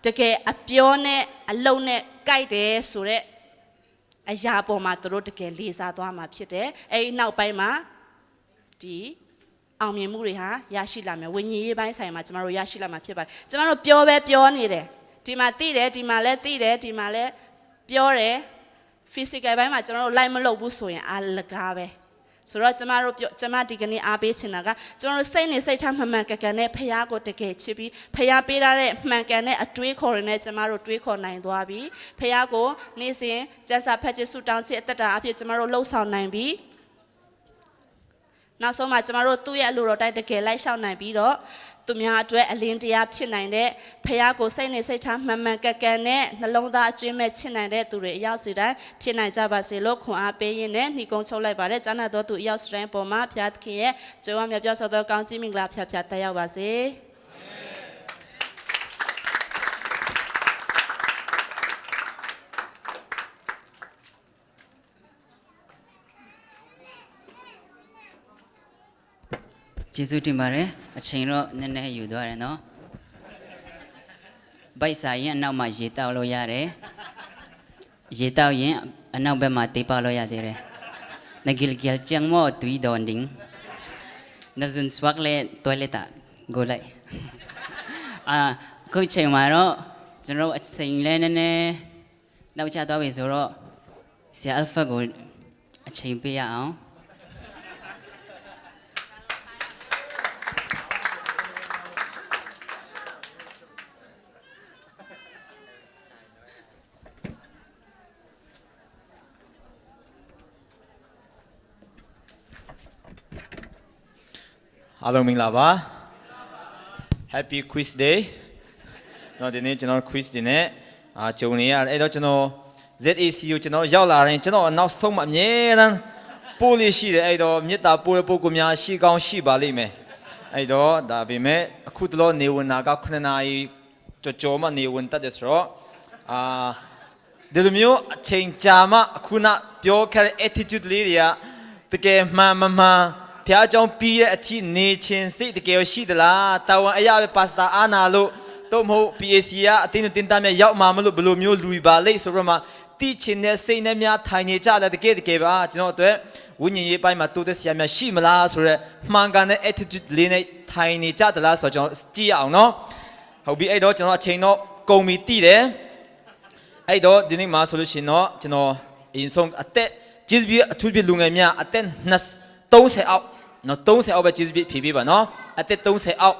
တကယ်အပြောနဲ့အလုံနဲ့ကြိုက်တယ်ဆိုတဲ့အရာပေါ်မှာသူတို့တကယ်လေးစားသွားမှာဖြစ်တယ်အဲဒီနောက်ပိုင်းမှာဒီအောင်မြင်မှုတွေဟာရရှိလာမယ်ဝိညာဉ်ရေးပိုင်းဆိုင်မှာကျမတို့ရရှိလာမှာဖြစ်ပါတယ်ကျမတို့ပြောပဲပြောနေတယ်ဒီမှာသိတယ်ဒီမှာလည်းသိတယ်ဒီမှာလည်းပြောတယ် physical ဘိုင်းမှာကျွန်တော်တို့ live မလုပ်ဘူးဆိုရင်အလကားပဲဆိုတော့ကျမဒီကနေ့အားပေးချင်တာကကျွန်တော်တို့စိတ်နဲ့စိတ်ထားမှန်မှန်ကန်ကန်နဲ့ဖခင်ကိုတကယ်ချစ်ပြီးဖခင်ပေးထားတဲ့မှန်ကန်တဲ့အတွေးခေါ်ရတဲ့ကျမတို့တွေးခေါ်နိုင်သွားပြီဖခင်ကိုနေ့စဉ်ကျမ်းစာဖတ်ခြင်းဆုတောင်းခြင်းအသက်တာအဖြစ်ကျမတို့လှုပ်ဆောင်နိုင်ပြီနောက်ဆုံးမှာကျမတို့သူ့ရဲ့အလိုတော်တိုင်းတကယ်လိုက်လျှောက်နိုင်ပြီးတော့သူများအတွက်အလင်းတရားဖြစ်နိုင်တဲ့ဖခင်ကိုစိတ်နဲ့စိတ်ထားမှန်မှန်ကန်ကန်နဲ့နှလုံးသားအကျွမ်းမဲ့ချစ်နိုင်တဲ့သူတွေအရောက်စီတိုင်းဖြစ်နိုင်ကြပါစေလို့ခွန်အားပေးရင်းနဲ့နှီးကုန်းချုပ်လိုက်ပါတယ်ကျမ်းနာတော်သူအရောက်စီတိုင်းပေါ်မှာဖခင်သခင်ရဲ့ကြွယ်ဝမြတ်ပြောဆိုသောကောင်းကြီးမင်္ဂလာဖျားဖျားတက်ရောက်ပါစေကျေးဇူးတင်ပါတယ်အချိန်တော့နည်းနည်းယူသွားတယ်နော်ဗိုက်စာရင်အနောက်မှာရေတောက်လို့ရတယ်ရေတောက်ရင်အနောက်ဘက်မှာတေးပါလို့ရသေးတယ်နဂိလဂီလ်ချန်မောတွီဒွန်ဒင်းနဇွန်စဝက်လေတွိုလက်တာကိုလိုက်အခုချိန်မှာတော့ကျွန်တော်အချိန်လဲနည်းနည်းနောက်ကျသွားပြီဆိုတော့ဆရာအယ်ဖာကိုအချိန်ပေးရအောင်အားလုံးမင်္ဂလာပါ Happy Quiz Day တော့ဒီနေ့ကျွန်တော် quiz ဒီနေ့ကြုံနေရတယ်အဲ့တော့ကျွန်တော် ZAC ကိုကျွန်တော်ရောက်လာရင်ကျွန်တော်နောက်ဆုံးမှအမြဲတမ်းပို့လေးရှိတယ်အဲ့တော့မေတ္တာပို့တဲ့ပုဂ္ဂိုလ်များရှိကောင်းရှိပါလိမ့်မယ်အဲ့တော့ဒါပေမဲ့အခုတလောနေဝင်တာက9နာရီကြော်မှနေဝင်တတ်တယ်ဆိုတော့ဒီလိုမျိုးအချိန်ကြာမှအခုနပြောခဲ့တဲ့ attitude လေးတွေကတကယ်မှန်ဖျားကြောင့်ပြီးရဲ့အထိနေချင်းစိတ်တကယ်ရှိသလားတာဝန်အရာပဲပါစတာအာနာလို့တော့မဟုတ် PAC ကအတင်းတင်းတမ်းမြရောက်မှာမလို့ဘယ်လိုမျိုးလူပါလိမ့်ဆိုတော့မှတိချင်တဲ့စိတ်နဲ့များထိုင်နေကြတယ်တကယ်ပါကျွန်တော်တို့ဝိညာဉ်ရေးပိုင်းမှာတိုးတက်ဆရာများရှိမလားဆိုတော့မှန်ကန်တဲ့ attitude လေးနဲ့ထိုင်နေကြသလားဆိုတော့ကျွန်တော်ကြည့်အောင်နော်ဟုတ်ပြီအဲ့တော့ကျွန်တော်အချိန်တော့ကုန်ပြီတည်တယ်အဲ့တော့ဒီနေ့မှာဆိုလို့ရှိရင်တော့ကျွန်တော်အရင်ဆုံးအသက်ဂျစ်ဘီအထူးပြလူငယ်များအသက်30အောက်နော်30အောက်ပဲဂျစ်ဘီဖြည့်ပေးပါနော်အသက်30အောက်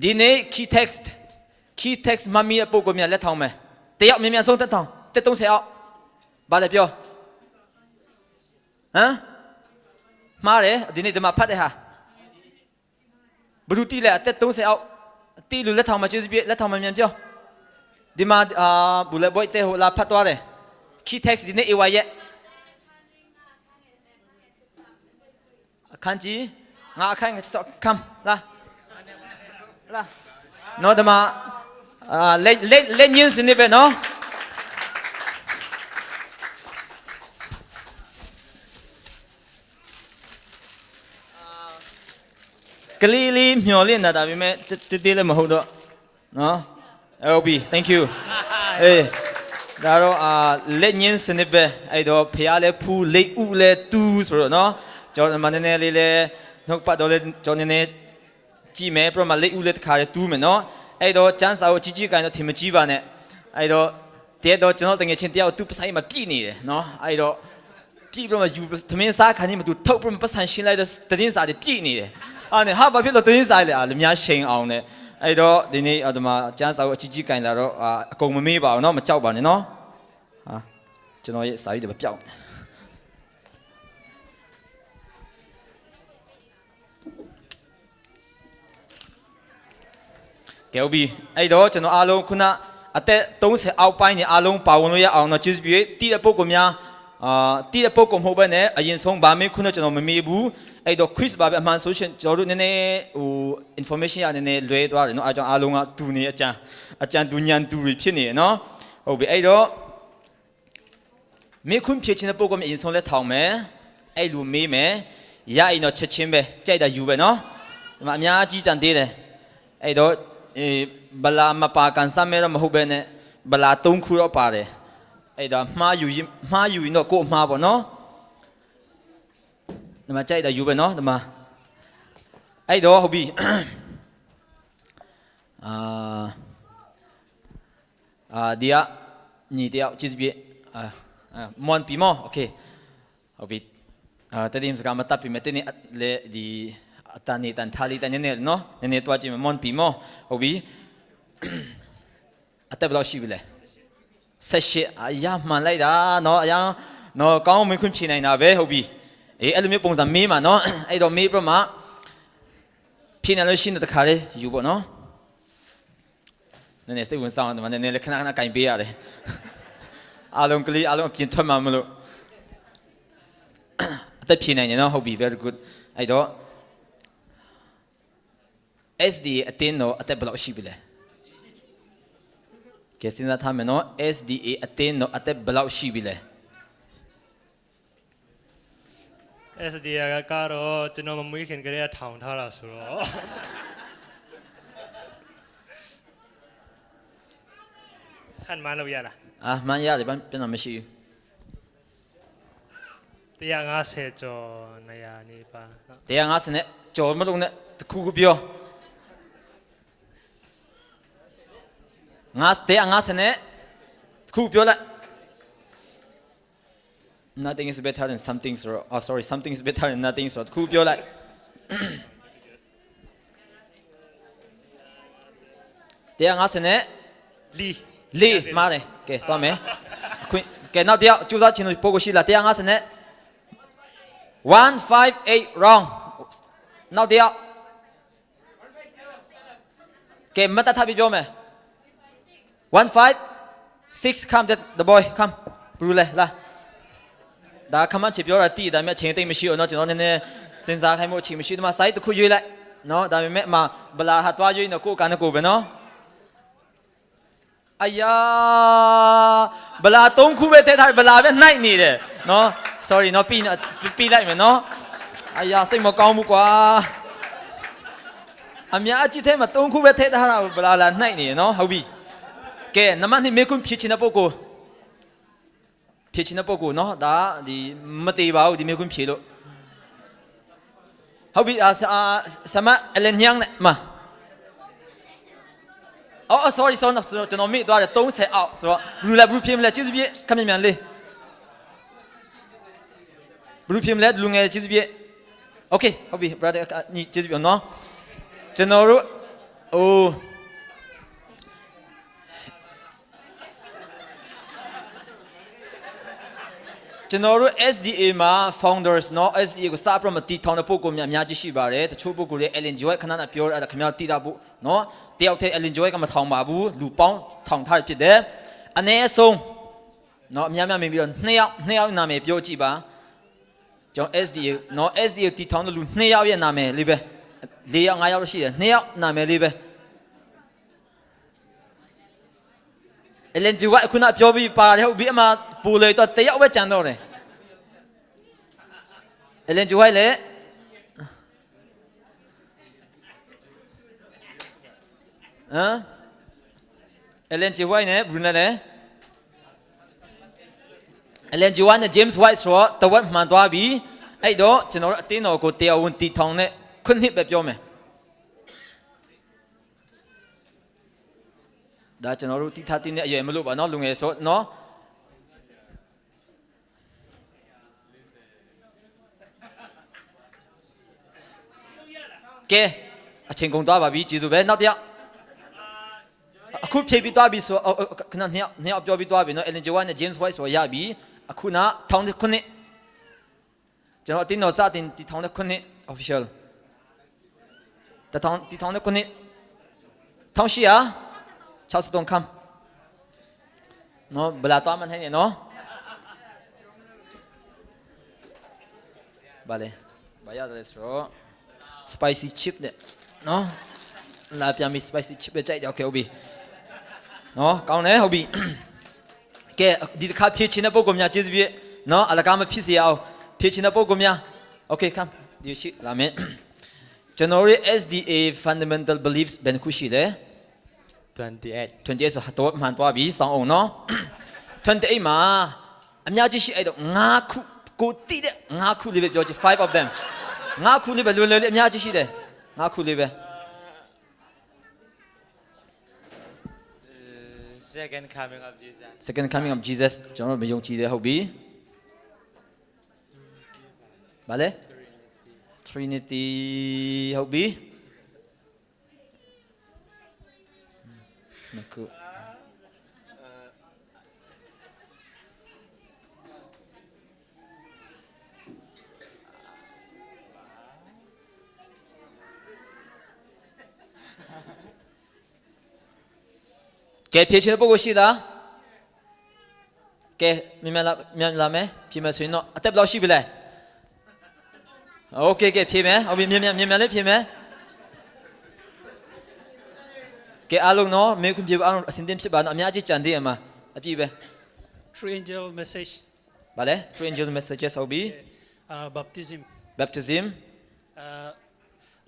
ဒီနေ့ key text မမီရဲ့ပုံကိုများလက်ထောင်မယ်တယောက်မြန်ဆုံးတက်ထောင်တက်30အောက်ဘာလဲပြောဟမ်မှားတယ်ဒီနေ့ဒီမှာဖတ်တဲ့ဟာဘယ်သူတီးလဲအသက်30အောက်တီးလူလက်ထောင်မှာဂျစ်ဘီလက်ထောင်မှာမြန်ပြောဒီမှာဘူလက်ဘွိုက်တဲ့ဟိုလာဖတ်သွားတယ် key text ဒီနေ့ AY ရဲ့အခန်းကြီးငါအခန်းကမ်လာနော်ဒီမှာလက်ညင်းစနေပဲနော် ကလေးလေးမျောလင့်တာဒါပေမဲ့တေးလည်းမဟုတ်တော့နော် LB thank you အေးဒါတော့လက်ညင်းစနစ်ပဲအဲ့တော့ဖះလဲဖူးလိတ်ဥလဲတူးဆိုတော့နော်ကျွန်တော်မနည်းနည်းလေးလဲနှုတ်ပတ်တော့လဲကျွန်တော်နည်းနည်းကြည့်မယ်ပြမလိတ်ဥလဲတစ်ခါလဲတူးမယ်နော်အဲ့တော့ကျန်းစာကိုကြီးကန်တော့ထင်မကြီးပါနဲ့အဲ့တော့တဲ့တော့ကျွန်တော်တကယ်ချင်းတယောက်သူ့ပဆိုင်မှာပြည့်နေတယ်နော်အဲ့တော့ပြည့်ပြမယူသမင်းစားခါနေမသူထုတ်ပြမပတ်ဆန်ရှင်းလိုက်တဲ့တင်းစာတွေပြည့်နေတယ်အဲ့နဲ့ဟာဘာဖြစ်လို့တင်းစာလဲလူများရှိန်အောင်နဲ့အဲ့တော့ဒီနေ့ဒီမှာကျန်းစာကိုကြီးကန်လာတော့အကုန်မမေးပါဘူးနော်မကြောက်ပါနဲ့နော်ဟာကျွန်တော်ရဲ့စာရေးတွေပြောင်းကဲပြီအဲ့တော့ကျွန်တော်အားလုံးခုနအသက်30အောက်ပိုင်းနေအားလုံးပါဝင်လို့ရအောင်တော့ကျေးဇူးပြုတည်တဲ့ပုဂ္ဂိုလ်များတည်တဲ့ပုဂ္ဂိုလ်မဟုတ်ဘဲနဲ့အရင်ဆုံးဗာမေးခုနကျွန်တော်မမေးဘူးအဲ့တော့ quiz ပါပဲအမှန်ဆိုရှင်ကျွန်တော်တို့နည်းနည်းဟို information ရနည်းနည်းလွဲသွားတယ်နော်အားကြောင့်အားလုံးကတူနေအကြံတူညံတူတွေဖြစ်နေရနော်ဟုတ်ပြီအဲ့တော့မေးခွန်းဖြေချင်တဲ့ပုဂ္ဂိုလ်များအရင်ဆုံးလက်ထောင်မယ်အဲ့လိုမေးမယ်ရရင်တော့ချက်ချင်းပဲကြိုက်တာယူပဲနော်ဒီမှာအများကြီးကြံသေးတယ်အဲ့တော့ဘလာမပါကန်စမဲတော့မဟုတ်ပဲနဲ့ဘလာ3ခုတော့ပါတယ်အဲ့ဒါမှားယူရင်တော့ကို့မှားပေါ့နော်ဒီမှာကြိုက်တာယူပဲနော်ဒီမှာအဲ့တော့ဟုတ်ပြီဒီကညီတယောက်ကျေးဇူးပြမွန်ပီမောโอเคဟုတ်ပြီတတိယစကားမတပ်ပြီမဲ့တင်းလေဒီအတန်နေတန်ထားလိတန်နေနော်နည်းနည်းတွားကြည့်မယ်မွန်ပီမောဟုတ်ပြီအသက်ဘယ်လောက်ရှိပြီလဲ18အရာမှန်လိုက်တာနော်အရာနော်ကောင်းမခွင့်ဖြေနိုင်တာပဲဟုတ်ပြီအဲ့လိုမျိုးပုံစံမေးမှာနော်အဲ့တော့မေးပြမှာဖြေနိုင်လို့ရှိရင်တခါလေးယူပေါ့နော်နည်းနည်းစိတ်ဝင်စားအောင်နည်းနည်းလေးခဏခဏကင်ပေးရတယ်အားလုံးကလေးအားလုံးအပြင်ထွက်မှာမလို့အသက်ဖြေနိုင်တယ်နော်ဟုတ်ပြီ very good အဲ့တော့ SDA အတင်းတော့အသက်ဘယ်လောက်ရှိပြီလဲကဲစဉ်းစားထားမယ်နော် SDA အတင်းတော့အသက်ဘယ်လောက်ရှိပြီလဲ SDA ကတော့ကျွန်တော်မမွေးခင်ကလေးကထောင်ထားတာဆိုတော့ခန့်မှန်းလို့ရလားမှန်းရတယ်ပြန်တော့မရှိဘူး150ကျော်200နေပါ150နဲ့ကျော်မလို့နဲ့တခုခုပြော150နဲ့တခုပြောလိုက် nothing is better than something so sorry something is better than nothing so တခုပြောလိုက်150နဲ့လီမားတယ်ကဲသွားမယ်ခွင့်ကဲနောက်တစ်ယောက်ကြိုးစားချင်လို့ပို့ကိုရှိလား150နဲ့158 wrong နောက်တစ်ယောက်ကဲမတတ်ထားပြီးပြောမယ်156 come the boy come ဘလူးလေလာဒါခမချပြောတာတည်ဒါမဲ့ချင်းသိမ့်မရှိအောင်เนาะကျွန်တော်နည်းနည်းစဉ်းစားခိုင်းမှုအချိန်မရှိဒီမှာ site တစ်ခုရွေးလိုက်เนาะဒါပေမဲ့အမဘလာဟာတွားရွေးတော့ကိုယ်ကနကိုပဲเนาะအယားဘလာ3ခုပဲထဲထားဘလာပဲနှိုက်နေတယ်เนาะ sorry เนาะပြီးလိုက်မယ်เนาะအယားစိတ်မကောင်းဘူးကွာအများအကြည့်ထဲမှာ3ခုပဲထဲထားတာဘလာလာနှိုက်နေတယ်เนาะဟုတ်ပြီကဲနမနှစ်မေကွန်းဖြစ်ချင်တဲ့ပုဂ္ဂိုလ်ဖြေချင်တဲ့ပုဂ္ဂိုလ်နော်ဒါဒီမတေပါဘူးဒီမျိုးကွန်းဖြေလို့ဟုတ်ပြီဆမအလညံနဲ့မအော် sorry ကျွန်တော်မိသွားတယ်30အောက်ဆိုတော့ဘလူးဖြေမလဲကျေးဇူးပြည့်ခမမြန်လေးဘလူးဖြေမလဲလူငယ်ကျေးဇူးပြည့် okay ဟုတ်ပြီ brother ညီကျေးဇူးပြနော်ကျွန်တော်တို့အိုးကျွန်တော်တို့ SDA မှာ founders เนาะ SDA ကိုစပြမတီထောင်တဲ့ပုဂ္ဂိုလ်များအများကြီးရှိပါတယ်တချို့ပုဂ္ဂိုလ်တွေ Ellen Joy ခဏခဏပြောအဲ့ဒါခင်ဗျားတီတာဖို့เนาะတယောက်တည်း Ellen Joy ကမထောင်ပါဘူးလူပေါင်းထောင်ထားဖြစ်တယ်အနည်းဆုံးเนาะအများမြင်ပြီးတော့2ယောက်နာမည်ပြောကြည့်ပါကျွန်တော် SDA เนาะ SDA တီထောင်တဲ့လူ2ယောက်ရဲ့နာမည်လေးပဲ4ယောက်5ယောက်ရှိတယ်2ယောက်နာမည်လေးပဲ Ellen Joy ခုနပြောပြီးပါတယ်ဟုတ်ပြီအမပူလေတော့တယောက်ပဲကြံတော့တယ် Ellen Joy လေ Ellen G White နဲ့ Bruno နဲ့ Ellen G White နဲ့ James White ဆိုတော့တဝက်မှန်သွားပြီအဲ့တော့ကျွန်တော်တို့အတင်းတော်ကိုတရားဝင်တီထောင်နဲ့ခုနှစ်ပဲပြောမယ်ဒါကျွန်တော်တို့တီထားတင်းတဲ့အရွယ်မလို့ပါเนาะလူငယ်ဆိုเนาะကဲအချိန်ကုန်သွားပါပြီကျေးဇူးပဲနောက်တစ်ယောက်အခုဖြည့်ပြီးသွားပြီဆိုခဏနှစ်ယောက်ပြောပြီးသွားပြီเนาะ Ellen G White နဲ့ James White ဆိုရပြီအခုနထောင်ခုနှစ်ကျွန်တော်အတင်းတော်စတင်တီထောင်တဲ့ခုနှစ် official တထောင်တီထောင်တဲ့ခုနှစ်1863ခမ်းနော်ဘလာတော့မှန်းဟဲ့နော်ဗါလေဘာရတယ်ဆိုတော့ spicy chip နဲ့နော်လာပြန်ပြီး spicy chip ပဲကြိုက်တယ် okay ဟုတ်ပြီနော်ကောင်းတယ်ဟုတ်ပြီကဲဒီတစ်ခါဖြည့်ချင်တဲ့ပုံကများကျေးဇူးပြည့်နော်အလကားမဖြစ်စေအောင်ဖြည့်ချင်တဲ့ပုံကများ okay ခမ်းဒီရှိလာမယ်ကျွန်တော်ရဲ့ SDA fundamental beliefs ဘယ်ခုရှိလဲ28ဆိုတော့မှန်သွားပြီစောင်းအောင်နော်28မှာအများကြီးရှိအဲ့တော့5ခုကိုတိတဲ့5ခုလေးပဲပြောချင်5 of them 5ခုလေးပဲလွယ်လွယ်လေးအများကြီးရှိတယ်5ခုလေးပဲ Second coming of Jesus Second coming of Jesus ကျွန်တော်မယုံကြည်တယ်ဟုတ်ပြီဗါလေ Trinity ဟုတ်ပြီနှစ်ခုကဲဖြည့်ချင်တဲ့ပုဂ္ဂိုလ်ရှိလားကဲမြန်လာမယ်ဖြည့်မယ်ဆိုရင်တော့အသက်ဘယ်လောက်ရှိပြီလဲโอเคကဲဖြည့်မယ်ဟုတ်ပြီမြန်လေးဖြည့်မယ်ကဲအားလုံးနော်မင်းခွင့်ပြုအားလုံးအစဉ်သင့်ဖြစ်ပါနော်အများကြီးကြံသေးရမှာအပြည့်ပဲ Three angel message ဗါလေ three angel messages ဟုတ်ပြီ baptism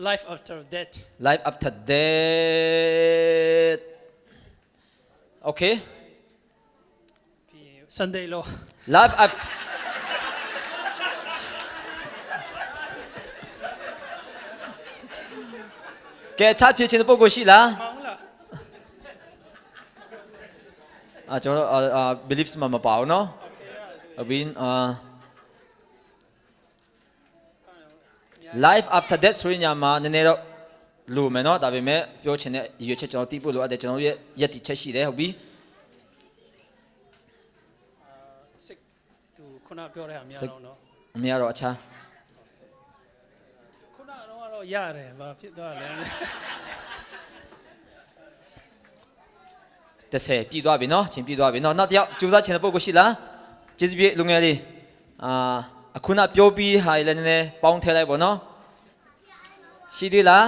life after death life after death okay Sunday law life afterကဲချားဖြစ်ခြင်းပုဂ္ဂိုလ်ရှိလားကျွန်တော်beliefs မှာမပါဘူးเนาะအဘင်းlife after death ဆိုရင်ညမှာနည်းနည်းတော့လိုမယ်เนาะဒါပေမဲ့ပြောချင်တဲ့ရွေးချက်ကျွန်တော်သိဖို့လိုအပ်တယ်ကျွန်တော်ရဲ့ယက်တီချက်ရှိတယ်ဟုတ်ပြီစိတ်သူခုနပြောတဲ့အများတော့เนาะအများတော့အခြားခုနကတော့ရတယ်ဘာဖြစ်သွားလဲ30ပြည့်သွားပြီเนาะချင်းပြည့်သွားပြီเนาะနောက်တစ်ယောက်ကြိုးစားချင်တဲ့ပုဂ္ဂိုလ်ရှိလားကျေးဇူးပြည့်လူငယ်လေးအခုနပြောပြီးဟာလည်းနည်းနည်းပေါင်းထည့်လိုက်ပါเนาะရှိသေးလား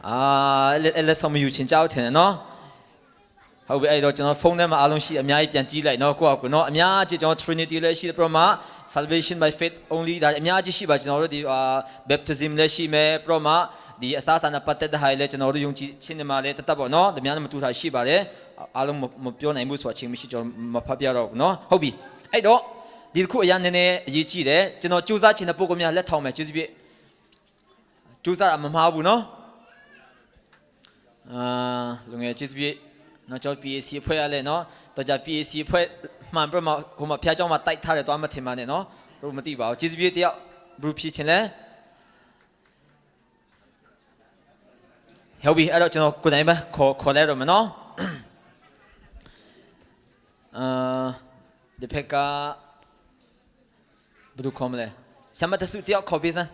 အဲ့လက်ဆောင်မယူချင်ကြောက်ထင်တယ်เนาะဟုတ်ပြီအဲ့တော့ကျွန်တော်ဖုန်းထဲမှာအားလုံးရှိအများကြီးပြန်ကြည့်လိုက်เนาะကိုယ့်အကူเนาะအများကြီးကျွန်တော် Trinity လည်းရှိတယ်ပြမ salvation by faith only ဒါအများကြီးရှိပါကျွန်တော်တို့ဒီbaptism လည်းရှိမယ်ပြမဒီအစားအစာနဲ့ပတ်သက်တဲ့ဟာလည်းကျွန်တော်တို့ယုံကြည်ခြင်းနဲ့မှလည်းတတ်ပေါ့เนาะတများနဲ့မတူတာရှိပါတယ်အားလုံးမပြောနိုင်ဘူးဆိုအချင်းမရှိကျွန်တော်မဖတ်ပြတော့ဘူးเนาะဟုတ်ပြီအဲ့တော့ဒီတစ်ခုအရင်နည်းနည်းအရေးကြီးတယ်ကျွန်တော်စူးစမ်းခြင်းတဲ့ပုံကများလက်ထောင်မယ်ကျေးဇူးပြစူးစမ်းမမှားဘူးเนาะလူငယ်ကျေးဇူးပြနော်ကျွန်တော် PAC ဖွဲ့ရလဲနော်တော့ကြ PAC ဖွဲ့မှန်ပြမဟိုမှာဖျားเจ้าမှာတိုက်ထားတယ်တော့မထင်ပါနဲ့နော်တို့မသိပါဘူးကျေးဇူးပြတယောက်ဘလူးဖြစ်ချင်းလဲဟုတ်ပြီအဲ့တော့ကျွန်တော်ကိုယ်တိုင်ပဲခေါ်လဲတော့မနော်ဒီဖက်ကဘလူးခေါ်မလဲဆမ်မတဆူတယောက်ခေါ်ပေးစမ်း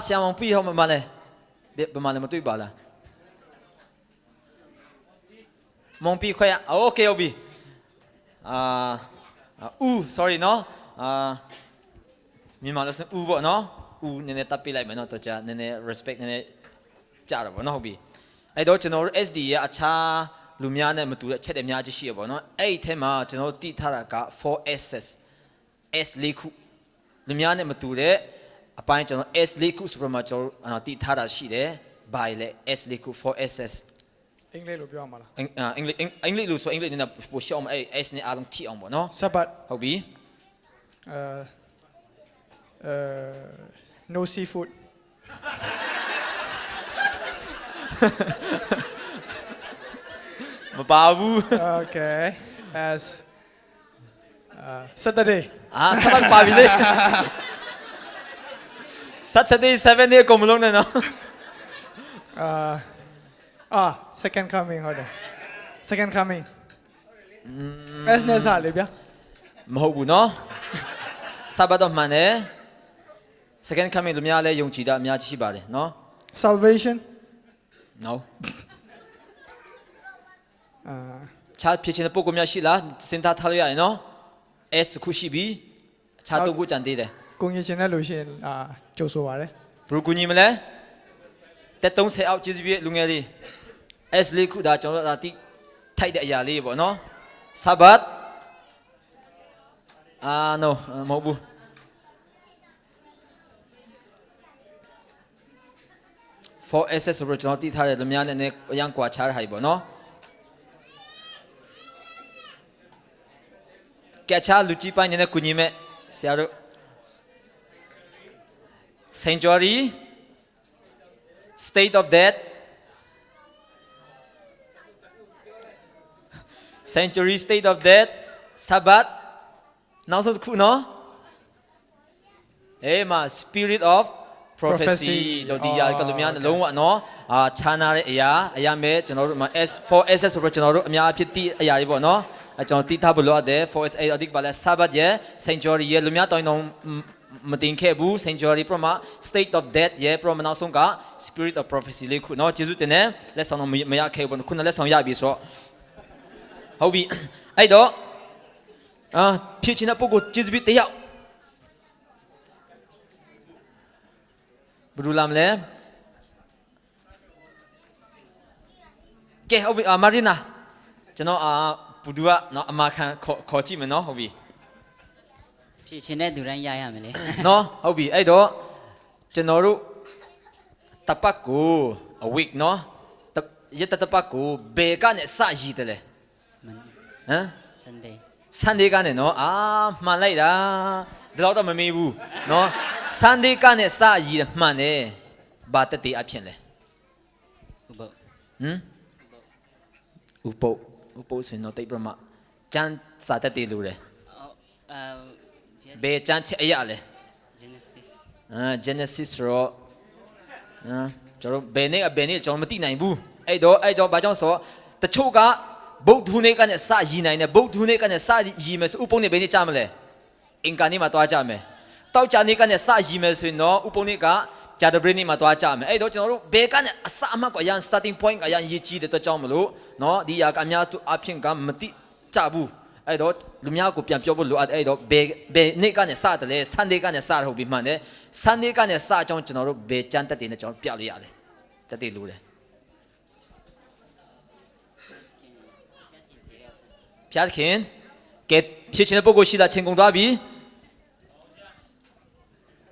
ဆရာမောင်ပြီးဟောမှာလဲဘယ်မှာလဲမတွေ့ပါလားမောင်ပြီးခွဲโอเคဟုတ်ပြီsorry နော်မြန်မာလို့ဆိုပေါ့နော်နည်းနည်းတပ်ပေးလိုက်မယ်နော်တော့ကြာနည်းနည်း respect နည်းနည်းကြာတော့ဗောနော်ဟုတ်ပြီအဲ့တော့ကျွန်တော်တို့ SD ရဲ့အခြား လူများနဲ့မတူတဲ့အချက်တွေအများကြီးရှိရပါတော့အဲ့ဒီထဲမှာကျွန်တော်တည်ထားတာက 4SS S လေးခုလူများနဲ့မတူတဲ့အပိုင်းကျွန်တော် S လေးခုဆိုတော့မှကျွန်တော်တည်ထားတာရှိတယ်ဘာလဲ S လေးခု 4SS အင်္ဂလိပ်လိုပြောရမှာလားအင်္ဂလိပ်လို့ဆိုအင်္ဂလိပ်နဲ့ပို့ရှောင်းအဲ့ S နဲ့အားလုံးထိအောင်ပေါ့နော် Sabbath ဟုတ်ပြီno seafood မပါဘူး Okay as Saturday Sabbath ပါပြီလေ Saturday 7 day ကိုမလုံးနဲ့နော်second coming ဟုတ်တယ် second coming S နဲ့စလေဗျာမဟုတ်ဘူးနော် Sabbath တော့မှန်တယ် second coming တို့များလဲယုံကြည်တာအများကြီးရှိပါတယ်နော် salvation no ခြားဖြစ်ချင်တဲ့ပုံကများရှိလားစဉ်းစားထားလို့ရတယ်နော် S ခုရှိပြီခြားတော့ကိုကြံသေးတယ်ကိုငြိချင်တဲ့လူရှင်ကြိုဆိုပါရစေဘယ်လိုကိုညီမလဲတက်30အောက်ကျေးဇူးပြလူငယ်လေး S လေးခုဒါကျွန်တော်တို့ဒါတိထိုက်တဲ့အရာလေးပေါ့နော် Sabbath no မဟုတ်ဘူး 4SS ဆိုတော့ကျွန်တော်တိထားတဲ့လူများနဲ့အရင်ကွာခြားတဲ့ဟာကြီးပေါ့နော်ကဲချာလူကြီးပိုင်းနဲ့ကုညီမဲ့ဆရာတို့ Sanctuary State of Death Sanctuary State of Death Sabbath နောက်ဆုံးတစ်ခုနော်မှာ Spirit of Prophecy တို့ဒီရာကလူများလုံးဝနော်ခြားနာတဲ့အရာမဲ့ကျွန်တော်တို့မှာ S4SS ဆိုတော့ကျွန်တော်တို့အများအဖြစ်တိအရာတွေပေါ့နော်ကျွန်တော်တိထားဖို့လိုအပ်တယ် 4S အဓိကပါလဲ Sabbath ရဲ့ Sanctuary ရဲ့လူများတောင်းတော့မတင်ခဲ့ဘူး Sanctuary ပြမ State of Death ရဲ့ပြမနောက်ဆုံးက Spirit of Prophecy လေးခုเนาะကျေးဇူးတင်တယ်လက်ဆောင်တော့မရခဲ့ဘူးခုနလက်ဆောင်ရပြီဆိုတော့ဟုတ်ပြီအဲ့တော့ဖြစ်ချင်တဲ့ပုဂ္ဂိုလ်ကျေးဇူးတယောက်ဘယ်လိုလာမလဲကဲဟုတ်ပြီမာရီနာကျွန်တော်ဘူဒူကနော်အမခံခေါ်ကြည့်မယ်နော်ဟုတ်ပြီဖြည့်ရှင်တဲ့သူတိုင်းရရမယ်လေနော်ဟုတ်ပြီအဲ့တော့ကျွန်တော်တို့တပတ်ကို a week နော်ရက်တပတ်ကိုဘယ်ကနေစရည်တယ်လဲဟမ် Sunday ကနေနော်မှန်လိုက်တာဒီတော့တော့မမေးဘူးနော် Sunday ကနေစရည်မှန်တယ်ဘာတက်တေးအဖြစ်လဲဥပုပ်ဆိုရင်တော့တိတ်ပြမကျန်းစာတက်တေးလို့လေဘယ်ကျန်းချက်အရာလဲ Genesis တော့ကျွန်တော်ဘယ်နေ့ကျွန်တော်မသိနိုင်ဘူးအဲ့တော့ဘာကြောင့်ဆိုတချို့ကဗုဒ္ဓဟူးနေ့ကနေစရည်နိုင်တယ်ဗုဒ္ဓဟူးနေ့ကနေစရည်မယ်ဆိုဥပုံနေ့ဘယ်နေ့ကြမလဲအင်္ဂါနေ့မှာတွားကြမယ်တောက်ကြနေ့ကနေစရည်မယ်ဆိုရင်တော့ဥပုံနေ့ကဂျာဒဘရင်းနေ့မှာတွားကြမယ်အဲ့တော့ကျွန်တော်တို့ဘယ်ကနေအစအမှကရန် starting point ကရန်ရည်ကြီးတဲ့အတွက်ကြောင့်မလို့နော်ဒီရာကအများစုအဖြစ်ကမတိကြဘူးအဲ့တော့လူများကိုပြန်ပြောဖို့လိုအပ်အဲ့တော့ဘယ်နေ့ကနေစတယ်လဲ Sunday ကနေစဟုတ်ပြီမှန်တယ် Sunday ကနေစအကြောင်းကျွန်တော်တို့ဘယ်ကျမ်းတက်တယ်နဲ့ကျွန်တော်ပြလို့ရတယ်တက်တယ်လို့လေဖျားခင်ကဲဖြစ်ချင်တဲ့ပုဂ္ဂိုလ်ရှိတာချင်းကုန်သွားပြီ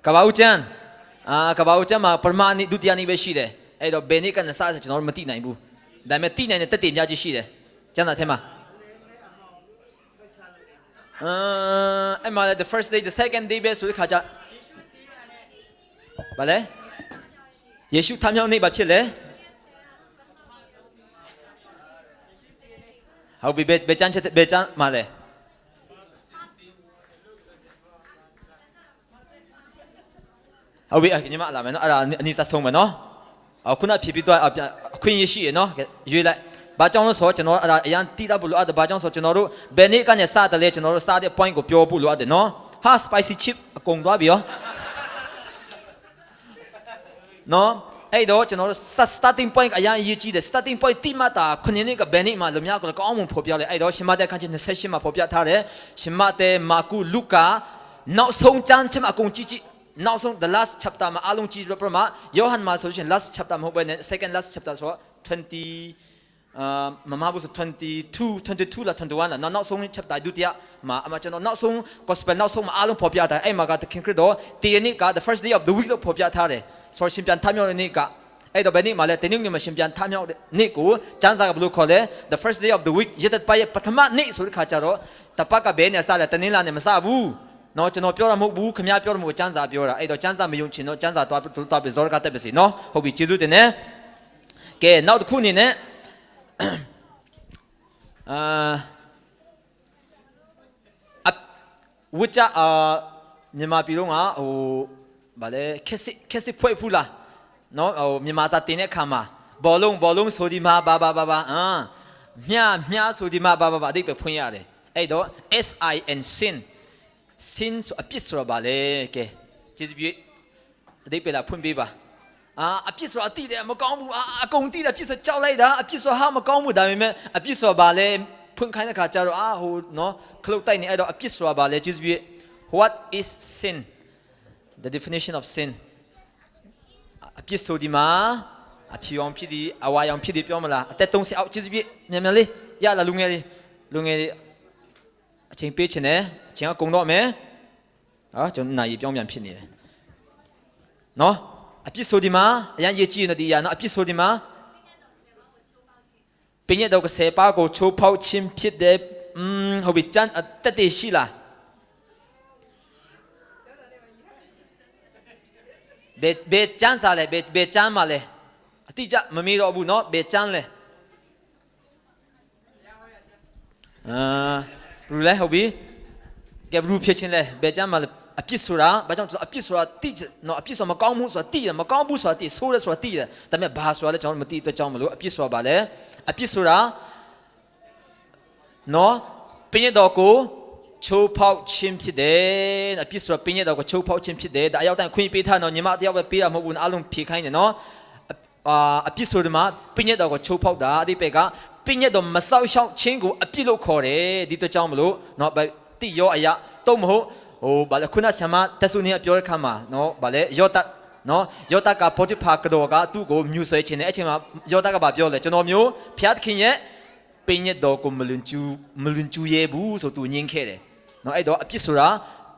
ကဘာဦးကျန်းကဘာဦးကျန်းမှာပရမနိဒုတိယနိပဲရှိတယ်အဲ့တော့ဘယ်နေ့ကနေစတယ်ကျွန်တော်တို့မသိနိုင်ဘူးဒါပေမဲ့သိနိုင်တဲ့တက်တယ်အများကြီးရှိတယ်ကျမ်းစာထဲမှာအဲ့မှာ the first day the second day ပဲဆိုတဲ့ခါကျဘာလဲယေရှုထမြောက်နေ့ဘာဖြစ်လဲဟုတ်ပြီဘယ်ချမ်းချက်ဘယ်ချမ်းမှာလဲဟုတ်ပြီညီမလာမယ်နော်အဲ့ဒါအနည်းဆုံးမယ်နော်ခုနဖြစ်ပြီးတော့အခွင့်အရေးရှိရနော်ရွေးလိုက်ဘာကြောင့်လဲဆိုတော့ကျွန်တော်အဲ့ဒါအရန်တိတာဖို့လိုအပ်တယ်ဘာကြောင့်ဆိုတော့ကျွန်တော်တို့ဘယ်နေ့ကနေစတယ်လဲကျွန်တော်တို့စတဲ့ point ကိုပြောဖို့လိုအပ်တယ်နော်ဟာ spicy chip အကုန်သွားပြီရောနော်အဲ့တော့ကျွန်တော်တို့ starting point အရင်ရေးကြည့်တယ် starting point တိမှတာခုနှစ်နှစ်ကဘယ်နှစ်မှလူများကကောင်းမှုဖော်ပြလဲအဲ့တော့ရှင်မသက်ခန်းကြီး28မှာဖော်ပြထားတယ်ရှင်မသက်မာကုလုကာနောက်ဆုံးကျမ်းချက်အကုန်ကြည့်နောက်ဆုံး the last chapter မှာအလုံးကြည့်ပြမှာယောဟန်မှာဆိုလို့ရှိရင် last chapter မဟုတ်ဘဲနဲ့ second last chapter ဆိုတော့ Mama was 22 là 21 là nó xong chapter du tia mà cho nó xong gospel nó xong mà along phổ biến ta ai mà cái kinh Christ đó tiền này cả the first day of the week đó phổ biến ta đấy so xin pian tham nhau này cả ai đó bên này mà lại tiền nhưng mà xin pian tham nhau này cũ chance cái blue call the first day of the week giờ tới bây prathama này số khá chả đó tập cái bên này sao lại tiền là này mà sao bu nó cho nó biểu là một bu không nhớ biểu là một chance biểu là ai đó chance mà dùng chỉ nó chance toa bị rồi cái tập gì nó không bị chỉ rồi thế này cái nào được khu này nèวุฒิเนี่ยมาปีรงอ่ะโอ้บาเลยแค่สิพ่อยพูละเนาะเนี่ยมาจะตีเนี่ยขามาบอลลงสุดีมาบ้าเมียสุดีมาบ้าได้ไปพูดยาเลยไอ้ดอ sin sin สุอภิสุระบาเลยแกจีบยี่ได้ไปละพูดบีบ้าอภิสุระตีเดียมาก้องมูกงตีเดียอภิสุระเจ้าไรด้าอภิสุระห้ามาก้องมูได้ไหมอภิสุระบาเลยพึ่งใครนะข้าเจ้าโหเนาะคลุกใต้นี่ไอ้ดอกอภิสุระบาเลยจีบยี่ what is sin the definition of sin อภิสุดีมาอภิยองพิดีอวายองพิดีเปียวมาละแต่ตรงเสียเอาจีบยี่เนี่ยมันเลยยาละลุงเงี้ยเชิงเปี้ยเชนเน่เชิงกงดอกไหมจนนายเปียวมันพินี่เนาะอภิสุดีมาอย่างยี่จีนดีอย่างเนาะอภิสุดีมาเป็นยังดอกเสพาโกโชว์เผาชิมพิษเดเขาบิจันตัดเตชิละเบจันซาเลยเบจันมาเลยที่จะมันมีรอบุเนาะเบจันเลยรู้เลยเขาบิแกรู้เพียงเลยเบจันมาเลยอภิสุระบางจังอภิสุระตีเนาะอภิสุระมาก้าวมุสุระตีมาก้าวมุสุระตีสู้เลยสุระตีแต่ไม่บาสุระเลยจังมันตีตัวจังมันรู้อภิสุระบาเลยอภิสุระเนาะเป็นยังดอกกูโชว์เผาชิมพิเดนอภิสุระเป็นยังดอกกูโชว์เผาชิมพิเดนแต่เอาแต่คุยปีท่านเนาะนี่มาที่เอาไปปีละมาบุญอารมณ์พีใครเนี่ยเนาะอภิสุระมาเป็นยังดอกกูโชว์เผาด่าที่เป็นก็เป็นยังดอกมาเศร้าเช่าเชิงกูอภิโลคอเลยที่ตัวจังมันรู้เนาะไปตีโยอายะโตมโหโอ้บาเลคุณอาสมาแต่สุนีเปียวเข้ามาเนาะบาเลยอดเนาะยอดกับพอที่พากระโดดก็ตู้กูมิวเซ่เช่นนี้เช่นมายอดกับแบบเปียวเลยจนมิวพิจารณาขี้เนี่ยเป็นยังดอกกูมลุนจูเยบูสุดตัวยิงแค่เลยเนาะไอ้ดอกอภิสุระ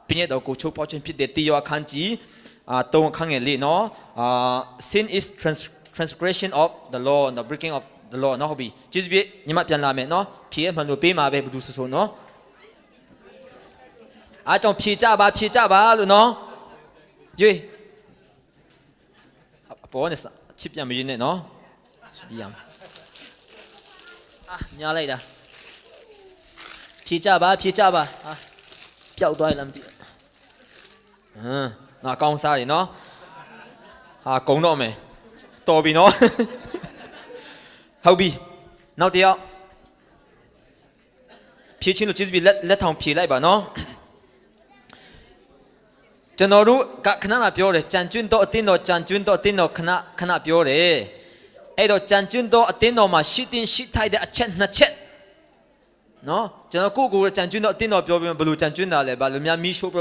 เป็นยังดอกกูโชว์พอชิมพิเดตีโยคันจีตรงข้างเงี้ยเลยเนาะsin is transgression of the law the breaking of the law เนาะเขาบีจีบยี่มาเปลี่ยนลาเมเนาะพี่มันดูปีมาไปดูสุดๆเนาะจงพิจารณาลูกน้องยุ้ยปอนเนี่ยชิปยังไม่ยืนเนี่ยเนาะดียังมีอะไรด้พิจารณาเจ้าตัวอะไรดีน่ากองซาเลยเนาะกงโน่ไหมตัวบีเนาะเฮาบีน่าเดียวพิชินลูกจีบีเล็ดทองพิไรบ้าเนาะကျွန်တော်တို့ကခဏပြောတယ်ကြံကျွန်းတော့အတင်းတော်ကြံကျွန်းတော့အတင်းတော်ခဏပြောတယ်အဲ့တော့ကြံကျွန်းတော့အတင်းတော်မှာရှိတင်ရှိထိုက်တဲ့အချက်နှစ်ချက်နော်ကျွန်တော်ကိုကြံကျွန်းတော့အတင်းတော်ပြောပြီးဘယ်လိုကြံကျွန်းတာလဲဘာလို့များမီးရှိုးပြ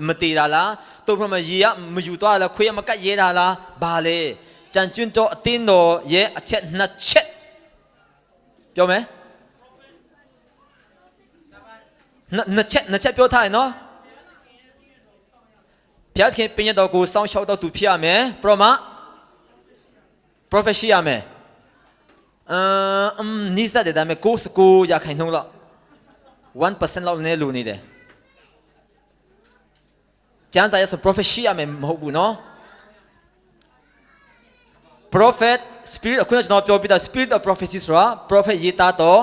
မတေးတာလားတို့ပြမရေရမယူသွားလားခွေးရမကတ်ရဲတာလားဘာလဲကြံကျွန်းတော့အတင်းတော်ရဲ့အချက်နှစ်ချက်ပြောမယ်နှစ်ချက်ပြောထားရနော်ဘုရားခင်ပြင်ရတော်ကိုစောင့်ရှောက်တော်သူဖြစ်ရမယ်ပရောမ prophet ရှိရမယ်နိစ္စတဲ့ဒါမဲ့69ရာခိုင်နှုန်းလောက် 1% လောက်နဲ့လူနေတယ်ကျမ်းစာရဲ့ prophet ရှိရမယ်မဟုတ်ဘူးနော် prophet spirit အခုကျွန်တော်ပြောပြတာ spirit of prophecy ဆိုတာ prophet ရေးသားတော့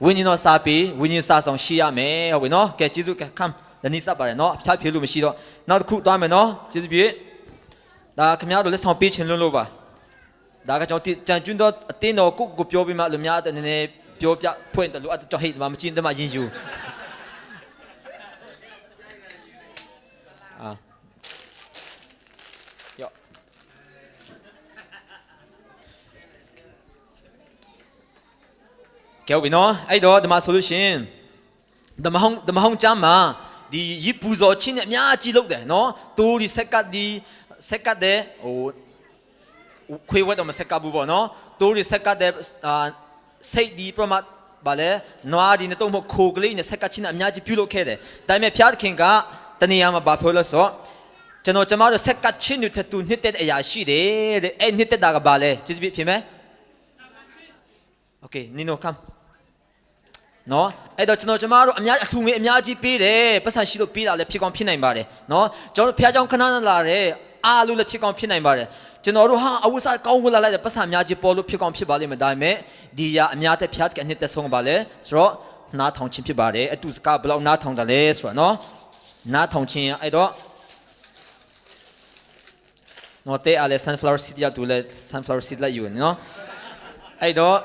ဝိညာဉ်တော်စာပေဝိညာဉ်စာဆောင်ရှိရမယ်ဟုတ်ပြီနော်ကဲကျေးဇူးကဲ comeဒါနိစ္စပါတယ်နော်ဖြတ်ဖြေလို့မရှိတော့နောက်တစ်ခုသွားမယ်နော်ကျေးဇူးပြုဒါခင်ဗျားတို့လက်ဆောင်ပေးချင်လို့ပါဒါကကျွန်တော်ကြံကျွန်းတော့အတင်းတော်ကိုပြောပြီးမှလူများနည်းနည်းပြောပြဖွင့်တယ်လို့အတော့ဟိတ်မကျင်းတယ်မှရင်ယူယောကဲဝီနော်အဲ့တော့ဒီမှာဆိုလို့ရှင်ဓမ္မဟောင်းကျမ်းမှာဒီရစ်ပူဇော်ချင်းနဲ့အများကြီးလုပ်တယ်နော်တူဒီဆက်ကတ်တဲ့ဟိုခွေးဝက်တော့မဆက်ကပ်ဘူးပေါ့နော်တူဒီဆက်ကတ်တဲ့ စိတ်ဒီပြမဘာလဲနွားဒီနဲ့တော့မခိုကလေးနဲ့ဆက်ကချင်းအများကြီးပြုလုပ်ခဲ့တယ်ဒါပေမဲ့ဖျားခင်ကတနေရာမှာဘာပြောလို့ဆိုကျွန်တော်ကျမတို့ဆက်ကချင်းတွေတူနှစ်တဲ့အရာရှိတယ်တဲ့အဲ့နှစ်တဲ့တာကဘာလဲကျေးဇူးပြဖြစ်မယ်โอเคနီနိုကမ်နော်အဲ့တော့ကျွန်တော်ကျမတို့အများအထူးငယ်အများကြီးပေးတယ်ပတ်စံရှိလို့ပေးတာလည်းဖြစ်ကောင်းဖြစ်နိုင်ပါတယ်နော်ကျွန်တော်ဖျားเจ้าခဏလာတယ်အားလုံးလည်းဖြစ်ကောင်းဖြစ်နိုင်ပါတယ်ကျွန်တော်တို့ဟာအဝတ်စားကောင်းဝတ်လာလိုက်တဲ့ပတ်စံအများကြီးပေါ်လို့ဖြစ်ကောင်းဖြစ်ပါလိမ့်မယ်ဒါပေမဲ့ဒီရအများတဲ့ဖျားကအနှစ်သက်ဆုံးပါလေဆိုတော့နားထောင်ခြင်းဖြစ်ပါတယ်အတူစကားဘယ်လောက်နားထောင်တယ်လဲဆိုတော့နော်နားထောင်ခြင်းအဲ့တော့နော်တဲ့အားလေ sunflower seed ရတူလေ sunflower seed လာယူနော်အဲ့တော့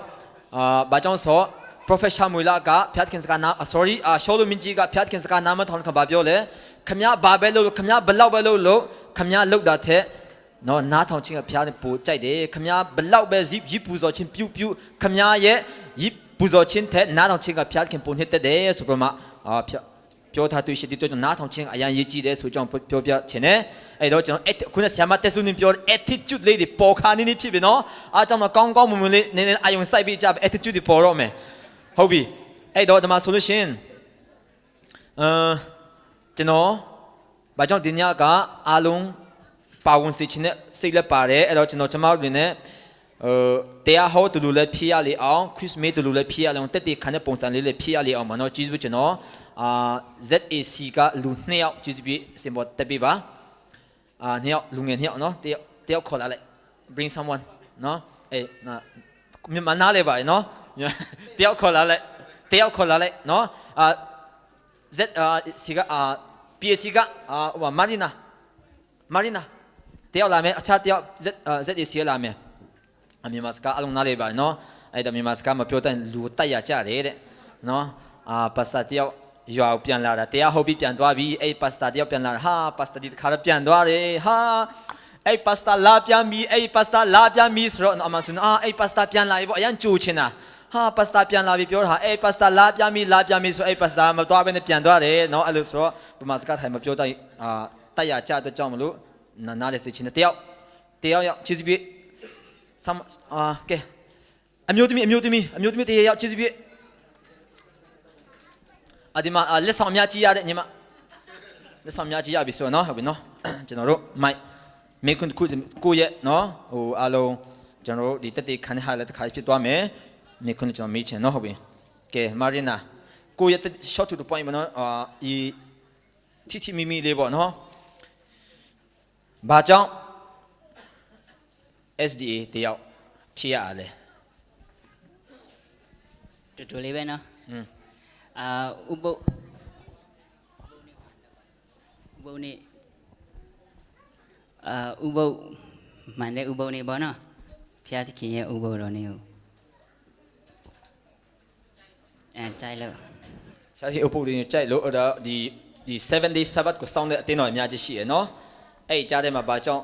ဘာကြောင့်ဆို Prophet Shamuel ကဖျားခင်စကားနာ sorry ရှောလုမင်းကြီးကဖျားခင်စကားနာမထောင်ခဘာပြောလေခမရဘာပဲလို့ခမရဘလောက်ပဲလို့ခမရလောက်တာတဲ့နော်နားထောင်ခြင်းကဖျားနဲ့ပိုကြိုက်တယ်ခမရဘလောက်ပဲရစ်ပူဇော်ခြင်းပြုခမရရဲ့ရစ်ပူဇော်ခြင်းတဲ့နားထောင်ခြင်းကဖျားခင်ပိုနှစ်သက်တယ်ဆိုပြမှာပြောထားသူရှိတဲ့တော့နားထောင်ခြင်းအရင်ရေးကြည့်တယ်ဆိုကြောင့်ပြောပြခြင်းနဲ့အဲ့တော့ကျွန်တော်ခုနဆရာမတက်စုနေပြော attitude လေးတွေပေါ်ခါနေနေဖြစ်ပြီနော်အားကြောင့်ကောင်းကောင်းမွန်မွန်လေးနည်းနည်းအယုံစိုက်ပြီးကြပဲ attitude တွေပေါ်တော့မယ်ဟုတ်ပြီအဲ့တော့ဒီမှာဆိုလို့ရှင်ကျွန်တော်ဘာကြောင့်ဒီညကအားလုံးပါဝင်စေချင်တဲ့စိတ်လက်ပါတယ်အဲ့တော့ကျွန်တော်ကျမတို့တွေနဲ့တရားဟောတူလူလည်းဖြည့်ရလေအောင်ခရစ်မစ်တူလူလည်းဖြည့်ရလေအောင်တက်တဲ့ခန်းတဲ့ပုံစံလေးလည်းဖြည့်ရလေအောင်မနော်ကျေးဇူးကျွန်တော်ZAC ကလူ2ယောက်ကျေးဇူးပြစင်ပေါ်တက်ပေးပါ2ယောက်လူငယ်2ယောက်နော်တယောက်ခေါ်လာလိုက် bring someone နော်အေးမနားလေပါနော်တယောက်ခေါ်လာလိုက်နော်ZC ကPSC ကမာရီနာတယောက်လာမယ်အခြားတယောက်ZAC လာမယ်မြန်မာစကားအလုံးနားလေပါနော်အဲ့ဒါမြန်မာစကားမပြောတဲ့လူတိုက်ရကြတယ်တဲ့နော်ပါစတာတယောက်ရွာပြန်လာတာတရားဟောပြီးပြန်သွားပြီအဲ့ပါစတာတယောက်ပြန်လာတာဟာပါစတာဒီခါတော့ပြန်သွားတယ်ဟာအဲ့ပါစတာလာပြန်ပြီဆိုတော့အမဆွန်းအဲ့ပါစတာပြန်လာပြီပေါ့အရင်ကြိုချင်တာဟာပါစတာပြန်လာပြီပြောတာအဲ့ပါစတာလာပြန်ပြီဆိုအဲ့ပါစတာမသွားဘဲနဲ့ပြန်သွားတယ်နော်အဲ့လိုဆိုတော့ဗမာစကားထိုင်မပြောတိုင်းတိုက်ရကြတော့ကြောင့်မလို့နားလေစိတ်ချင်းတယောက်ချစ်စီပြကဲအမျိုးသမီးတယောက်ချစ်စီပြဒီမှာလက်ဆောင်များကြီးရတဲ့ညီမလက်ဆောင်များကြီးရပြီဆိုတော့နော်ဟုတ်ပြီနော်ကျွန်တော်တို့မိုက်မေကွန်းကိုရဲ့နော်ဟိုအားလုံးကျွန်တော်တို့ဒီတက်တေခန်းဟာလည်းတစ်ခါဖြစ်သွားမယ်မေကွန်းကျွန်တော်မေးချင်နော်ဟုတ်ပြီကဲမာရီနာကိုရဲ့ short to the point မနော်ဒီတီမီလေးပေါ့နော်ဘာကြောင့် SDA တယောက်ဖြစ်ရလဲတူလေးပဲနော်ဥပုနေဥပုမှန်တဲ့ဥပုနေပေါ့နော်ဖျားသခင်ရဲ့ဥပုတော်နေကိုကြိုက်လို့ဖျားသခင်ဥပုနေကြိုက်လို့အဲ့ဒါဒီ7 day Sabbath ကိုစောင့်တဲ့အတင်းတော်အများကြီးရှိရနော်အဲ့ကြားထဲမှာဘာကြောင့်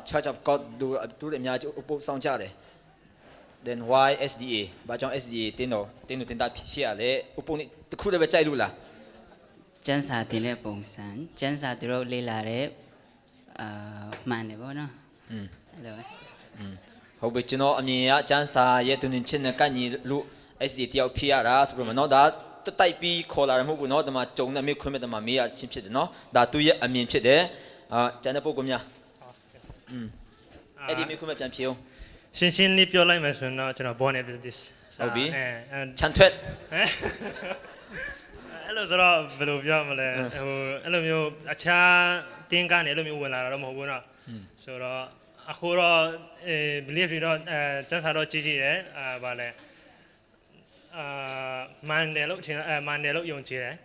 Church of God တို့အများကြီးဥပုစောင့်ကြတယ်then why SDA ဘာကြောင့် SDA တင်းတာဖြစ်ရလဲဥပုနေတခုတည်းပဲကြိုက်လို့လားကျန်းစာတင်တဲ့ပုံစံကျန်းစာသူတို့လေးလာတဲ့မှန်တယ်ပေါ့နော်အဲ့လိုပဲဟုတ်ပြီကျွန်တော်အမြင်ကကျန်းစာရဲ့တူနေချင်းနဲ့ကန့်ညီလို့ SDA တယောက်ဖြစ်ရတာဆိုပြီးတော့နော်ဒါတိုက်ပြီးခေါ်လာတယ်မဟုတ်ဘူးနော်ဒီမှာကြုံတဲ့မိခွင့်မဲ့ဒီမှာမေးရချင်းဖြစ်တယ်နော်ဒါသူရဲ့အမြင်ဖြစ်တယ်ကျန်တဲ့ပုဂ္ဂိုလ်များအဲ့ဒီမိခွင့်မဲ့ပြန်ဖြေအောင်ရှင်းလေးပြောလိုက်မယ်ဆိုရင်တော့ကျွန်တော် born at this ဟုတ်ပြီချန်ထွတ်အဲ့လိုဆိုတော့ဘယ်လိုပြောမလဲဟိုအဲ့လိုမျိုးအခြားတင်းကနေအဲ့လိုမျိုးဝင်လာတာတော့မဟုတ်ဘူးเนาะဆိုတော့အခုတော့belief တွေတော့စမ်းစာတော့ကြီးတယ်ဗာလဲမန်တယ်လို့ထင်မန်တယ်လို့ယုံကြည်တယ်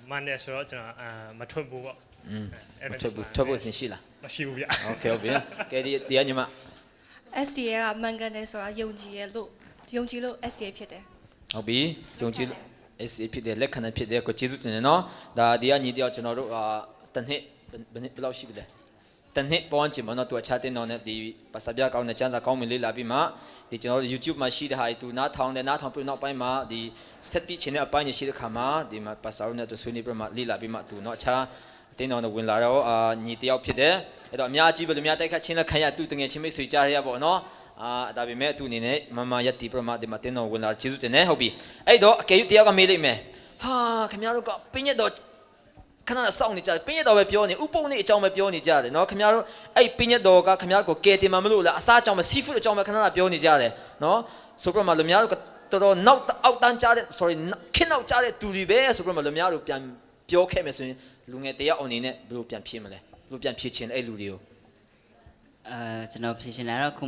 မန်တယ်ဆိုတော့ကျွန်တော်မထွက်ဘူးပေါ့ထွက်ဖို့စဉ်ရှိလားမရှိဘူးဗျโอเคဟုတ်ပြီကဲဒီတရားညီမSDA ကမှန်ကန်တယ်ဆိုတာယုံကြည်ရလို့ SDA ဖြစ်တယ်ဟုတ်ပြီယုံကြည်လို့ SDA ဖြစ်တယ်လက်ခံတယ်ဖြစ်တယ်ကိုကျေးဇူးတင်တယ်နော်ဒါဒီကညီတယောက်ကျွန်တော်တို့တနှစ်ဘယ်လောက်ရှိပြီလဲတနှစ်ပေါင်းချင်မနော်သူအချတင်တော့နဲ့ဒီပါစတာပြကောင်းတဲ့ကျန်းစာကောင်းမလေးလာပြီးမှဒီကျွန်တော်တို့ YouTube မှာရှိတဲ့ဟာသူနားထောင်ပြီးနောက်ပိုင်းမှာဒီဆက်တိချင်တဲ့အပိုင်းရှိတဲ့ခါမှာဒီမှာပါစတာနဲ့သူဆွေးနွေးပြီးမှလေးလာပြီးမှသူနော်အခြားတင်းတော်နဲ့ဝင်လာတော့ညီတယောက်ဖြစ်တယ်အဲ့တော့အများကြီးပဲလူများတိုက်ခတ်ချင်းလက်ခံရသူတငယ်ချင်းမိတ်ဆွေကြားရပါတော့နော် ဒါပေမဲ့သူအနေနဲ့မမယက်တီပြမဒီမတင်တော်ဝင်လာကျေးဇူးတင်တယ်ဟုတ်ပြီအဲ့တော့အကယ်၍တယောက်ကမေးလိုက်မယ်ဟာခင်ဗျားတို့ကပင်းရတော်ခဏစောင့်နေကြတယ်ပင်းရတော်ပဲပြောနေဥပုံနေအကြောင်းပဲပြောနေကြတယ်နော်ခင်ဗျားတို့အဲ့ပင်းရတော်ကခင်ဗျားတို့ကိုကယ်တင်မှာမလို့လားအစားအကြောင်းပဲ seafood အကြောင်းပဲခဏပြောနေကြတယ်နော်ဆိုပြမလူများတို့တော်တော်နောက်အောက်တန်းကြတဲ့ sorry ခင်းနောက်ကြတဲ့သူတွေပဲဆိုပြမလူများတို့ပြန်ပြောခဲ့မယ်ဆိုရင်လူငယ်တယောက်အနေနဲ့ဘယ်လိုပြန်ဖြေမလဲဘယ်လိုပြန်ဖြေချင်အဲ့လူတွေကိုကျွန်တော်ဖြေချင်တာတော့ခု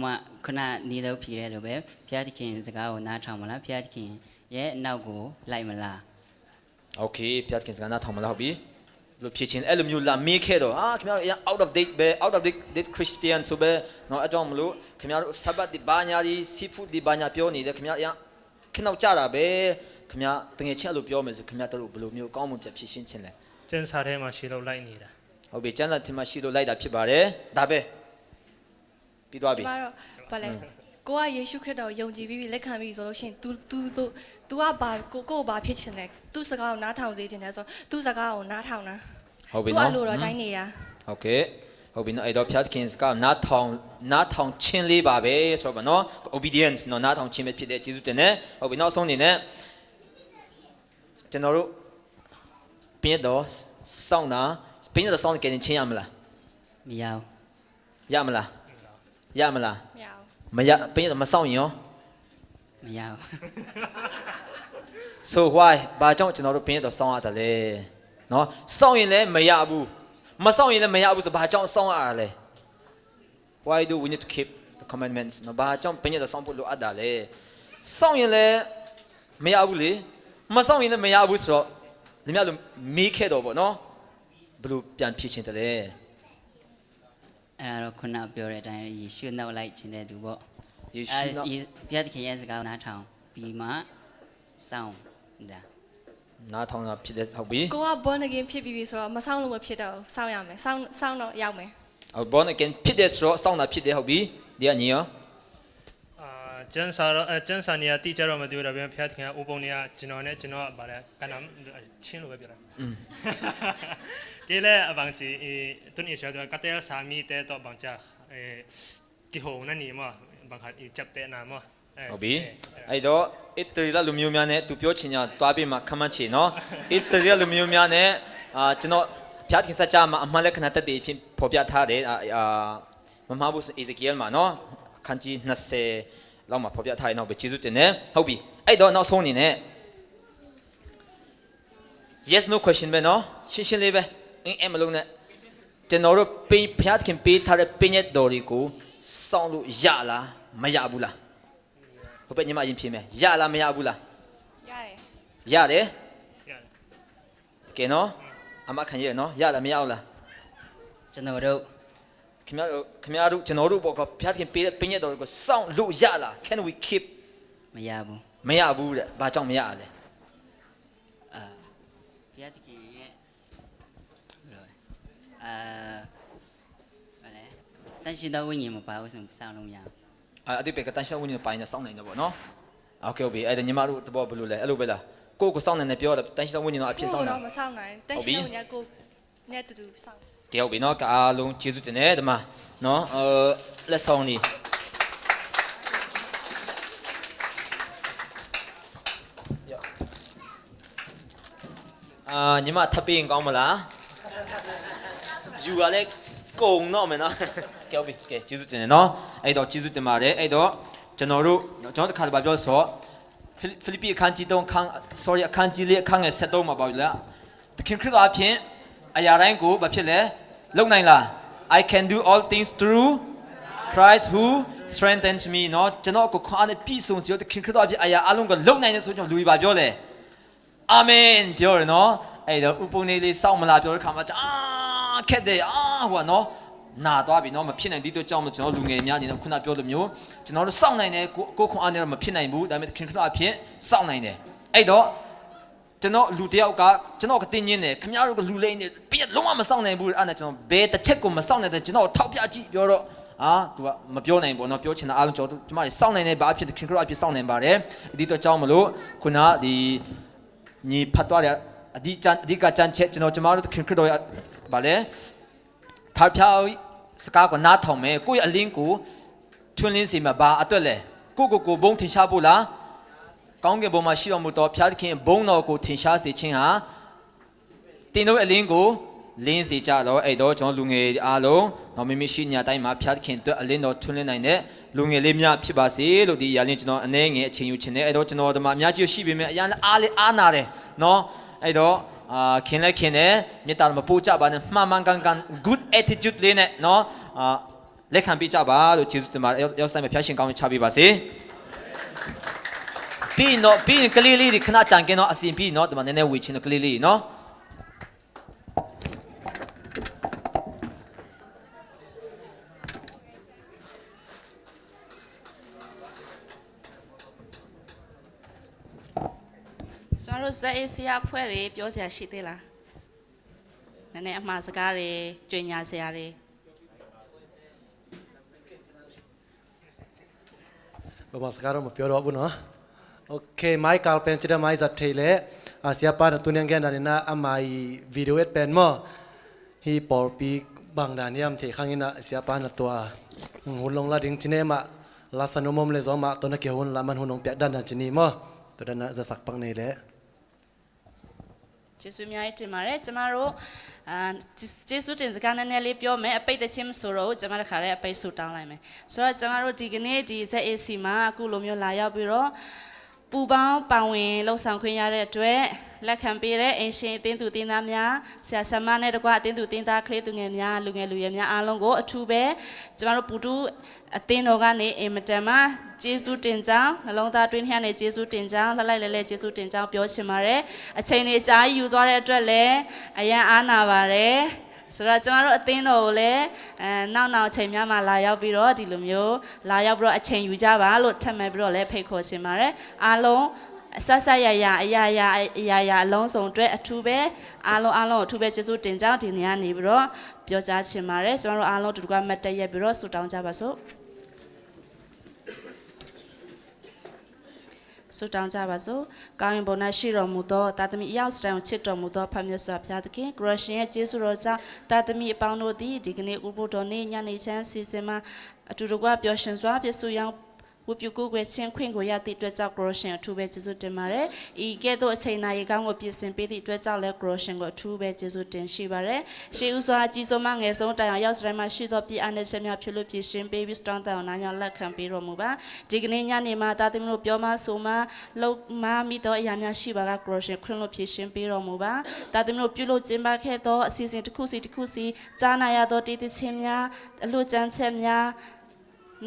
နနေတော့ဖြေတယ်လို့ပဲဘုရားသခင်စကားကိုနားထောင်မလားဘုရားသခင်ရဲ့နောက်ကိုလိုက်မလား Okay ဘုရားသခင်စကားနားထောင်မလားဟုတ်ပြီလို့ဖြေချင်အဲ့လိုမျိုးလာမေးခဲ့တော့ခင်ဗျားတို့ out of date ပဲ out of date Christian ဆိုပဲနော်အကြောင်းမလို့ခင်ဗျားတို့ Sabbath ဒီဘာညာဒီ seafood ဒီဘာညာပြောနေတယ်ခင်ဗျားခင်းနောက်ကြတာပဲခင်ဗျားတကယ်ချင်းအဲ့လိုပြောမယ်ဆိုခင်ဗျားတို့ဘယ်လိုမျိုးကောင်းမှပြန်ဖြေရှင်းချင်လဲကျန်းစာထဲမှာရှေ့လို့လိုက်နေတာဟုတ်ပြီကျန်းစာထဲမှာရှေ့လို့လိုက်တာဖြစ်ပါတယ်ဒါပဲပြီးသွားပြီကျမတို့ဘာလဲကိုကယေရှုခရစ်တော်ယုံကြည်ပြီးလက်ခံပြီးဆိုလို့ရှိရင် तू ကဘာကိုဘာဖြစ်ချင်လဲသူ့စကားကိုနားထောင်စေချင်တယ်ဆိုသူ့စကားကိုနားထောင်တာဟုတ်ပြီနော် သူ့အလိုတော်တိုင်းနေတာဟုတ်ကဲ့ဟုတ်ပြီနော်အဲ့တော့ဖျားခင်စကားနားထောင်ချင်းလေးပါပဲဆိုတော့နော် obedience နော်နားထောင်ချင်းပဲဖြစ်တဲ့ကျေးဇူးတင်တယ်ဟုတ်ပြီနောက်ဆုံးအနေနဲ့ကျွန်တော်တို့ပြည့်တော့စောင်းတာပြည့်တော့စောင်းကြင်ချင်းရမလားမရဘူးရမလားရမလားမရပြည့်တော့မစောင်းရင်ရောမရဘူး so why ဘာကြောင့်ကျွန်တော်တို့ပြည့်တော့စောင်းရတယ်လဲနော်စောင်းရင်လည်းမရဘူးမစောင့်ရင်လည်းမရဘူးဆိုဘာကြောင့်စောင့်ရတာလဲ why do we need to keep the commandments နော်ဘာကြောင့်ပညာတော်စောင့်ဖို့လိုအပ်တာလဲစောင့်ရင်လည်းမရဘူးလေမစောင့်ရင်လည်းမရဘူးဆိုတော့ဒီများလိုမေးခဲ့တော့ပေါ့နော်ဘယ်လိုပြန်ဖြေချင်တယ်လဲအဲ့ဒါတော့ခုနပြောတဲ့အတိုင်းယေရှုနောက်လိုက်ခြင်းတဲ့သူပေါ့ယေရှုနောက်ဘုရားသခင်ရဲ့စကားနားထောင်ပြီးမှစောင့်တာနားထောင်တာဖြစ်တဲ့ဟုတ်ပြီကိုက born again ဖြစ်ပြီးဆိုတော့မဆောင်လို့မဖြစ်တော့စောင့်ရမယ်စောင့်တော့ရောက်မယ်ဟုတ် born again ဖြစ်တဲ့ဆိုတော့စောင့်တာဖြစ်တယ်ဟုတ်ပြီဒီကညီရောကျန်းစာနေရာတိကျတော့မပြောတော့ဗျာဖျားသခင်ကဥပုံနေရာကျွန်တော်ကဗါလဲကနမ်ချင်းလို့ပဲပြောတာကဲလေအဘန်ချီတွန်းရရှာတော့ကတဲ့စာမီတဲ့တော့ဘန်ချာတီဟိုနနီမဘန်ခတ်ချက်တဲ့နာမဟုတ်ပြီအဲ့တော့အစ်တရီလာလူမျိုးများနဲ့သူပြောချင်ကြတွားပြီးမှခမန်းချေနော်အစ်တရီလာလူမျိုးများနဲ့ကျွန်တော်ဖျားခင်စကြမှာအမှန်လက်ခဏတက်တည်ဖြစ်ဖော်ပြထားတယ်မမဘူးအေဇကီယယ်မှာနော်ခန်းကြီး20လောက်မှာဖော်ပြထားရင်တော့ပဲကျေးဇူးတင်တယ်ဟုတ်ပြီအဲ့တော့နောက်ဆုံးအနေနဲ့ yes no question ပဲနော်ရှင်းရှင်းလေးပဲအင်းမလုံးနဲ့ကျွန်တော်တို့ဖျားခင်ပေးထားတဲ့ပညတ်တော်တွေကိုစောင့်လို့ရလားမရဘူးလားဟုတ်ပဲညီမအရင်ဖြေမယ်ရလားမရဘူးလားရတယ်ကဲနော်အမခံရနော်ရလားမရဘူးလားကျွန်တော်တို့ခင်ဗျားတို့ကျွန်တော်တို့ဘောကဖျားခင်ပေးတဲ့ပညတ်တော်တွေကိုစောင့်လို့ရလား can we keep မရဘူးမရဘူးတဲ့ဘာကြောင့်မရလဲဘုရားသခင်ရဲ့ဗါလဲတန်ရှင်တော်ဝိညာဉ်မပါဘူးဆိုရင်စောင့်လို့မရဘူးအတိတ်ကတန်ရှင်းဝင်နေပိုင်းနဲ့စောင့်နိုင်တယ်ပေါ့နော်โอเคဟုတ်ပြီအဲ့ဒါညီမတို့တဘောဘယ်လိုလဲအဲ့လိုပဲလားကိုစောင့်နိုင်တယ်ပြောတယ်တန်ရှင်းဝင်နေတော့အဖြစ်စောင့်နိုင်ကိုတော့မစောင့်နိုင်တန်ရှင်းဝင်ရကိုနဲ့တူစောင့်တယောက်ပြီနော်အားလုံးကျေးဇူးတင်တယ်ဒီမှာနော်လက်ဆောင်နေညီမထပ်ပြီးရင်ကောင်းမလားယူရလဲကုံတော့မယ်နော်ကဲဟုတ်ပြီကဲကျေးဇူးတင်တယ်နော်အဲ့တော့ကျေးဇူးတင်ပါတယ်အဲ့တော့ကျွန်တော်တို့တစ်ခါတည်းပြောဆိုဖိလိပ္ပိအခန်းကြီး3အခန်းကြီး4အခန်းငယ်73မှာပေါ့လေသခင်ခရစ်တော်အဖြစ်အရာတိုင်းကိုဘာဖြစ်လဲလုပ်နိုင်လား I can do all things through Christ who strengthens me နော်ကျွန်တော်ကိုခွန်အားနဲ့ပြည့်စုံစေတဲ့သခင်ခရစ်တော်အဖြစ်အရာအလုံးကိုလုပ်နိုင်တဲ့ဆိုကျွန်တော်လူကြီးပါပြောလေအာမင်ပြောရနော်အဲ့တော့ဥပုံနေလေးစောင့်မလားပြောတဲ့ခါမှာခက်တယ်ဟိုကနော်နာသွားပြီနော်မဖြစ်နိုင်ဒီတော့ကြောင့်ကျွန်တော်လူငယ်များအနေနဲ့ခုနပြောလိုမျိုးကျွန်တော်တို့စောင့်နိုင်တယ်ကိုခွန်အားနဲ့တော့မဖြစ်နိုင်ဘူးဒါပေမဲ့ခင်ခရစ်တော်အဖြစ်စောင့်နိုင်တယ်အဲ့တော့ကျွန်တော်လူတယောက်ကကျွန်တော်ကတင်းညင်းတယ်ခင်ဗျားတို့ကလူလိမ့်နေပြည့်လုံးဝမစောင့်နိုင်ဘူးအဲ့ဒါကျွန်တော်ဘယ်တစ်ချက်ကိုမစောင့်နိုင်တဲ့ကျွန်တော်ထောက်ပြကြည့်ပြောတော့သူကမပြောနိုင်ဘူးနော်ပြောချင်တာအားလုံးကျွန်တော်တို့စောင့်နိုင်တယ်ဘာဖြစ်ခင်ခရစ်တော်အဖြစ်စောင့်နိုင်ပါတယ်ဒီတော့ကြောင့်မလို့ခုနဒီညီဖတ်သွားတဲ့အဒီကချန်ချက်ကျွန်တော်တို့ခင်ခရစ်တော်ဗာလဲထားပြစကားကိုနားထောင်မယ်ကိုယ့်ရဲ့အလင်းကို ထွန်းလင်းစီမှာဘာအတွက်လဲကိုဘုံထင်ရှားဖို့လားကောင်းကင်ဘုံမှာရှိတော်မူသောဘုရားသခင်ဘုံတော်ကိုထင်ရှားစေခြင်းဟာတင်တို့အလင်းကိုလင်းစေကြတော့အဲ့တော့ကျွန်တော်လူငယ်အားလုံးတော့မိမိရှိညာတိုင်းမှာဘုရားသခင်အတွက်အလင်းတော်ထွန်းလင်းနိုင်တဲ့လူငယ်လေးများဖြစ်ပါစေလို့ဒီရာလင်းကျွန်တော်အနေငယ်အချိန်ယူခြင်းနဲ့အဲ့တော့ကျွန်တော်ဒီမှာအများကြီးရှိပေမဲ့အရန်အားနာတယ်နော်အဲ့တော့ခင်နဲ့မြေတားမပို့ကြပါနဲ့မှန်ကန် good attitude လေးနဲ့နော်လက်ခံပေးကြပါလို့ကျေးဇူးတင်ပါတယ်ရောက်တိုင်းမှာဖျားရှင်ကောင်းချပေးပါစေပြီးကလေးလေးခဏကြံကင်းတော့အစီပြီးနော်ဒီမှာနည်းနည်းဝေချင်းကလေးလေးနော်ကျွန်တော်တို့ဇက်အေးဆရာဖွဲ့တွေပြောစရာရှိသေးလားနည်းနည်းအမှားစကားတွေကြွညာစရာတွေဘာမှစကားတော့မပြောတော့ဘူးနော်โอเคမိုက်ကာပန်ချတဲ့မိုက်ဇတ်ထေလေဆရာပါနတူနေငန်ဒါနာအမိုင်ဗီဒီယို့ပန်မောဟီပေါ်ပီဘန်ဒါနီယမ်ထေခန်းနာဆရာပါနตัวဟိုလုံလာဒင်းချနေမလာစနုမမလေဇောမတော့နကေဝန်လာမန်ဟိုနုံပြဒန်ချနီမောတဒနာဇက်ပန်းနေလေကျေးဇူးအများကြီးတင်ပါတယ်ကျမတို့ကျေးဇူးတင်စကားနည်းနည်းလေးပြောမယ်အပိတ်တချင်းမဆိုတော့ကျမတို့ခါရဲအပိတ်ဆူတောင်းလိုက်မယ်ဆိုတော့ကျမတို့ဒီကနေ့ဒီ ZAC မှာအခုလိုမျိုးလာရောက်ပြီးတော့ပူပေါင်းပါဝင်လှုပ်ဆောင်ခွင့်ရတဲ့အတွက်လက်ခံပေးတဲ့အင်ရှင်အသင်းသူအသင်းသားများဆရာဆရာမနဲ့တကွအသင်းသူအသင်းသားကလေးသူငယ်များလူငယ်လူရွယ်များအားလုံးကိုအထူးပဲကျမတို့ပူတူအသင်းတော်ကနေအင်မတန်မှကျေးဇူးတင်ကြောင်းနှလုံးသားတွင်းထဲကနေကျေးဇူးတင်ကြောင်းလှလိုက်လဲကျေးဇူးတင်ကြောင်းပြောချင်ပါတယ်အချိန်လေးအကြာကြီးယူသွားတဲ့အတွက်လည်းအရန်အားနာပါတယ်ဆိုတော့ကျမတို့အသင်းတော်ကိုလည်းနောက်အချိန်များမှာလာရောက်ပြီးတော့ဒီလိုမျိုးလာရောက်ပြီးတော့အချိန်ယူကြပါလို့ထပ်မံပြီးတော့လည်းဖိတ်ခေါ်ချင်ပါတယ်အားလုံးဆက်ဆက်ရရအရာအလုံးစုံအတွက်အထူးပဲအားလုံးအထူးပဲကျေးဇူးတင်ကြောင်းဒီနေ့ကနေပြီးတော့ပြောကြားချင်ပါတယ်ကျမတို့အားလုံးတူတူကမတ်တက်ရက်ပြီးတော့ဆုတောင်းကြပါစို့ဆုတောင်းကြပါစို့ကောင်းရင်ဘုံ၌ရှိတော်မူသောတာသမီအယောက်စတန်ကိုချစ်တော်မူသောဖခင်မြတ်စွာဘုရားသခင်ကရရှင်ရဲ့ကျေးဇူးတော်ကြောင့်တာသမီအပေါင်းတို့သည်ဒီကနေ့ဥပုသ်တော်နေ့ညနေချမ်းစီစဉ်မှာအတူတကွပျော်ရွှင်စွာပြည့်စုံရောင်းဝပြုကိုယ်ချင်းခွင့်ကိုရသည့်အတွက်ကြောင့်ကရရှင်အထူးပဲကျေးဇူးတင်ပါတယ်ဤကဲ့သို့အချိန်နာရီကောင်းကိုပြင်ဆင်ပေးသည့်အတွက်ကြောင့်လည်းကရရှင်ကိုအထူးပဲကျေးဇူးတင်ရှိပါတယ်ရှေးဥစွာအကြီးဆုံးမှငယ်ဆုံးတိုင်အောင်ရောက်စတိုင်းမှာရှိသောပြည်အားနဲ့ချက်များပြုလို့ပြည့်ရှင်ပေးပြီးစတောင်းတောင်းနာညာလက်ခံပေးတော်မူပါဒီကနေ့ညနေမှာတာသမီတို့ပြောမဆိုမှလုံမမိသောအရာများရှိပါကကရရှင်ခွင့်လို့ပြည့်ရှင်ပေးတော်မူပါတာသမီတို့ပြုလို့ကျင်းပခဲ့သောအစီအစဉ်တစ်ခုစီကြားနာရသောတည်တည်ခြင်းများအလို့ကြမ်းချက်များ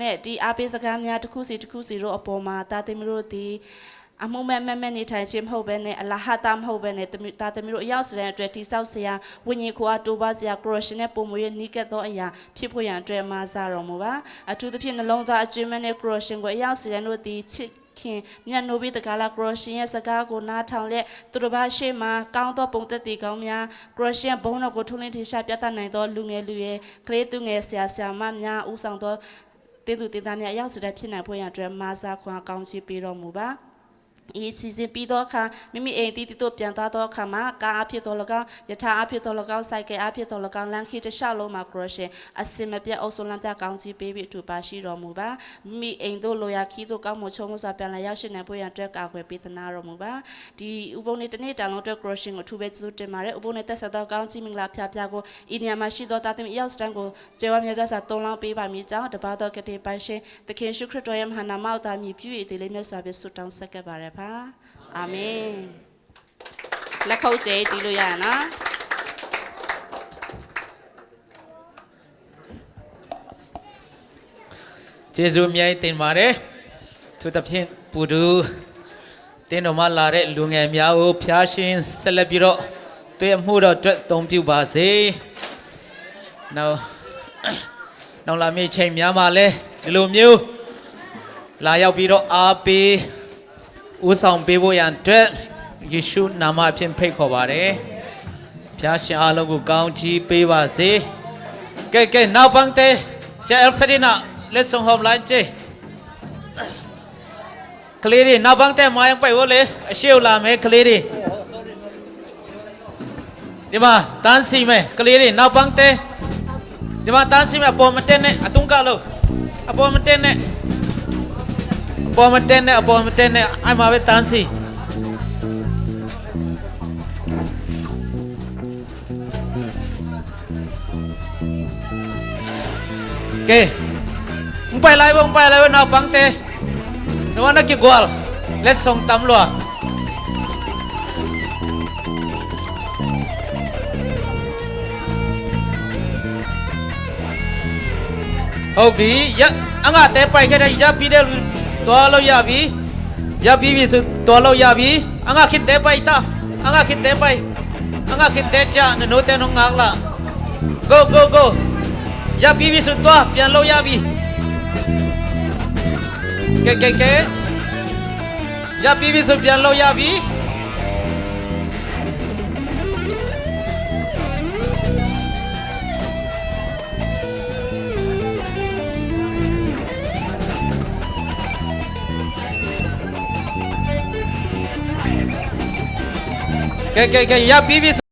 နဲ့ဒီအားပေးစကားများတစ်ခုစီတို့အပေါ်မှာတာသမီတို့ဒီအမှုမဲ့နေထိုင်ခြင်းမဟုတ်ဘဲနဲ့အလဟတာမဟုတ်ဘဲနဲ့တာသမီတို့အရောက်စတဲ့အတွက်တိဆောက်စရာဝိညာဉ်ကိုအားတိုးပါစရာကရရှင်နဲ့ပုံမွေးနီးကပ်သောအရာဖြစ်ဖို့ရန်အတွက်မှာစားတော်မူပါအထူးသဖြင့်နှလုံးသားအကျွမ်းမဲ့နဲ့ကရရှင်ကိုအရောက်စတဲ့တို့ဒီချစ်ခင်မြတ်နိုးပြီးတကားလာကရရှင်ရဲ့စကားကိုနားထောင်လက်သူတို့ဘာရှေ့မှာကောင်းသောပုံသက်တည်ကောင်းများကရရှင်ဘုန်းတော်ကိုထုံးလင်းထင်ရှားပြသနိုင်သောလူငယ်ရဲ့ကလေးသူငယ်ဆရာမများဦးဆောင်သောတင်းသူတင်းသားများရောက်စတဲ့ဖြစ်နိုင်ဖို့ရန်အတွက်မာစာခွန်ကောင်းချီးပေးတော်မူပါဤစီစဉ်ပြီးတော့အခါမိမိအိမ်တီးတီတို့ပြန်သွားတော့အခါမှာကားအဖြစ်တော်၎င်းယထာအဖြစ်တော်၎င်းစိုက်ကဲအဖြစ်တော်၎င်းလမ်းခီတခြားလုံးမှာကရရှင်အစင်မပြတ်အုပ်စုလမ်းပြကောင်းကြီးပေးပြီးအထူပါရှိတော်မူပါမိအိမ်တို့လိုရာခီတို့ကောင်းမွန်ချုံမစွာပြန်လာရောက်ရှိနိုင်ဖို့ရန်အတွက်ကာကွယ်ပေးသနာတော်မူပါဒီဥပုံနေ့တနေ့တောင်လုံးအတွက်ကရရှင်ကိုအထူပဲကျေးဇူးတင်ပါတယ်ဥပုံနေ့တက်ဆက်သောကောင်းကြီးမင်္ဂလာဖျားကိုဤနေရာမှာရှိသောတာသမီအယောက်စတန်ကိုကျေဝါမြတ်ပြစာ၃လောင်းပေးပါမည်ကြောင်းတပါတော်ကတိပိုင်ရှင်သခင်ရှုခရစ်တော်ရဲ့မဟာနာမတော်မြည်ပြု၏ဒီလေးမြတ်စွာဘုရားဆုတောင်းဆက်ခဲ့ပါရပါအာမင်လက်ခုပ်ကျဲတီးလို့ရရနော်ကျေးဇူးအများကြီးတင်ပါတယ်သူတစ်ဖြင့်ပူတူတင်းတော်မလာတဲ့လူငယ်များကိုဖျားရှင်ဆက်လက်ပြီးတော့တွေ့မှုတော်အတွက်သုံးပြုပါစေနောက်လာမယ့်ချိန်များမှာလဲဒီလိုမျိုးလာရောက်ပြီးတော့အားပေးဦးဆောင်ပေးဖို့ရန်အတွက်ယေရှုနာမဖြင့်ဖိတ်ခေါ်ပါတယ်ဖျားရှင်အားလုံးကိုကောင်းချီးပေးပါစေကဲနောက်ပန်းတဲ့ဆရာအယ်ဖရီနာ let's song home line ကျေကလေးတွေနောက်ပန်းတဲ့မိုင်းပိုက်ဝလေအရှိလာမယ်ကလေးတွေဒီမှာတန်းစီမယ်ကလေးတွေနောက်ပန်းတဲ့ဒီမှာတန်းစီမယ်ပေါ်မတက်နဲ့အတုံးကလို့ အပေါ်မတက်နဲ့အပေါ်မတက်နဲ့အပေါ်မတက်နဲ့အဲ့မှာပဲတန်းစီကဲไปไล่วงไปไล่วงนาปังเตนวันนักกีฬา let's ส่งตำรวจဟုတ်ပြီရအငါတဲပိုက်ခဲ့တဲ့ရပြီးတဲ့တော်လို့ရပြီရပြီးပြီဆိုတော်လို့ရပြီအငါခစ်တဲပိုက်တာအငါခစ်တဲပိုက်အငါခစ်တဲချာနိုတဲနုံငါလာ go go go ရပြီးပြီဆိုတော့ပြန်လို့ရပြီကဲရပြီးပြီဆိုပြန်လို့ရပြီကဲရပြီးပြီ